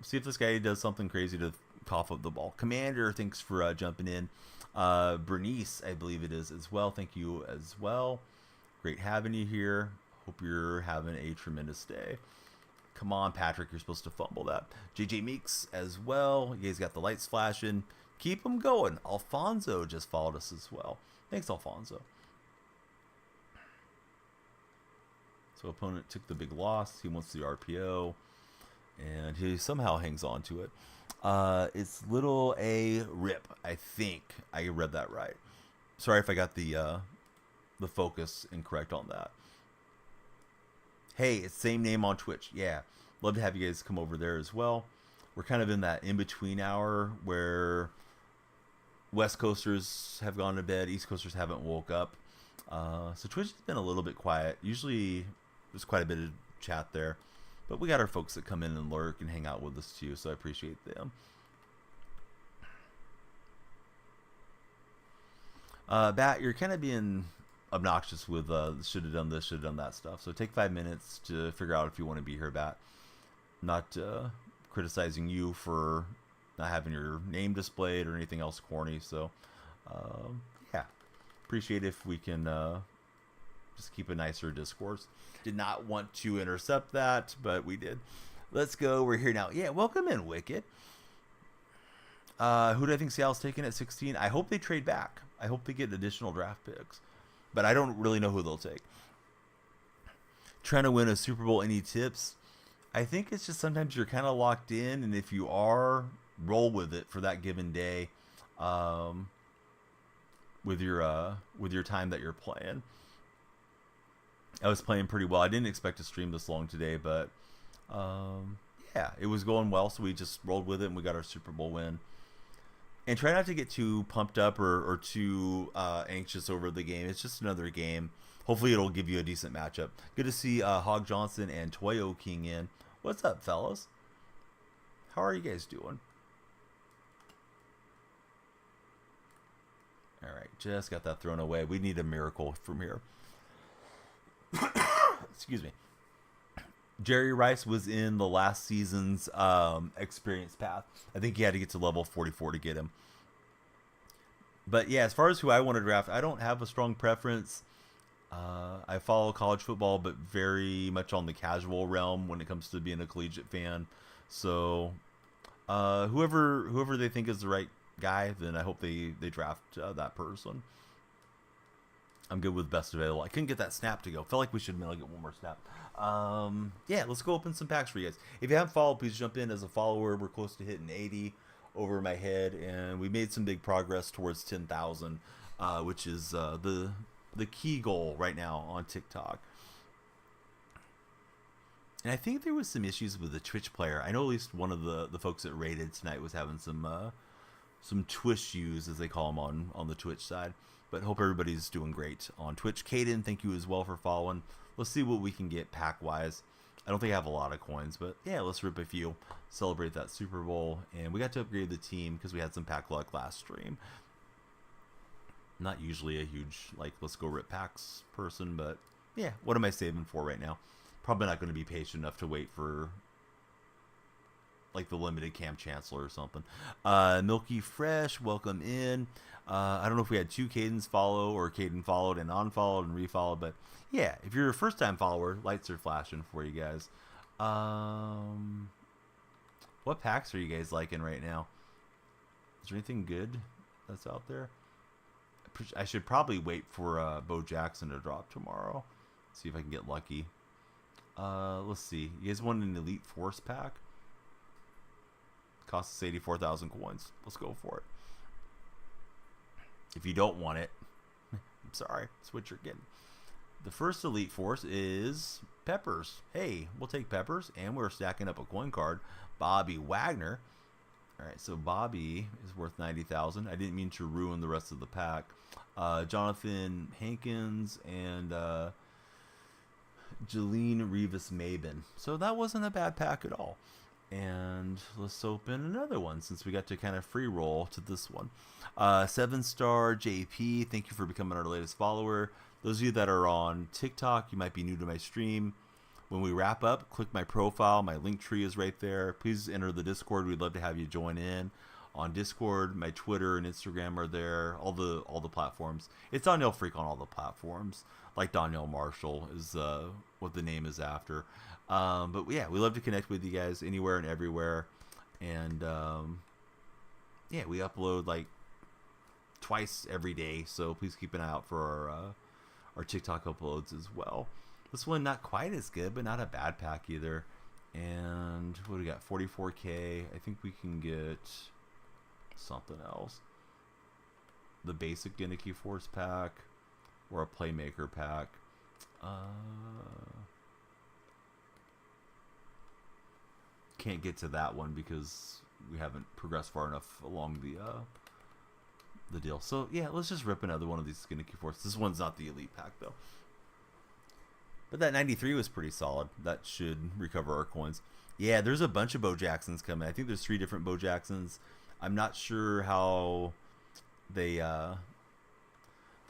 S1: See if this guy does something crazy to cough up the ball. Commander, thanks for jumping in. Bernice, I believe it is as well. Thank you as well. Great having you here. Hope you're having a tremendous day. Come on, Patrick, you're supposed to fumble that. JJ Meeks as well. You guys got the lights flashing. Keep them going. Alfonso just followed us as well. Thanks, Alfonso. So opponent took the big loss. He wants the RPO. And he somehow hangs on to it. It's little A Rip. I think I read that right. Sorry if I got the focus incorrect on that. Hey, it's same name on Twitch. Yeah, love to have you guys come over there as well. We're kind of in that in-between hour where West Coasters have gone to bed, East Coasters haven't woke up. So Twitch has been a little bit quiet. Usually there's quite a bit of chat there. But we got our folks that come in and lurk and hang out with us too, so I appreciate them. Bat, you're kind of being obnoxious with should have done this, should have done that stuff. So take 5 minutes to figure out if you want to be here, Bat. Not criticizing you for not having your name displayed or anything else corny. So yeah, appreciate if we can just keep a nicer discourse. Did not want to intercept that, but we did. Let's go. We're here now. Yeah, welcome in, Wicked. Who do I think Seattle's taking at 16? I hope they trade back. I hope they get additional draft picks. But I don't really know who they'll take. Trying to win a Super Bowl, any tips? I think it's just sometimes you're kind of locked in, and if you are, roll with it for that given day with your time that you're playing. I was playing pretty well. I didn't expect to stream this long today, but yeah, it was going well, so we just rolled with it, and we got our Super Bowl win. And try not to get too pumped up or too anxious over the game. It's just another game. Hopefully it'll give you a decent matchup. Good to see Hog Johnson and Toyo King in. What's up, fellas? How are you guys doing? All right, just got that thrown away. We need a miracle from here. Excuse me. Jerry Rice was in the last season's experience path. I think he had to get to level 44 to get him. But yeah, as far as who I want to draft, I don't have a strong preference. I follow college football, but very much on the casual realm when it comes to being a collegiate fan. So whoever they think is the right guy, then I hope they draft that person. I'm good with best available. I couldn't get that snap to go. Felt like we should maybe get one more snap. Yeah, let's go open some packs for you guys. If you haven't followed, please jump in as a follower. We're close to hitting 80 over my head, and we made some big progress towards 10,000, which is the key goal right now on TikTok. And I think there was some issues with the Twitch player. I know at least one of the folks that raided tonight was having some Twitch use, as they call them on the Twitch side. But hope everybody's doing great on Twitch. Caden, thank you as well for following. Let's see what we can get pack-wise. I don't think I have a lot of coins, but yeah, let's rip a few. Celebrate that Super Bowl. And we got to upgrade the team because we had some pack luck last stream. Not usually a huge, like, let's go rip packs person, but yeah, what am I saving for right now? Probably not going to be patient enough to wait for, like, the limited Cam Chancellor or something. Milky Fresh, welcome in. I don't know if we had two Cadens follow or Caden followed and unfollowed and refollowed, but yeah, if you're a first time follower, lights are flashing for you guys. What packs are you guys liking right now? Is there anything good that's out there? I should probably wait for Bo Jackson to drop tomorrow. See if I can get lucky. Let's see. You guys want an Elite Force pack? Costs us 84,000 coins. Let's go for it. If you don't want it, I'm sorry. That's what you're getting. The first Elite Force is Peppers. Hey, we'll take Peppers, and we're stacking up a coin card. Bobby Wagner. All right, so Bobby is worth 90,000. I didn't mean to ruin the rest of the pack. Jonathan Hankins and Jeline Rivas Maben. So that wasn't a bad pack at all. And let's open another one since we got to kind of free roll to this one. 7-star JP, thank you for becoming our latest follower. Those of you that are on TikTok, you might be new to my stream. When we wrap up, click my profile. My link tree is right there. Please enter the Discord. We'd love to have you join in on Discord. My Twitter and Instagram are there. All the platforms. It's Danielle Freak on all the platforms. Like Danielle Marshall is what the name is after. But yeah, we love to connect with you guys anywhere and everywhere. And yeah, we upload like twice every day. So please keep an eye out for our TikTok uploads as well. This one not quite as good, but not a bad pack either. And what do we got? 44K. I think we can get something else. The basic Gimmicky Force pack or a Playmaker pack. Can't get to that one because we haven't progressed far enough along the deal. So yeah, let's just rip another one of these Gimmicky Force. This one's not the elite pack though. But that 93 was pretty solid. That should recover our coins. Yeah, there's a bunch of Bo Jacksons coming. I think there's 3 different Bo Jacksons. I'm not sure how they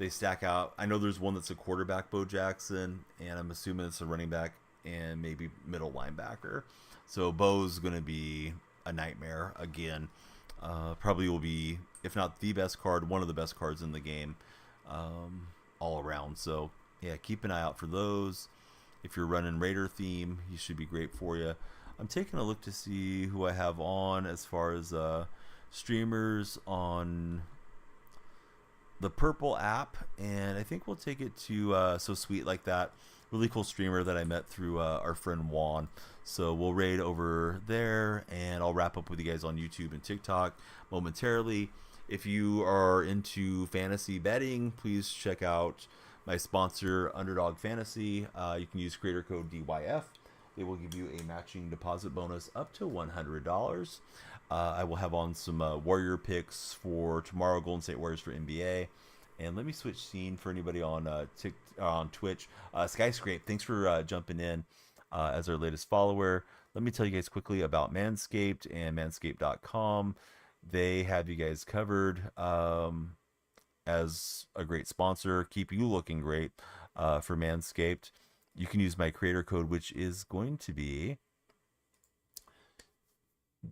S1: stack out. I know there's one that's a quarterback Bo Jackson, and I'm assuming it's a running back and maybe middle linebacker. So Bo's going to be a nightmare again. Probably will be, if not the best card, one of the best cards in the game all around. So yeah, keep an eye out for those. If you're running Raider theme, he should be great for you. I'm taking a look to see who I have on as far as streamers on the Purple app, and I think we'll take it to So Sweet Like That. Really cool streamer that I met through our friend Juan. So we'll raid over there, and I'll wrap up with you guys on YouTube and TikTok momentarily. If you are into fantasy betting, please check out my sponsor, Underdog Fantasy. You can use creator code DYF. They will give you a matching deposit bonus up to $100. I will have on some Warrior picks for tomorrow, Golden State Warriors for NBA. And let me switch scene for anybody on on Twitch. Skyscrape, thanks for jumping in as our latest follower. Let me tell you guys quickly about Manscaped and manscaped.com. They have you guys covered as a great sponsor, keep you looking great for Manscaped. You can use my creator code, which is going to be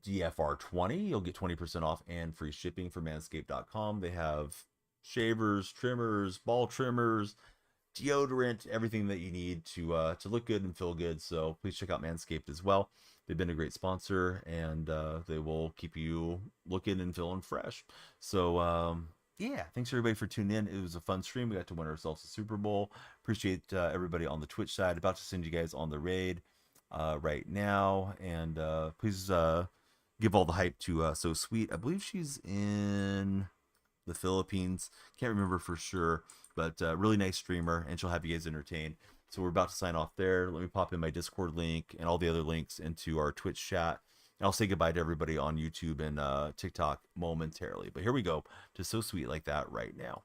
S1: DFR20. You'll get 20% off and free shipping for manscaped.com. They have shavers, trimmers, ball trimmers, deodorant, everything that you need to look good and feel good. So please check out Manscaped as well. They've been a great sponsor, and they will keep you looking and feeling fresh. So yeah, thanks everybody for tuning in. It was a fun stream. We got to win ourselves a Super Bowl. Appreciate everybody on the Twitch side. About to send you guys on the raid right now, and please give all the hype to So Sweet. I believe she's in the Philippines. Can't remember for sure, but really nice streamer, and she'll have you guys entertained. So we're about to sign off there. Let me pop in my Discord link and all the other links into our Twitch chat. And I'll say goodbye to everybody on YouTube and TikTok momentarily. But here we go to So Sweet Like That right now.